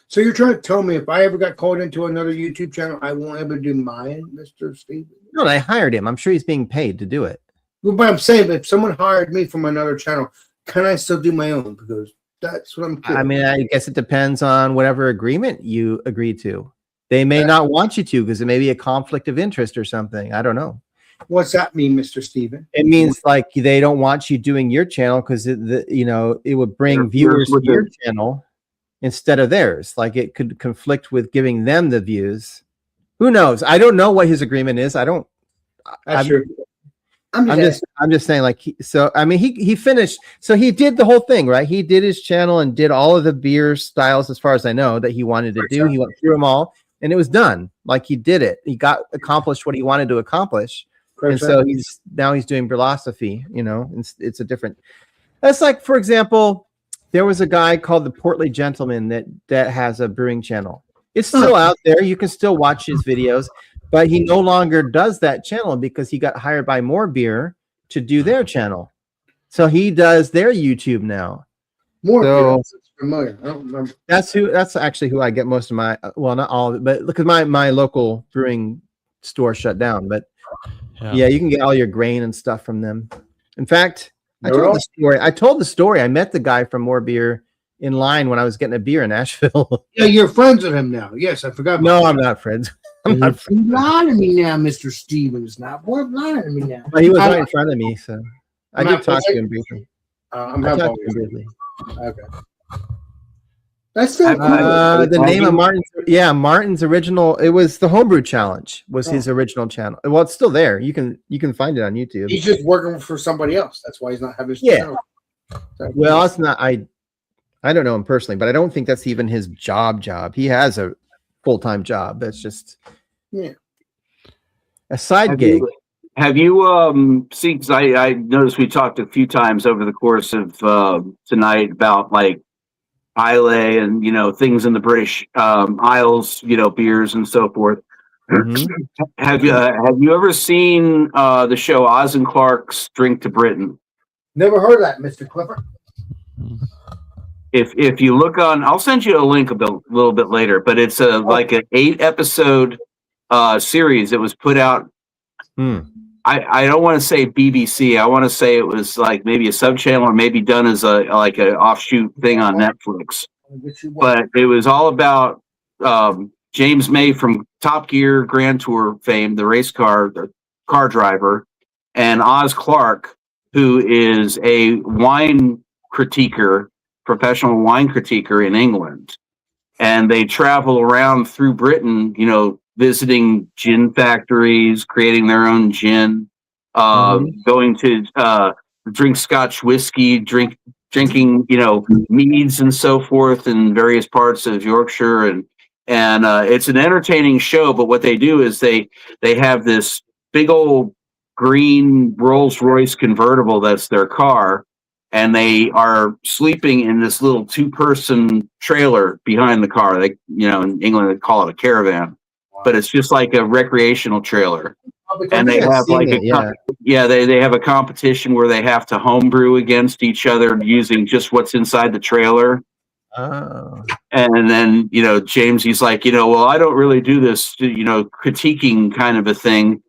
So you're trying to tell me if I ever got called into another YouTube channel, I won't ever do mine, Mr. Steve? No, I hired him. I'm sure he's being paid to do it. Well, but I'm saying if someone hired me from another channel, can I still do my own? Because that's what I'm doing. I mean, I guess it depends on whatever agreement you agree to. They may not want you to because it may be a conflict of interest or something. I don't know. What's that mean, Mr. Steven? It means like they don't want you doing your channel because it would bring viewers to your channel instead of theirs. Like it could conflict with giving them the views. Who knows? I don't know what his agreement is. I'm just saying like, he finished. So he did the whole thing, right? He did his channel and did all of the beer styles, as far as I know, that he wanted to do. He went through them all and it was done. Like he did it. He accomplished what he wanted to accomplish. And so he's doing Brulosophy, it's a different, that's like, for example, there was a guy called the Portly Gentleman that has a brewing channel. It's still out there. You can still watch his videos, but he no longer does that channel because he got hired by More Beer to do their channel. So he does their YouTube now. More Beer. That's familiar. I don't remember. That's actually who I get most of my, well, not all of it, but look at my local brewing store shut down, but yeah, you can get all your grain and stuff from them. In fact, I told the story. I met the guy from More Beer in line when I was getting a beer in Nashville. Yeah, you're friends with him now. Yes, I forgot. No, I'm not friends. I'm not friends. You're lying to me now, Mr. Stevens. Now, boy, lying to me now. Well, he was right in front of me, so I did talk to him briefly. I'm not talking to him briefly. Okay. That's still the name of Martin's original. It was the Homebrew Challenge. Was his original channel. Well, it's still there. You can find it on YouTube. He's just working for somebody else. That's why he's not having his channel. Well, it's not. I don't know him personally, but I don't think that's even his job. He has a full-time job. That's just a side gig. Have you seen? Because I noticed we talked a few times over the course of tonight about like Islay and things in the British Isles, beers and so forth. Mm-hmm. Have you ever seen the show Oz and Clark's Drink to Britain? Never heard of that, Mr. Clifford. If you look on, I'll send you a link a little bit later, but it's like an 8-episode series that was put out. I don't want to say BBC. I want to say it was like maybe a sub channel or maybe done as an offshoot thing on Netflix. But it was all about James May from Top Gear Grand Tour fame, the car driver, and Oz Clark, who is a wine critiquer professional wine critiquer in England. And they travel around through Britain, visiting gin factories, creating their own gin, going to drink Scotch whiskey, drinking, meads and so forth in various parts of Yorkshire. And it's an entertaining show. But what they do is they have this big old green Rolls-Royce convertible that's their car, and they are sleeping in this little 2-person trailer behind the car. They, in England, they call it a caravan, but it's just like a recreational trailer. And they have they have a competition where they have to homebrew against each other using just what's inside the trailer. Oh. And then, James, he's like, well, I don't really do this, critiquing kind of a thing.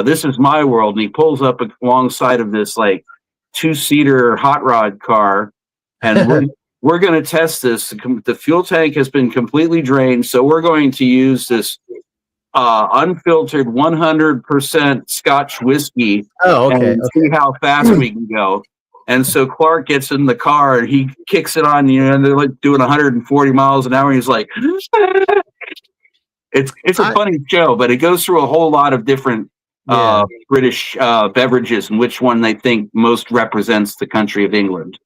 This is my world. And he pulls up alongside of this like 2-seater hot rod car, and we're going to test this. The fuel tank has been completely drained, so we're going to use this unfiltered 100% Scotch whiskey and see how fast we can go. And so Clark gets in the car and he kicks it on, and they're like doing 140 miles an hour. And he's like, it's a funny show, but it goes through a whole lot of different British beverages and which one they think most represents the country of England.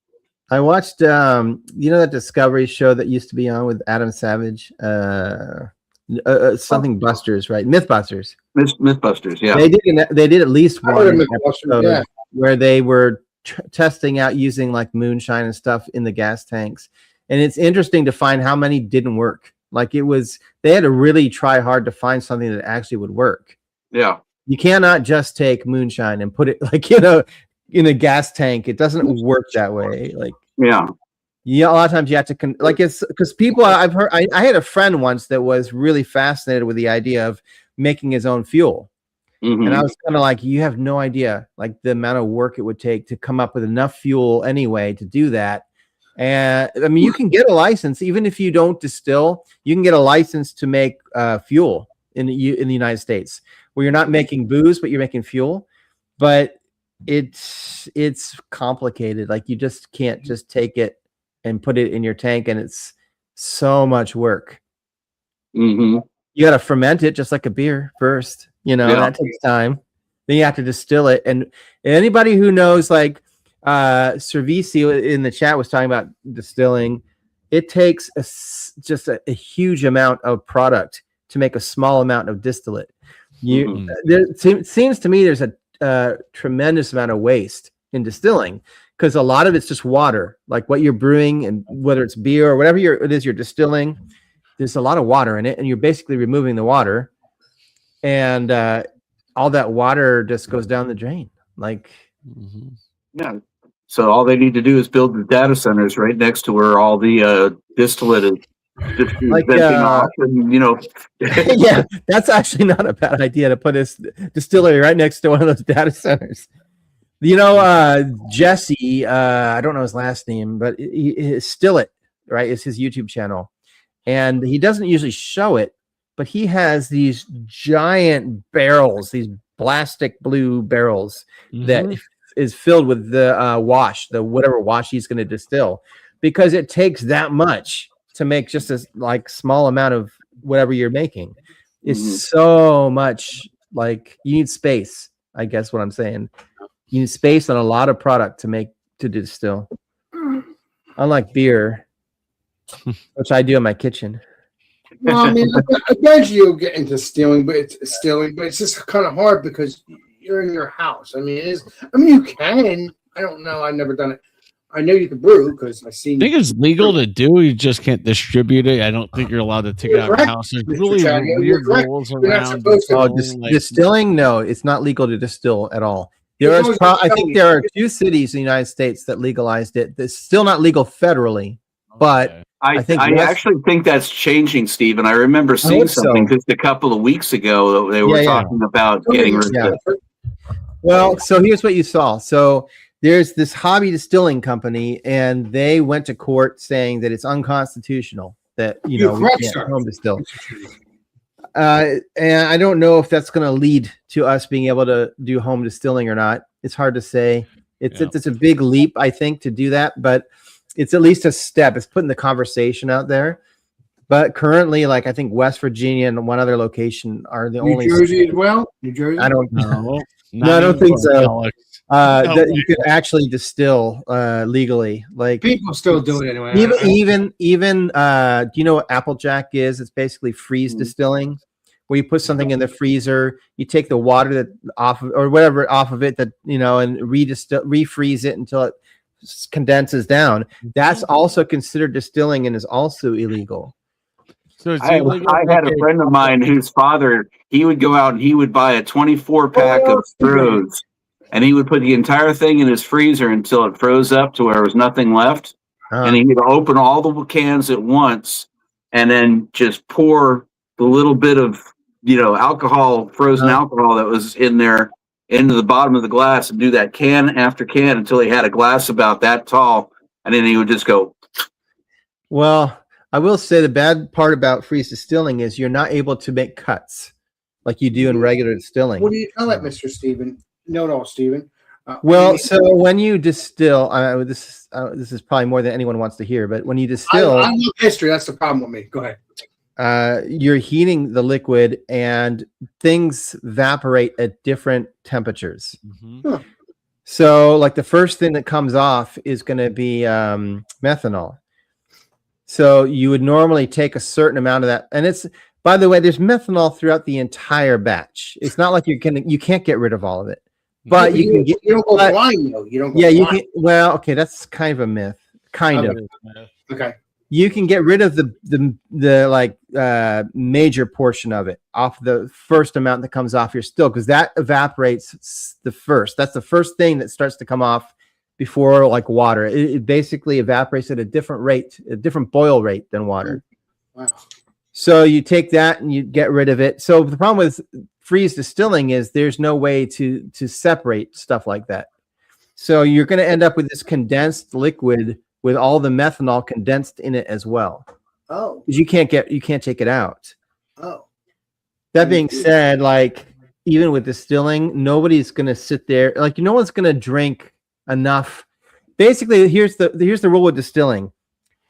I watched, that Discovery show that used to be on with Adam Savage, something Busters, right? Mythbusters. Mythbusters, yeah. They did at least one episode where they were testing out using like moonshine and stuff in the gas tanks, and it's interesting to find how many didn't work. Like they had to really try hard to find something that actually would work. Yeah. You cannot just take moonshine and put it like, in a gas tank. It doesn't work that way. Like, yeah, a lot of times you have to it's because people I've heard, I had a friend once that was really fascinated with the idea of making his own fuel. Mm-hmm. And I was kind of like, you have no idea like the amount of work it would take to come up with enough fuel anyway to do that. And I mean, you can get a license, even if you don't distill, you can get a license to make fuel in the United States, where you're not making booze, but you're making fuel. But it's complicated. Like you just can't just take it and put it in your tank, and it's so much work. Mm-hmm. You got to ferment it just like a beer first, that takes time. Then you have to distill it. And anybody who knows, like Cervisi in the chat was talking about distilling, it takes just a huge amount of product to make a small amount of distillate. It seems to me there's a tremendous amount of waste in distilling, because a lot of it's just water, like what you're brewing, and whether it's beer or whatever it is you're distilling, there's a lot of water in it, and you're basically removing the water, and all that water just goes down the drain. Like, yeah. So all they need to do is build the data centers right next to where all the distillate is. Like, off and, yeah, that's actually not a bad idea to put a distillery right next to one of those data centers. Jesse, I don't know his last name, but Still It, right, is his YouTube channel. And he doesn't usually show it, but he has these giant barrels, these plastic blue barrels that is filled with the whatever wash he's going to distill, because it takes that much to make just a like small amount of whatever you're making. It's so much, like you need space, I guess what I'm saying. You need space on a lot of product to distill. Unlike beer, which I do in my kitchen. Well, I mean, eventually you'll get into distilling, but it's just kind of hard because you're in your house. I mean, you can. I don't know. I've never done it. I know you can brew because I've seen. I think it's legal to do. You just can't distribute it. I don't think you're alled to take it out of your house. There's really weird rules around. Distilling? No, it's not legal to distill at all. I think there are 2 cities in the United States that legalized it. It's still not legal federally, but I actually think that's changing, Steve. And I remember seeing something just a couple of weeks ago that they were talking about getting rid of it. Well, so here's what you saw. So there's this hobby distilling company, and they went to court saying that it's unconstitutional that we can't home distill. And I don't know if that's going to lead to us being able to do home distilling or not. It's hard to say. It's a big leap, I think, to do that. But it's at least a step. It's putting the conversation out there. But currently, like I think West Virginia and one other location are the only. New Jersey as well. New Jersey. I don't No, No, I don't think so. Alex. That you could actually distill legally. Like People still do it anyway. even do you know what Applejack is? It's basically freeze distilling, where you put something in the freezer, you take the water that off of, or whatever off of it, that and refreeze it until it condenses down. That's also considered distilling and is also illegal. So it's I had a friend of mine whose father, he would go out and he would buy a 24-pack of Strohs, and he would put the entire thing in his freezer until it froze up to where there was nothing left. And he would open all the cans at once and then just pour the little bit of, alcohol, frozen alcohol that was in there into the bottom of the glass and do that can after can until he had a glass about that tall. And then he would just go. Well, I will say the bad part about freeze distilling is you're not able to make cuts like you do in regular distilling. What do you call that, Mr. Steven? No, Steven. Well, so when you distill, this is probably more than anyone wants to hear, but when you distill, I love history. That's the problem with me. Go ahead. You're heating the liquid and things evaporate at different temperatures. Mm-hmm. So like the first thing that comes off is going to be methanol. So you would normally take a certain amount of that. And it's, by the way, there's methanol throughout the entire batch. It's not like you can't get rid of all of it. But you can get. You don't go blind though. You don't. Go yeah, you blind. can. Well, okay, that's kind of a myth. Kind of. Okay. You can get rid of the major portion of it off the first amount that comes off your still, because that evaporates the first. That's the first thing that starts to come off before like water. It basically evaporates at a different rate, a different boil rate than water. Wow. So you take that and you get rid of it. So the problem with freeze distilling is there's no way to separate stuff like that. So you're going to end up with this condensed liquid with all the methanol condensed in it as well. Oh. You can't take it out. Oh. That being said, like even with distilling, nobody's going to sit there, like no one's going to drink enough. Basically, here's the rule with distilling.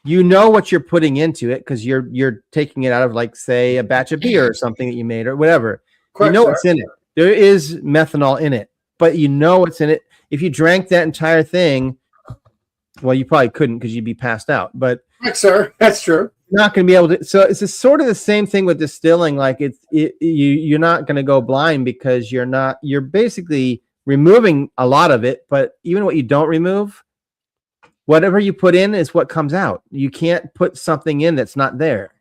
You know what you're putting into it because you're taking it out of, like, say, a batch of beer or something that you made or whatever. Correct, you know what's in it. There is methanol in it, but you know what's in it. If you drank that entire thing, well, you probably couldn't because you'd be passed out. But correct, sir, that's true. You're not going to be able to. So it's sort of the same thing with distilling. Like you're not going to go blind because you're basically removing a lot of it. But even what you don't remove, whatever you put in is what comes out. You can't put something in that's not there.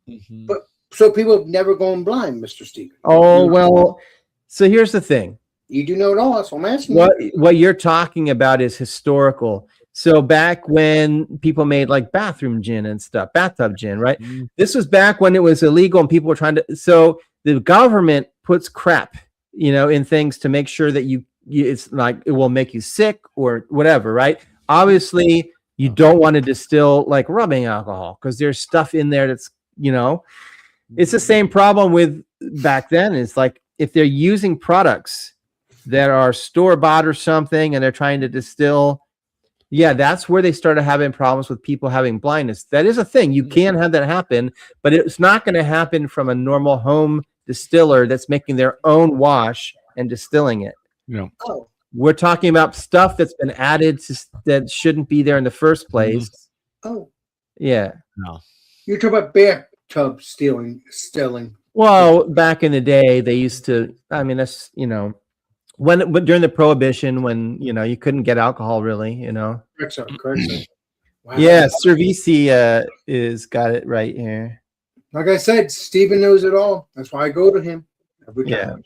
Mm-hmm. But so people have never gone blind, Mr. Steven. Oh, well, so here's the thing. You do know it all, so I'm asking what you're talking about is historical. So back when people made like bathroom gin and stuff, bathtub gin, right? Mm-hmm. This was back when it was illegal and people were trying to. So the government puts crap, in things to make sure that you it's like it will make you sick or whatever, right? Obviously, you don't want to distill like rubbing alcohol because there's stuff in there that's, it's the same problem with back then. It's like if they're using products that are store-bought or something and they're trying to distill, yeah, that's where they started having problems with people having blindness. That is a thing. You can have that happen, but it's not going to happen from a normal home distiller that's making their own wash and distilling it. Yeah. Oh. We're talking about stuff that's been added that shouldn't be there in the first place. Oh. Yeah. No. You're talking about bathtub distilling. Well, back in the day, they used to, I mean, that's, when during the Prohibition, when, you couldn't get alcohol really, Correct, sir. Correct, sir. Wow. Yeah, Cervisi is got it right here. Like I said, Steven knows it all. That's why I go to him every time. Yeah.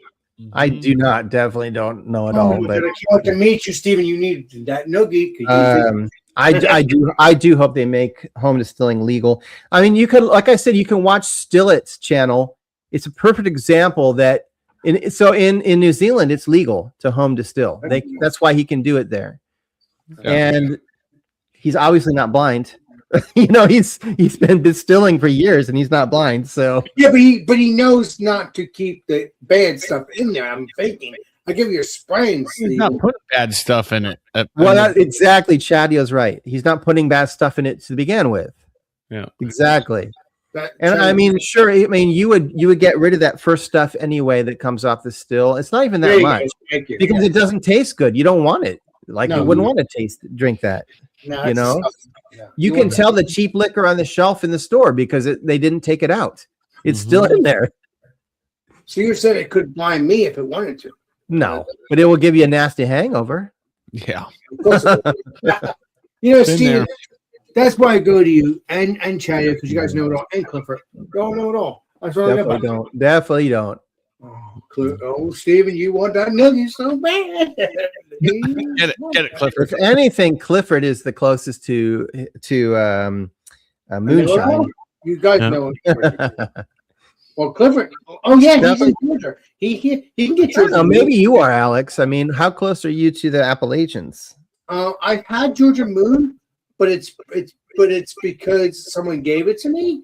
I definitely don't know it all. But I want to meet you, Steven. You need that noogie. I do hope they make home distilling legal. I mean, you could, like I said, you can watch Stillet's channel. It's a perfect example that in New Zealand, it's legal to home distill. That's why he can do it there. Yeah. And he's obviously not blind. You know, he's been distilling for years and he's not blind. So Yeah, but he knows not to keep the bad stuff in there. I'm thinking. I give you a spraying. He's not putting bad stuff in it. Exactly. Chadio's right. He's not putting bad stuff in it to begin with. Yeah, exactly. And I mean, sure. I mean, you would get rid of that first stuff anyway that comes off the still. It's not even that much because it doesn't taste good. You don't want it. Like you wouldn't want to drink that. No, you know, you can tell the cheap liquor on the shelf in the store because they didn't take it out. It's still in there. So you said it could blind me if it wanted to. No, but it will give you a nasty hangover. Yeah. You know, Steve, that's why I go to you and Chadia because you guys know it all, and Clifford. You all know it all. That's all Definitely don't. Oh, Steven, you want that nugget so bad. Get it, Clifford. If anything, Clifford is the closest to moonshine. You guys know it. Well, Clifford. Oh yeah, he's in Georgia. He can get Georgia. Maybe you are, Alex. I mean, how close are you to the Appalachians? I've had Georgia Moon, but it's because someone gave it to me.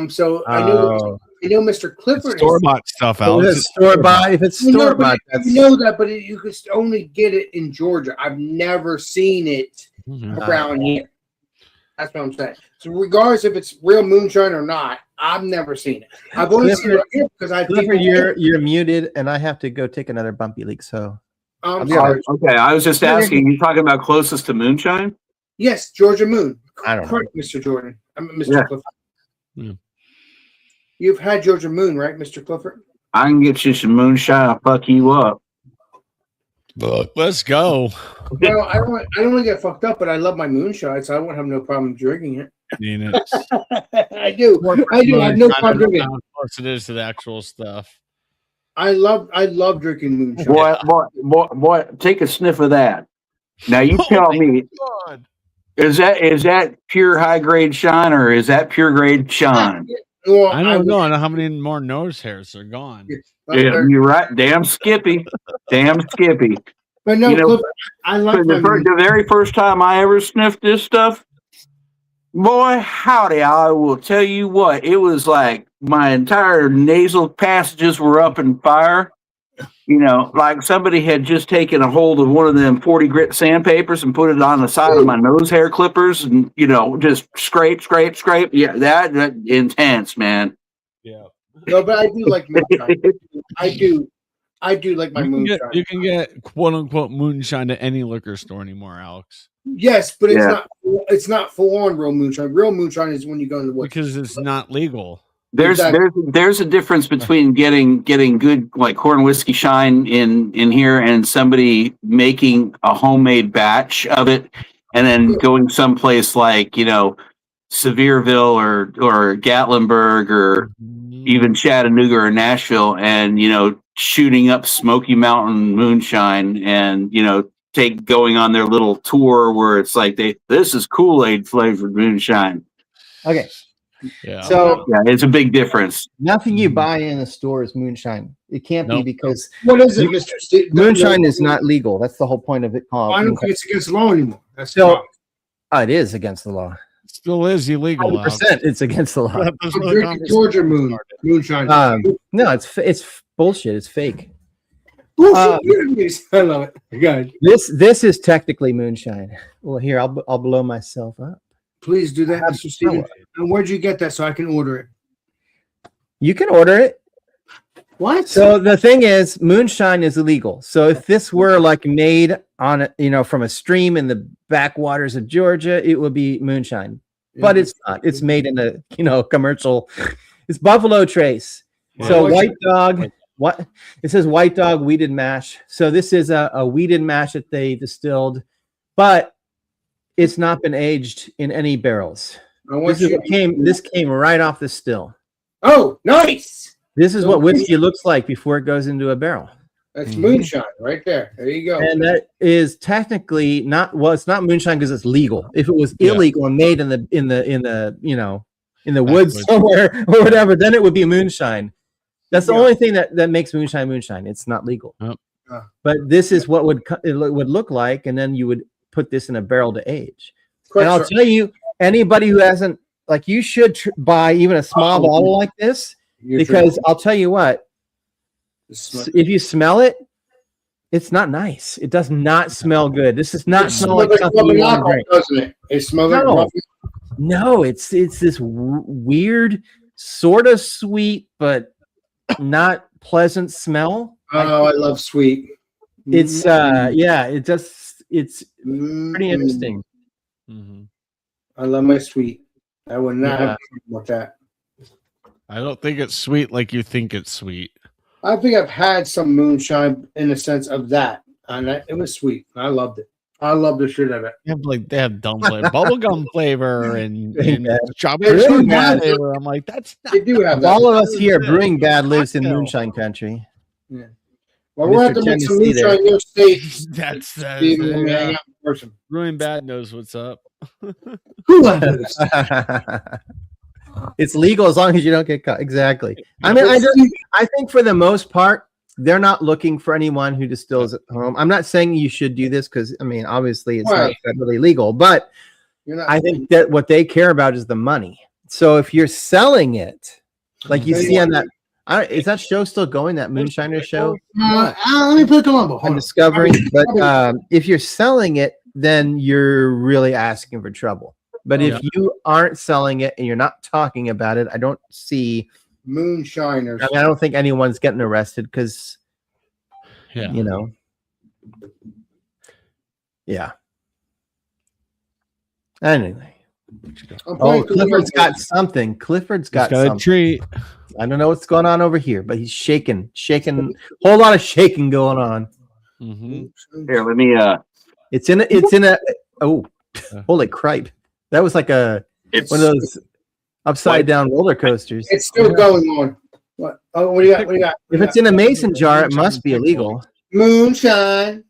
So I know Mr. Clifford. Store bought stuff, Alex. Store bought. If it's store bought, you know that, but you could only get it in Georgia. I've never seen it around here. That's what I'm saying. So regardless if it's real moonshine or not, I've never seen it. I've only seen it here because you're muted, and I have to go take another bumpy leak. So okay, I was just asking. You talking about closest to moonshine? Yes, Georgia Moon. I don't know, Mr. Jordan. Mr. Clifford. Yeah. You've had Georgia Moon, right, Mr. Clifford? I can get you some moonshine. I'll fuck you up. Let's go. Well, I don't want to get fucked up, but I love my moonshine, so I won't have no problem drinking it. I do. I have no problem drinking it. How close it is to the actual stuff. I love drinking moonshine. Boy, take a sniff of that. Now you tell me, is that pure high grade shine or is that pure grade shine? Well, I don't know. I know how many more nose hairs are gone. Yeah, you're right. Damn Skippy. But no, you know, Clifford, I like the very first time I ever sniffed this stuff, boy, howdy, I will tell you what, it was like my entire nasal passages were up in fire. You know, like somebody had just taken a hold of one of them 40 grit sandpapers and put it on the side of my nose hair clippers and, you know, just scrape. Yeah, that intense, man. Yeah. No, but I do like moonshine. I do like my moonshine. You can get quote unquote moonshine at any liquor store anymore, Alex. Yes, but it's not full on real moonshine. Real moonshine is when you go in the woods. Because it's not legal. There's a difference between getting good like corn whiskey shine in here and somebody making a homemade batch of it and then going someplace like, you know, Sevierville or Gatlinburg or even Chattanooga or Nashville and, you know, shooting up Smoky Mountain moonshine and, you know, going on their little tour where it's like this is Kool-Aid flavored moonshine. Okay. Yeah. So it's a big difference. Nothing you buy in a store is moonshine. It can't be because what is it, Mr. Steve? Moonshine is not legal. That's the whole point of it. I don't think it's against the law anymore. That's so. It is against the law. It still is illegal. 100%. It's against the law. Georgia moonshine. No, it's bullshit. It's fake. Bullshit. I love it. Good. This is technically moonshine. Well, here I'll blow myself up. Please do that, Mr. Steven. And where'd you get that so I can order it? You can order it. What? So the thing is, moonshine is illegal. So if this were like made on, from a stream in the backwaters of Georgia, it would be moonshine. But it's not. It's made in a commercial. It's Buffalo Trace. Yeah. So White Dog. What it says, White Dog weeded mash. So this is a weeded mash that they distilled, but it's not been aged in any barrels. This came right off the still. Oh, nice! This is what whiskey looks like before it goes into a barrel. That's moonshine right there. There you go. And that is technically not. Well, it's not moonshine because it's legal. If it was illegal and made in the woods somewhere or whatever, then it would be moonshine. That's the only thing that makes moonshine. It's not legal. Oh. But this is what it would look like, and then you would put this in a barrel to age. Correct, and I'll tell you, anybody who hasn't, like, you should buy even a small bottle like this, because I'll tell you what, if you smell it, it's not nice. It does not smell good. This does not smell like something you want to drink. Doesn't it? It smells like rough. No, it's this weird, sort of sweet, but not pleasant smell. Oh, I love sweet. It's it's pretty interesting. Mm-hmm. I love my sweet. I would not have with that. I don't think it's sweet like you think it's sweet. I think I've had some moonshine in the sense of that, and it was sweet. I loved it. I love the shit out of it. They have dumpling, bubblegum flavor, and strawberry Really flavor. I'm like, that's not. They do have that. All of us here, Brewing Bad lives in moonshine country. Yeah. Well, we'll have to make some moonshine in your state. That's When we hang out in person. Brewing Bad knows what's up. Who knows? It's legal as long as you don't get caught. Exactly. I mean, I think for the most part, they're not looking for anyone who distills at home. I'm not saying you should do this because, I mean, obviously it's not federally legal, but I think that what they care about is the money. So if you're selling it, like you see on that, is that show still going? That Moonshiner show? Let me put Columbo. I'm discovering, but if you're selling it, then you're really asking for trouble. But if you aren't selling it and you're not talking about it, I don't see moonshiners. I mean, I don't think anyone's getting arrested because, you know, Anyway, Clifford's got something. Clifford's got something. A treat. I don't know what's going on over here, but he's shaking, whole lot of shaking going on. Mm-hmm. Here, let me. It's in a. Oh, holy cripe! That was like one of those upside down roller coasters. It's still going on. What? Oh, what do you got? What do you got? If it's in a mason jar, it must be illegal. Moonshine.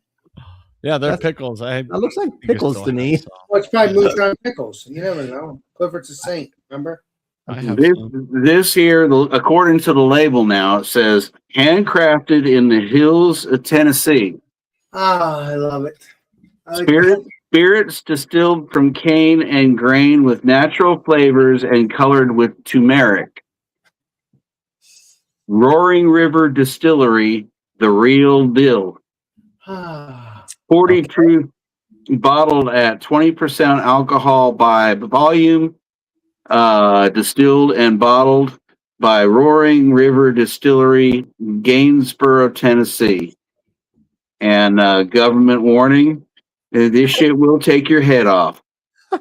Yeah, they're pickles. That looks like pickles to me. Well, it's probably moonshine pickles. You never know. Clifford's a saint. Remember? This here, according to the label now, it says handcrafted in the hills of Tennessee. Ah, I love it. Spirits distilled from cane and grain with natural flavors and colored with turmeric. Roaring River Distillery, the real deal. 40 proof, bottled at 20% alcohol by volume, distilled and bottled by Roaring River Distillery, Gainesboro, Tennessee. And government warning. This shit will take your head off. So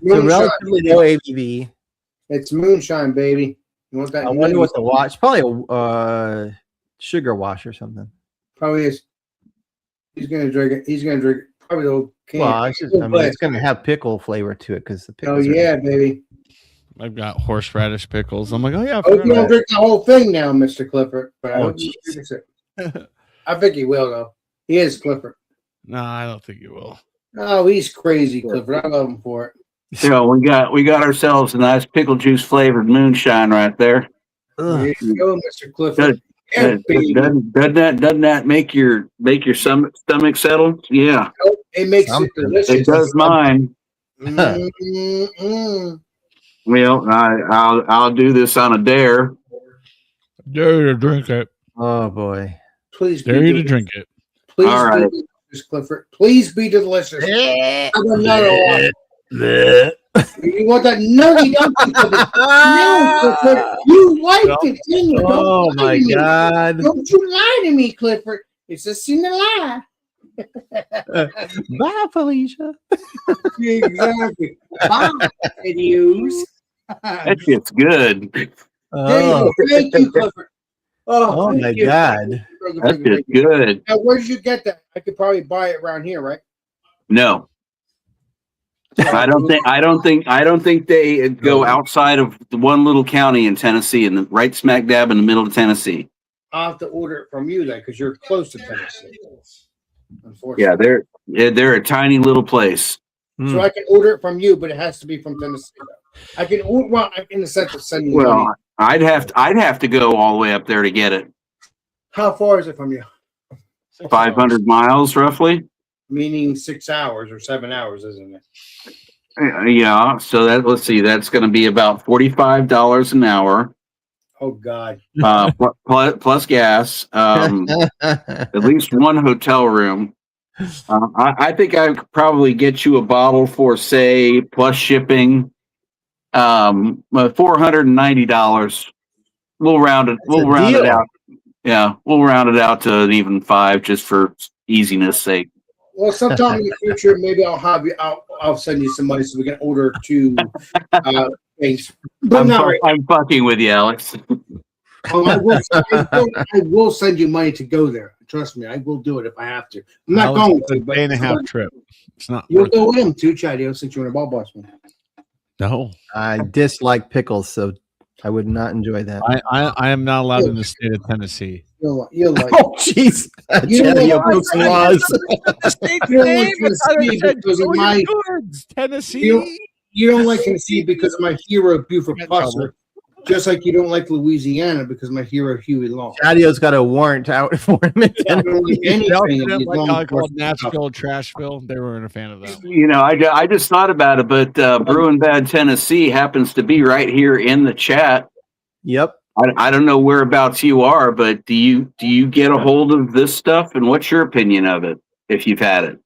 relatively low ABV. It's moonshine, baby. You want that? I wonder what the wash. Probably a sugar wash or something. Probably is. He's gonna drink it. He's gonna drink it. Probably the whole can. Well, it's gonna have pickle flavor to it because the pickles. Oh yeah, baby. I've got horseradish pickles. I'm like, oh yeah. You don't drink the whole thing now, Mr. Clifford. But I think he will though. He is Clifford. No, I don't think you will. Oh, he's crazy, Clifford. I love him for it. You know, we got ourselves a nice pickle juice flavored moonshine right there. There you go, Mr. Clifford. Doesn't that make your stomach settle? Yeah. It makes it delicious. It does mine. Well, I'll do this on a dare. Dare you to drink it. Oh boy. Please dare you to drink it. Please all right. Be delicious, Clifford. Please be delicious. Have another one. You want that? No, you don't. No, Clifford. You like it, didn't you? Oh my God! Don't you lie to me, Clifford. It's a sin to lie. Bye, Felicia. Exactly. Bye, idiots. That shit's good. Thank you, Clifford. Oh my God. That's just good. Now, where did you get that? I could probably buy it around here, right? No. I don't think they go outside of the one little county in Tennessee, and right smack dab in the middle of Tennessee. I'll have to order it from you then, because you're close to Tennessee. Unfortunately. Yeah, they're a tiny little place. So I can order it from you, but it has to be from Tennessee. I can order in the sense of sending. Well, I'd have to go all the way up there to get it. How far is it from you? 500 miles, roughly. Meaning 6 hours or 7 hours, isn't it? Yeah. So let's see, that's going to be about $45 an hour. Oh God. Plus gas. At least one hotel room. I think I could probably get you a bottle for, say, plus shipping, $490. We'll round it. We'll round it out. Yeah, we'll round it out to an even 5 just for easiness sake. Well, sometime in the future, maybe I'll have you. I'll send you some money so we can order 2 things. But I'm fucking with you, Alex. I will send you money to go there. Trust me, I will do it if I have to. I'm not going to, but day and a half trip. It's not. You'll go with him too, Chad. Since you're in a ball boss one. No, I dislike pickles, so I would not enjoy that. I am not allowed in the state of Tennessee. You'll like. Oh, jeez. You don't like Tennessee. You don't like Tennessee because of my hero Buford Pusser. Just like you don't like Louisiana because my hero Huey Long. Chadio's got a warrant out for him. Called Nashville, Trashville. They weren't a fan of that. You know, I just thought about it, but Brewing Bad Tennessee happens to be right here in the chat. Yep. I don't know whereabouts you are, but do you get a hold of this stuff, and what's your opinion of it if you've had it?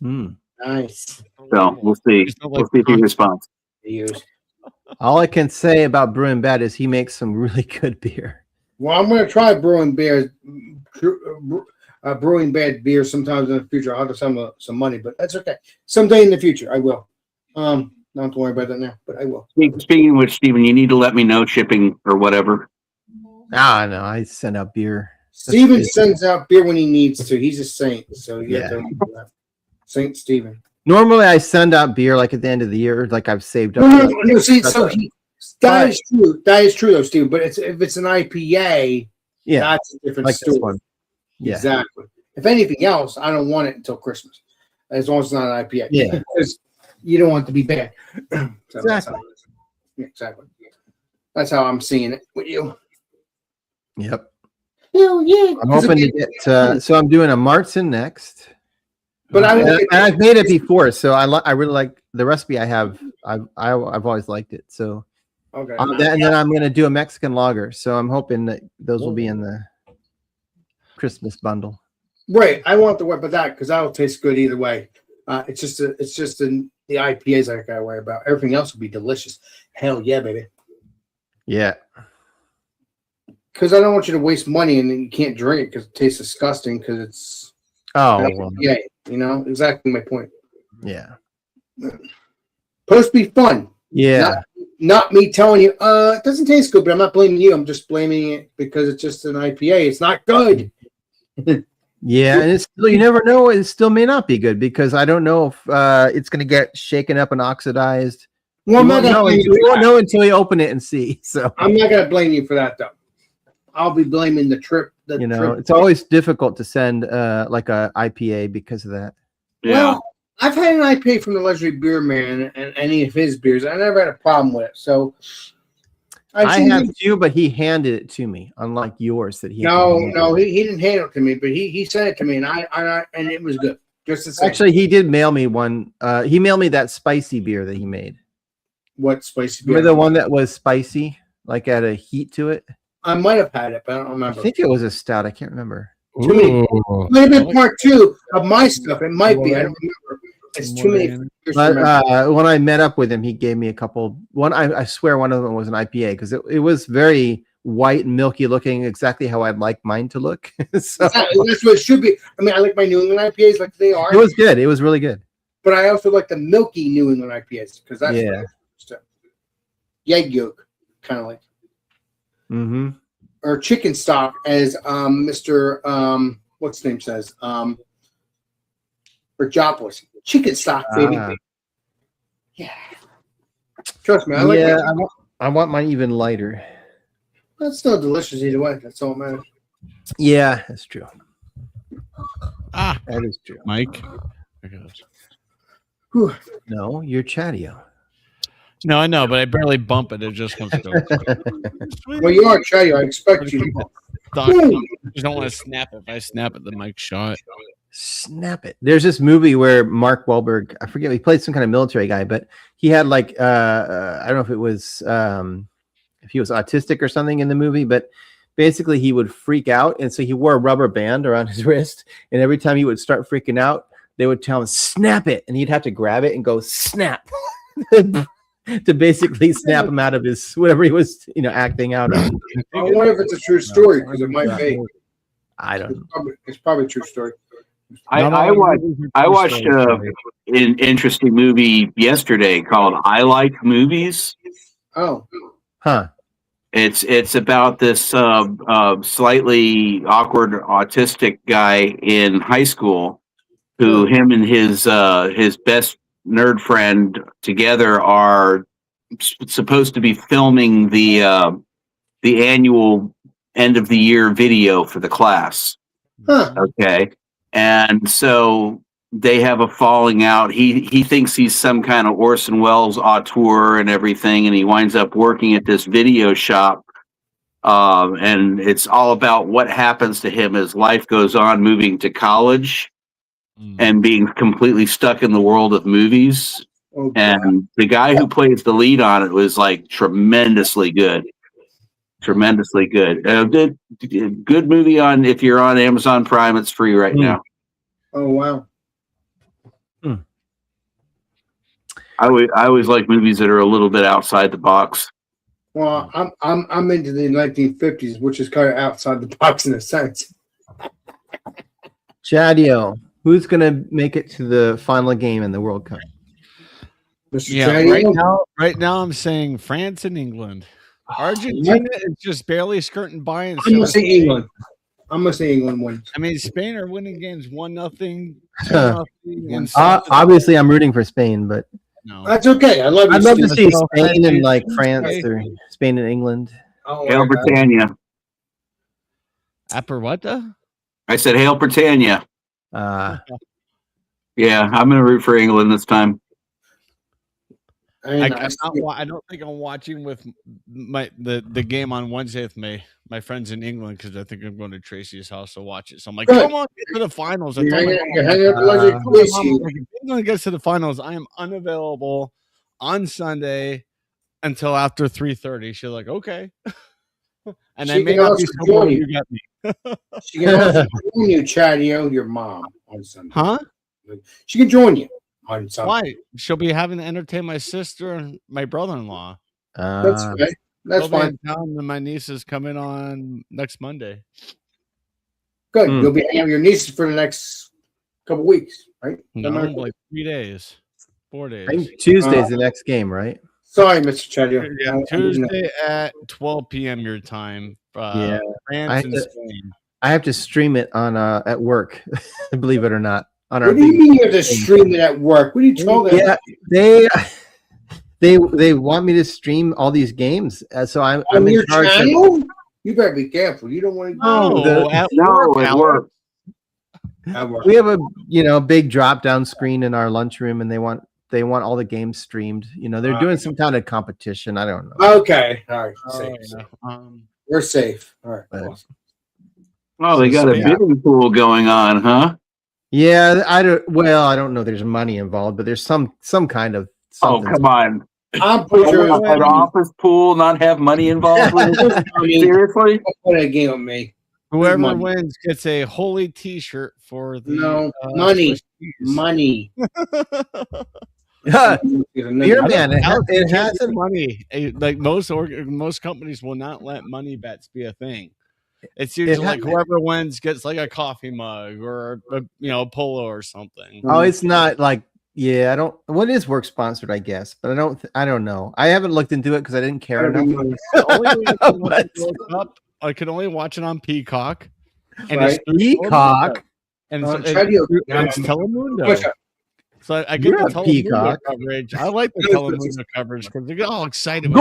Nice. So we'll see. We'll see if he responds. All I can say about Brewing Bad is he makes some really good beer. Well, I'm going to try Brewing Bad beer sometimes in the future. I'll have to send some money, but that's okay. Someday in the future, I will. Not to worry about that now, but I will. Speaking of which, Stephen, you need to let me know shipping or whatever. No, I send out beer. Steven sends out beer when he needs to. He's a saint, so you have to remember that. Saint Steven. Normally, I send out beer like at the end of the year, like I've saved up. No, see, so that is true. That is true, though, Steve. But if it's an IPA, that's a different story. Yeah. Exactly. If anything else, I don't want it until Christmas, as long as it's not an IPA. Yeah, because you don't want it to be bad. So exactly. Exactly. That's how I'm seeing it with you. Yep. Hell yeah! I'm hoping to get. So I'm doing a Martzen next. But I've made it before, so I really like the recipe I have. I've always liked it. So okay, and then I'm going to do a Mexican lager. So I'm hoping that those will be in the Christmas bundle. Right, I want to worry about that because that'll taste good either way. It's just the IPAs I gotta worry about. Everything else will be delicious. Hell yeah, baby. Yeah. Because I don't want you to waste money and then you can't drink it because it tastes disgusting because it's yeah, you know, exactly my point. Yeah. Supposed to be fun. Yeah. Not me telling you, it doesn't taste good, but I'm not blaming you. I'm just blaming it because it's just an IPA. It's not good. Yeah, and it's still, you never know. It still may not be good because I don't know if it's going to get shaken up and oxidized. Well, you won't know until you open it and see. So I'm not going to blame you for that, though. I'll be blaming the trip. It's always difficult to send like a IPA because of that. Yeah. Well, I've had an IPA from the Legendary Beer Man and any of his beers. I never had a problem with it. So I have too, but he handed it to me, unlike yours that he. No, he didn't hand it to me, but he sent it to me, and and it was good. Just the same. Actually, he did mail me one. He mailed me that spicy beer that he made. What spicy beer? Remember the one that was spicy, like had a heat to it? I might have had it, but I don't remember. I think it was a stout. I can't remember. Too many. Might have been part 2 of my stuff. It might be. I don't remember. It's too many. But when I met up with him, he gave me a couple. I swear one of them was an IPA because it was very white and milky looking, exactly how I'd like mine to look. So that's what it should be. I mean, I like my New England IPAs like they are. It was good. It was really good. But I also like the milky New England IPAs because that's egg yolk, kind of like. Mm-hmm. Or chicken stock, as Mr. What's his name says, Virgopoulos. Chicken stock, baby. Yeah. Trust me, I like it. I want mine even lighter. That's still delicious either way. That's all that matters. Yeah, that's true. That is true. Mike. No, you're Chatio. No, I know, but I barely bump it. It just comes to Well, you are Chatio. I expect you to. I just don't want to snap it. If I snap it, the mic shot. Snap it. There's this movie where Mark Wahlberg, I forget, he played some kind of military guy, but he had like I don't know if it was if he was autistic or something in the movie, but basically he would freak out, and so he wore a rubber band around his wrist, and every time he would start freaking out, they would tell him snap it, and he'd have to grab it and go snap to basically snap him out of his whatever he was acting out of. I wonder if it's a true story because it might be. I don't know. It's probably a true story. I watched an interesting movie yesterday called I Like Movies. Oh, Huh. It's about this slightly awkward autistic guy in high school who him and his best nerd friend together are supposed to be filming the annual end of the year video for the class. huh. Okay. And so they have a falling out. He thinks he's some kind of Orson Welles auteur and everything, and he winds up working at this video shop. And it's all about what happens to him as life goes on, moving to college and being completely stuck in the world of movies. Oh, And the guy who plays the lead on it was like tremendously good. Tremendously good. Good movie on if you're on Amazon Prime. It's free right now. oh wow. I always like movies that are a little bit outside the box. Well, I'm into the 1950s, which is kind of outside the box in a sense. Chadio, who's gonna make it to the final game in the World Cup? Mr. Yeah, Chadio? right now I'm saying France and England. Argentina is just barely skirting by. And I'm gonna say England. I'm gonna say England wins. I mean, Spain are winning games 1-0, 2-0. Obviously, I'm rooting for Spain, but No. That's okay. I'd love to see Steve. Spain and like France or Spain and England. Oh, Hail Britannia. Upper what the? I said Hail Britannia. Uh, Yeah, I'm going to root for England this time. I don't think I'm watching with the game on Wednesday with my friends in England because I think I'm going to Tracy's house to watch it. So I'm like, Good. come on, get to the finals. I You're told my hanging, mom, you're hanging out the I legend told my police mom, here. like, if England gets to the finals, I am unavailable on Sunday until after 3:30. She's like, okay. And I She may can not be also so bored join you got me. She can also join you, Chadio, your mom, on Sunday. Huh? She can join you on Sunday. Why? She'll be having to entertain my sister and my brother-in-law. That's fine. That's They'll be fine. in town, and my niece is coming on next Monday. Good. You'll be hanging with your nieces for the next couple weeks, right? No, matter- like 3 days, 4 days. I think Tuesday's the next game, right? Sorry, Mr. Chadio. Yeah, I didn't know. Tuesday at 12 p.m. your time. Yeah. France and Spain. I have to stream it on at work, believe it or not. On our What do you mean you have to stream it at work? What are you talking about? Yeah, they want me to stream all these games, so I'm On in your charge. channel? You better be careful. You don't want to. No, at No, it works. At work. We have a big drop down screen in our lunchroom, and they want all the games streamed. They're doing some kind of competition. I don't know. Okay. All right. Oh, Safe. yeah. We're safe. All right. But- Awesome. Oh, they got a bidding pool going on, huh? Yeah, I don't know. There's money involved, but there's some kind of. Oh, Something. come on. I'm pretty sure An office pool not have money involved with it? I mean, Seriously? don't play a game with me. Whoever money. wins gets a holy T-shirt for the No, money. Swiss cheese. Money. Yeah, Beer beer man. It has It's money. Like most companies will not let money bets be a thing. It's usually like whoever wins gets like a coffee mug or a polo or something. Oh, it's not like I don't. What is work sponsored? I guess, but I don't know. I haven't looked into it because I didn't care enough. The only way I can watch the World Cup, I could only watch it on Peacock. And Right. it's Peacock. and Oh, it's Chadio. Telemundo. So I get You're the a Telemundo peacock. coverage. I like the Telemundo coverage because they get all excited.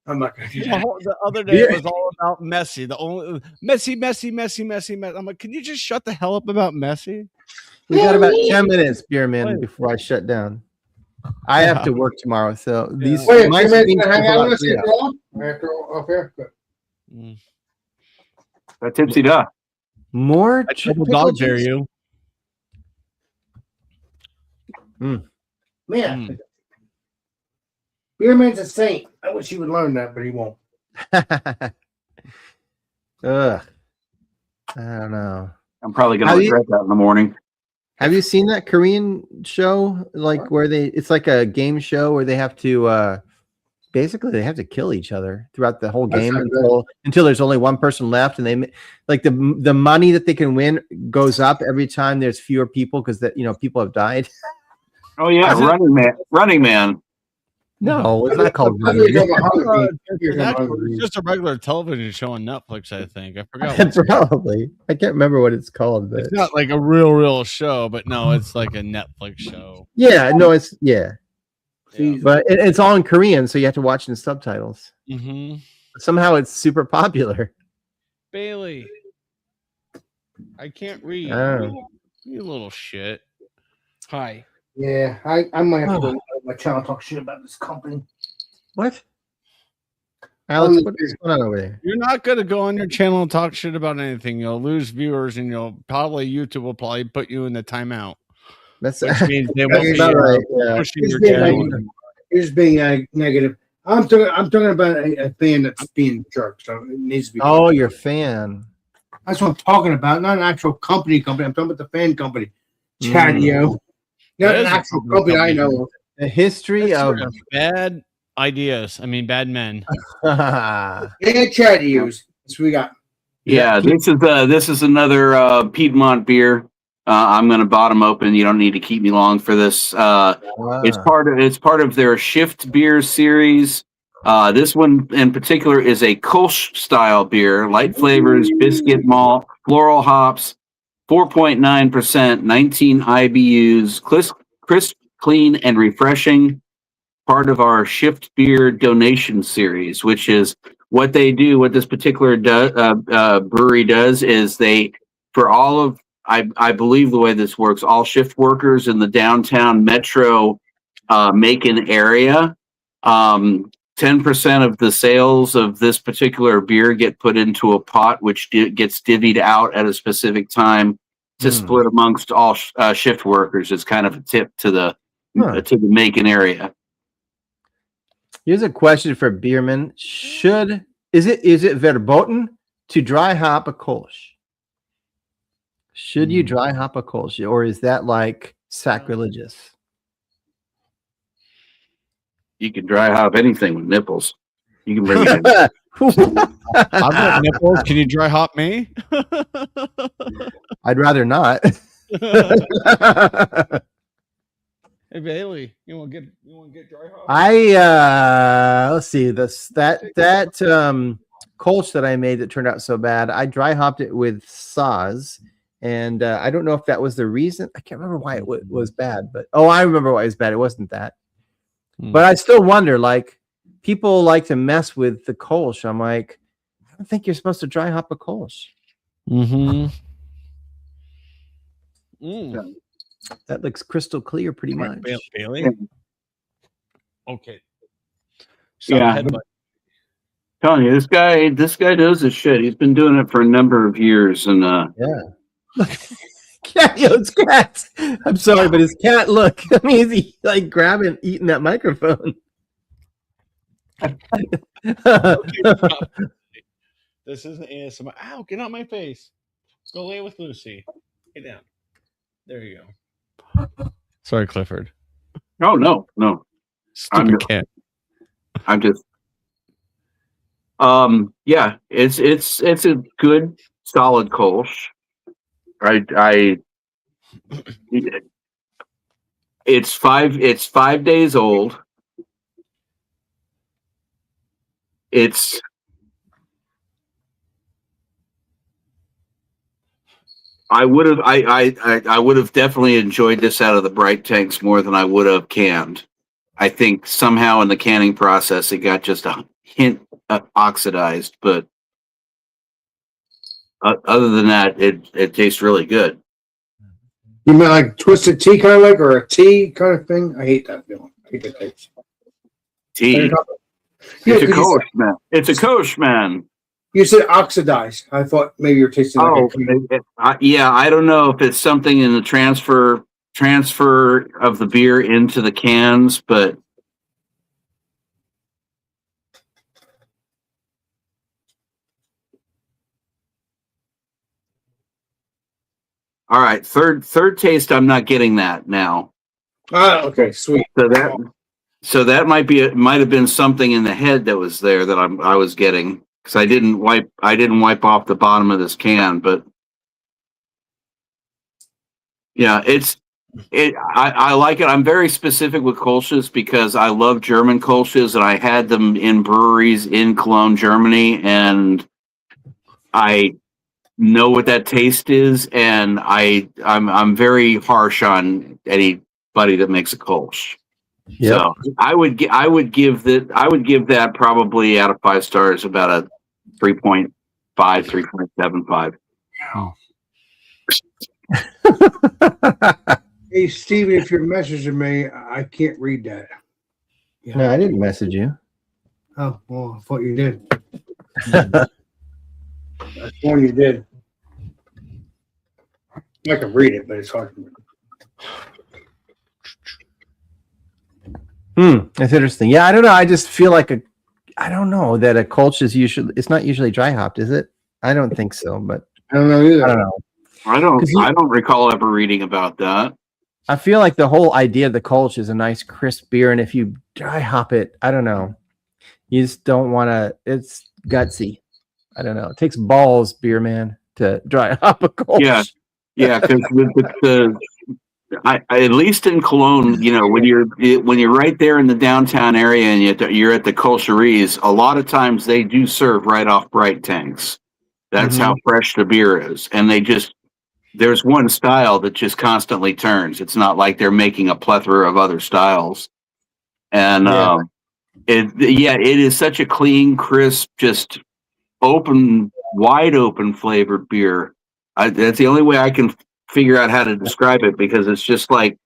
I'm not going to do The, that. the other day it was all about Messi. The only Messi. I'm like, can you just shut the hell up about Messi? We got about 10 minutes, Beerman, before I shut down. I have to work tomorrow, so these. Wait, my you screen's hang still out up, with us yeah. after off here? Good. Mm. That tipsy duh. More I triple dog dare you. Man, Mm. Beer Man's a saint. I wish he would learn that, but he won't. Ugh. I don't know. I'm probably going to regret that in the morning. Have you seen that Korean show? Like where it's like a game show where they have to basically they have to kill each other throughout the whole game until there's only one person left, and they like the money that they can win goes up every time there's fewer people because people have died. Oh yeah, Running Man. No, it's not called Running Man. It's just a regular television show on Netflix, I think. I forgot. Probably. I can't remember what it's called. But it's not like a real show, but no, it's like a Netflix show. Yeah, no, it's but it's all in Korean, so you have to watch in subtitles. Mm-hmm. Somehow it's super popular. Bailey, I can't read. You little shit. Hi. Yeah, I might have to go on my channel and talk shit about this company. What? Alex, what's going on over there? You're not going to go on your channel and talk shit about anything. You'll lose viewers, and YouTube will probably put you in the timeout. Which means they won't be pushing your channel. You're just being negative. I'm talking about a fan that's being jerked, so it needs to be. Oh, your fan. That's what I'm talking about. Not an actual company. I'm talking about the fan company. Chatio. Not an actual company I know of. The history of bad ideas. I mean, bad men. Bad Chatios. That's what we got. Yeah, this is another Piedmont beer. I'm going to bottom open. You don't need to keep me long for this. It's part of their Shift beer series. This one in particular is a Kolsch style beer, light flavors, biscuit malt, floral hops, 4.9%, 19 IBUs, crisp, clean, and refreshing. Part of our Shift beer donation series, which is what they do. What this particular brewery does is they, for all of, I believe the way this works, all shift workers in the downtown metro Macon area, 10% of the sales of this particular beer get put into a pot, which gets divvied out at a specific time to split amongst all shift workers. It's kind of a tip to the Macon area. Here's a question for Beerman: is it verboten to dry hop a Kolsch? Should you dry hop a Kolsch, or is that like sacrilegious? You can dry hop anything with nipples. You can bring it in. I've got nipples. Can you dry hop me? I'd rather not. Hey Bailey, you want to get dry hop? Let's see that Kolsch that I made that turned out so bad. I dry hopped it with Saaz, and I don't know if that was the reason. I can't remember why it was bad, but I remember why it was bad. It wasn't that. But I still wonder, like, people like to mess with the Kolsch. I'm like, I don't think you're supposed to dry hop a Kolsch. That looks crystal clear, pretty much. Bailey? Okay. Yeah. Telling you, this guy knows his shit. He's been doing it for a number of years, and It's cat. I'm sorry, but his cat. Look, I mean, is he like grabbing, eating that microphone? This isn't ASMR. Ow! Get out my face. Go lay with Lucy. Get down. There you go. Sorry, Clifford. Oh no. Stupid cat. I'm just. Yeah, it's a good solid Kolsch. It's 5 days old. I would have definitely enjoyed this out of the bright tanks more than I would have canned. I think somehow in the canning process it got just a hint oxidized, but other than that, it tastes really good. You mean like twisted tea kind of like, or a tea kind of thing? I hate that feeling. I hate that taste. Tea. It's a Kolsch, man. It's a Kolsch, man. You said oxidized. I thought maybe you're tasting like Yeah, I don't know if it's something in the transfer of the beer into the cans, but all right, third taste, I'm not getting that now. Okay, sweet. So that might have been something in the head that was there that I was getting, because I didn't wipe off the bottom of this can, but yeah, I like it. I'm very specific with Kolsch's because I love German Kolsch's, and I had them in breweries in Cologne, Germany, and I know what that taste is, and I'm very harsh on anybody that makes a Kolsch. Yep. So I would give that probably out of 5 stars about a 3.5, 3.75. Hey, Steven, if you're messaging me, I can't read that. Yeah. No, I didn't message you. Oh, well, I thought you did. I thought you did. I can read it, but it's hard to read. That's interesting. Yeah, I don't know. I just feel like I don't know that a Kolsch is it's not usually dry hopped, is it? I don't think so, but I don't know either. I don't know. I don't recall ever reading about that. I feel like the whole idea of the Kolsch is a nice crisp beer, and if you dry hop it, I don't know. You just don't want to. It's gutsy. I don't know. It takes balls, beer man, to dry hop a Kolsch. Yeah, because at least in Cologne, when you're right there in the downtown area and you're at the Kolscheries, a lot of times they do serve right off bright tanks. That's how fresh the beer is, and there's one style that just constantly turns. It's not like they're making a plethora of other styles. And it is such a clean, crisp, just wide open flavored beer. That's the only way I can figure out how to describe it, because it's just like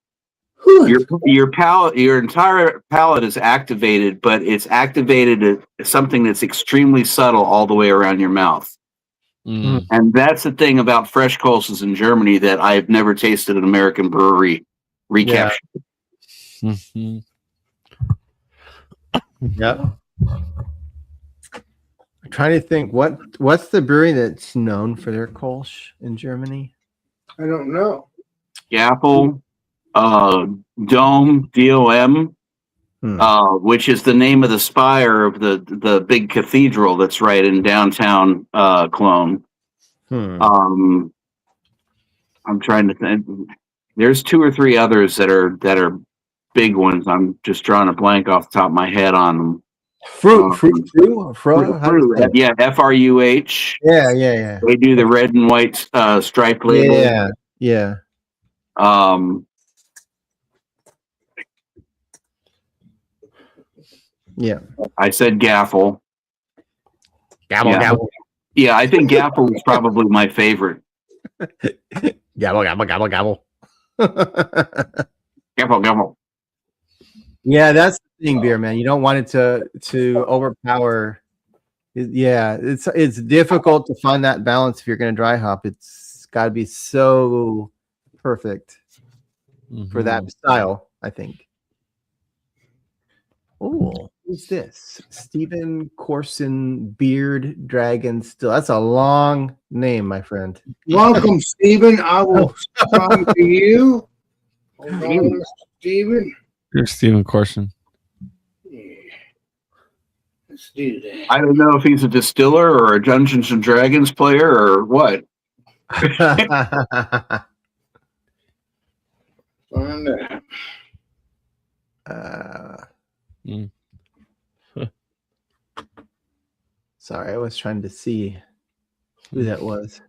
your palate, your entire palate is activated, but it's activated at something that's extremely subtle all the way around your mouth. And that's the thing about fresh Kolsch's in Germany that I've never tasted an American brewery recapture. Yeah. Yep. I'm trying to think what's the brewery that's known for their Kolsch in Germany? I don't know. Gaffel, Dome, DOM, which is the name of the spire of the big cathedral that's right in downtown Cologne. I'm trying to think. There's 2 or 3 others that are big ones. I'm just drawing a blank off the top of my head on them. Fruit. Yeah, FRUH. Yeah. They do the red and white stripe label. Yeah. Yeah. I said Gaffel. Gabble. Yeah, I think Gaffel is probably my favorite. Gabble. Gaffel. Yeah, that's the thing, beer man. You don't want it to overpower. Yeah, it's difficult to find that balance if you're going to dry hop. It's got to be so perfect for that style, I think. Oh, who's this? Stephen Corson Beard Dragon Still. That's a long name, my friend. Welcome, Stephen. I will come to you. Hold on, Stephen. You're Stephen Corson. Yeah. Let's do that. I don't know if he's a distiller or a Dungeons and Dragons player or what. Find out. Sorry, I was trying to see who that was.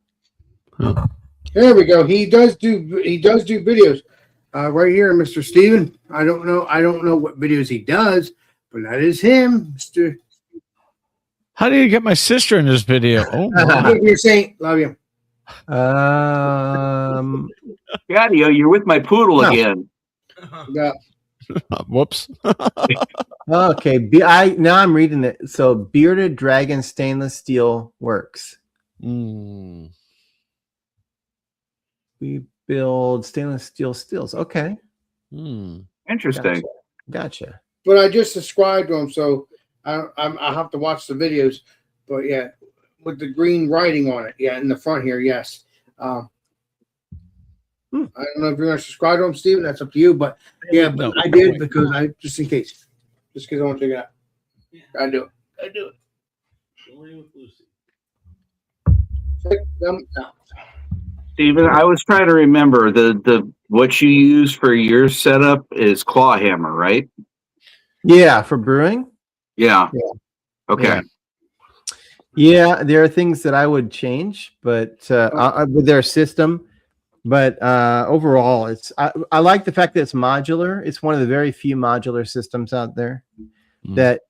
There we go. He does do videos. Right here, Mr. Steven. I don't know what videos he does, but that is him, Mr. How do you get my sister in this video? Oh, my. You're saying, love you. Gadio, you're with my poodle again. Yeah. Whoops. Okay, now I'm reading it. So bearded dragon stainless steel works. Mm. We build stainless steel steels. Okay, Interesting. gotcha. But I just subscribed to them, so I have to watch the videos. But yeah, with the green writing on it, yeah, in the front here, yes. I don't know if you're going to subscribe to them, Steven. That's up to you. But yeah, No. I did because just in case, just because I want to check it out. I do it. Check them out. Steven, I was trying to remember the what you use for your setup is claw hammer, right? Yeah, for brewing. Yeah. Okay. Yeah, there are things that I would change, but with their system. But overall, I like the fact that it's modular. It's one of the very few modular systems out there that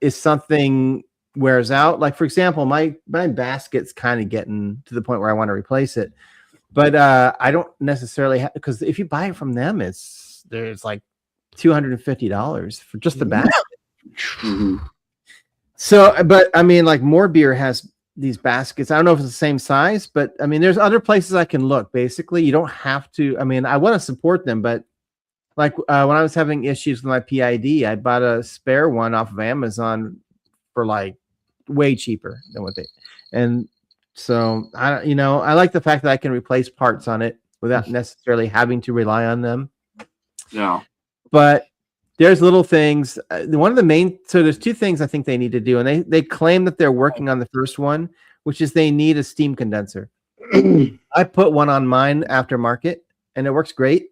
is something wears out. Like, for example, my basket's kind of getting to the point where I want to replace it. But I don't necessarily have, because if you buy it from them, there's like $250 for just the basket. So, but I mean, like More Beer has these baskets. I don't know if it's the same size, but I mean, there's other places I can look. Basically, you don't have to. I mean, I want to support them, but like when I was having issues with my PID, I bought a spare one off of Amazon for like way cheaper than what they. And so I like the fact that I can replace parts on it without necessarily having to rely on them. Yeah. But there's little things. One of the main, so there's two things I think they need to do, and they claim that they're working on the first one, which is they need a steam condenser. I put one on mine aftermarket, and it works great,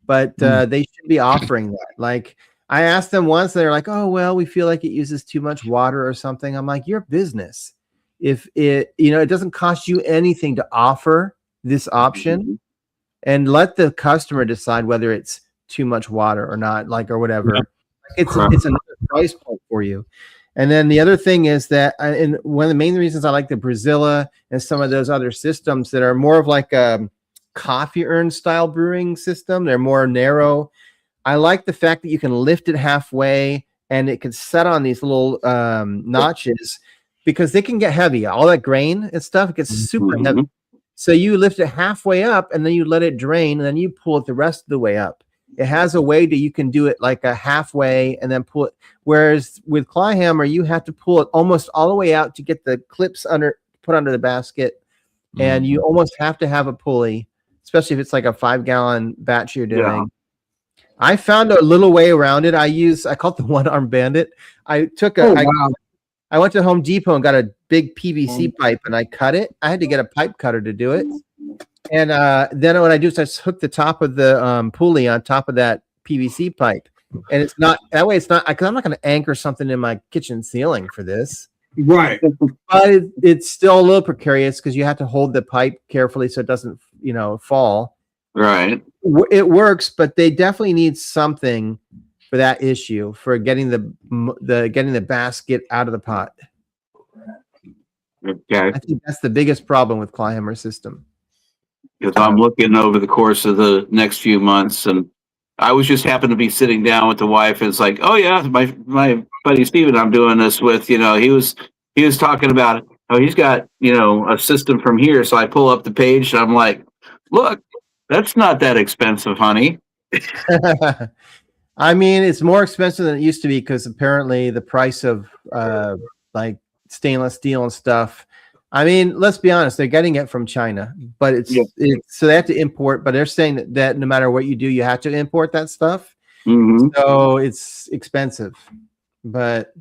but they should be offering that. Like I asked them once, they're like, "Oh well, we feel like it uses too much water or something." I'm like, "Your business. If it doesn't cost you anything to offer this option, and let the customer decide whether it's too much water or not, like, or whatever." Yep. It's another price point for you. And then the other thing is that, and one of the main reasons I like the Brazilla and some of those other systems that are more of like a coffee urn style brewing system, they're more narrow. I like the fact that you can lift it halfway and it can set on these little notches, because they can get heavy. All that grain and stuff, it gets super heavy. So you lift it halfway up and then you let it drain and then you pull it the rest of the way up. It has a way that you can do it like a halfway and then pull it. Whereas with claw hammer, you have to pull it almost all the way out to get the clips put under the basket. And you almost have to have a pulley, especially if it's like a 5-gallon batch you're doing. Yeah. I found a little way around it. I call it the one-arm bandit. I went to Home Depot and got a big PVC pipe and I cut it. I had to get a pipe cutter to do it. And then what I do is I just hook the top of the pulley on top of that PVC pipe. And it's not, that way it's not, because I'm not going to anchor something in my kitchen ceiling for this. Right. But it's still a little precarious because you have to hold the pipe carefully so it doesn't, fall. Right. It works, but they definitely need something for that issue, for getting the basket out of the pot. Okay. I think that's the biggest problem with claw hammer system. Because I'm looking over the course of the next few months, and I was just happened to be sitting down with the wife, and it's like, oh yeah, my buddy Steven I'm doing this with, he was talking about how he's got, a system from here. So I pull up the page and I'm like, look, that's not that expensive, honey. I mean, it's more expensive than it used to be because apparently the price of like stainless steel and stuff. I mean, let's be honest, they're getting it from China, but it's so they have to import, but they're saying that no matter what you do, you have to import that stuff. Mm-hmm. So it's expensive, but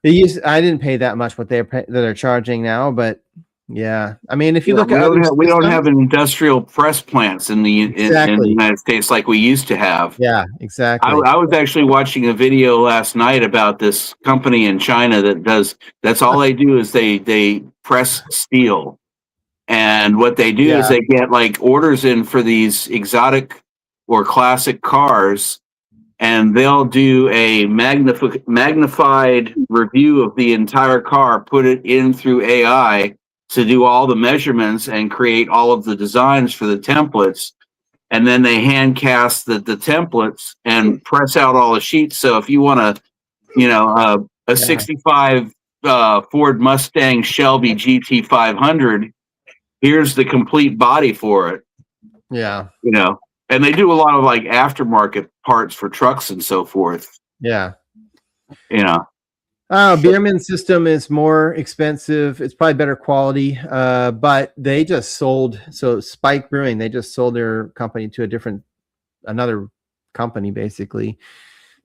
I didn't pay that much what they're charging now, but yeah, I mean, if you look at we don't have industrial press plants in the United States like we used to have. Yeah, exactly. I was actually watching a video last night about this company in China that's all they do is they press steel, and what they do is they get like orders in for these exotic or classic cars, and they'll do a magnified review of the entire car, put it in through AI to do all the measurements and create all of the designs for the templates. and then they hand cast the templates and press out all the sheets. So if you want a 65 Ford Mustang Shelby GT 500, here's the complete body for it. Yeah. And they do a lot of like aftermarket parts for trucks and so forth. Yeah. Beerman system is more expensive. It's probably better quality, but they just sold. So Spike Brewing, they just sold their company to another company. Basically,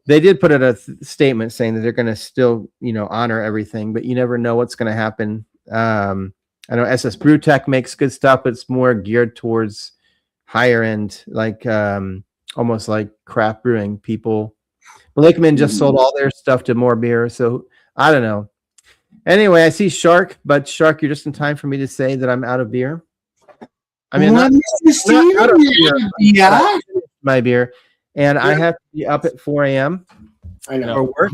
they did put out a statement saying that they're going to still, honor everything, but you never know what's going to happen. I know SS Brewtech makes good stuff, but it's more geared towards higher end, like almost like craft brewing people. Blakeman just sold all their stuff to More Beer, so I don't know. Anyway, I see Shark, but Shark, you're just in time for me to say that I'm out of beer. I mean, not out of beer, yeah, my beer, and I have to be up at 4 a.m. I know. for work,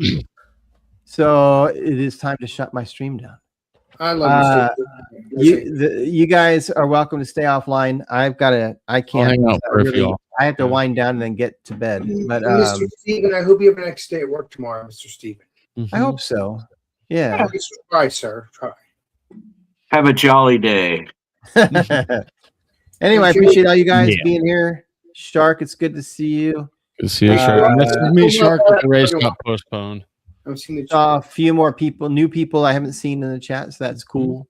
so it is time to shut my stream down. I love you guys are welcome to stay offline. I can't hang out for a few. I have to wind down and then get to bed. But Mr. Steven, I hope you have a nice day at work tomorrow, Mr. Steven. I hope so. Yeah. Try, sir. Try. Have a jolly day. Anyway, I appreciate all you guys being here. Shark, it's good to see you. Good to see you, Shark. Nice to meet Shark. The race got postponed. I've seen a few more people, new people I haven't seen in the chat, so that's cool.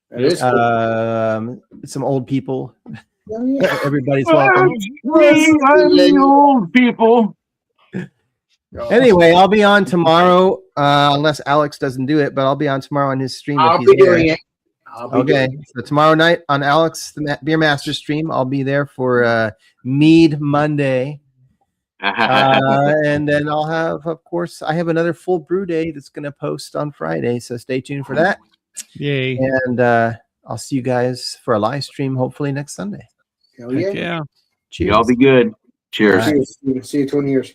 That is cool. Some old people. Everybody's welcome. Old people. Anyway, I'll be on tomorrow, unless Alex doesn't do it, but I'll be on tomorrow on his stream. I'll be doing it. Okay, so tomorrow night on Alex, the Beer Master stream, I'll be there for Mead Monday. And then I'll have, of course, I have another full brew day that's going to post on Friday, so stay tuned for that. Yay. And I'll see you guys for a live stream hopefully next Sunday. Hell yeah. Yeah. Cheers. Y'all be good. Cheers. See you in 20 years.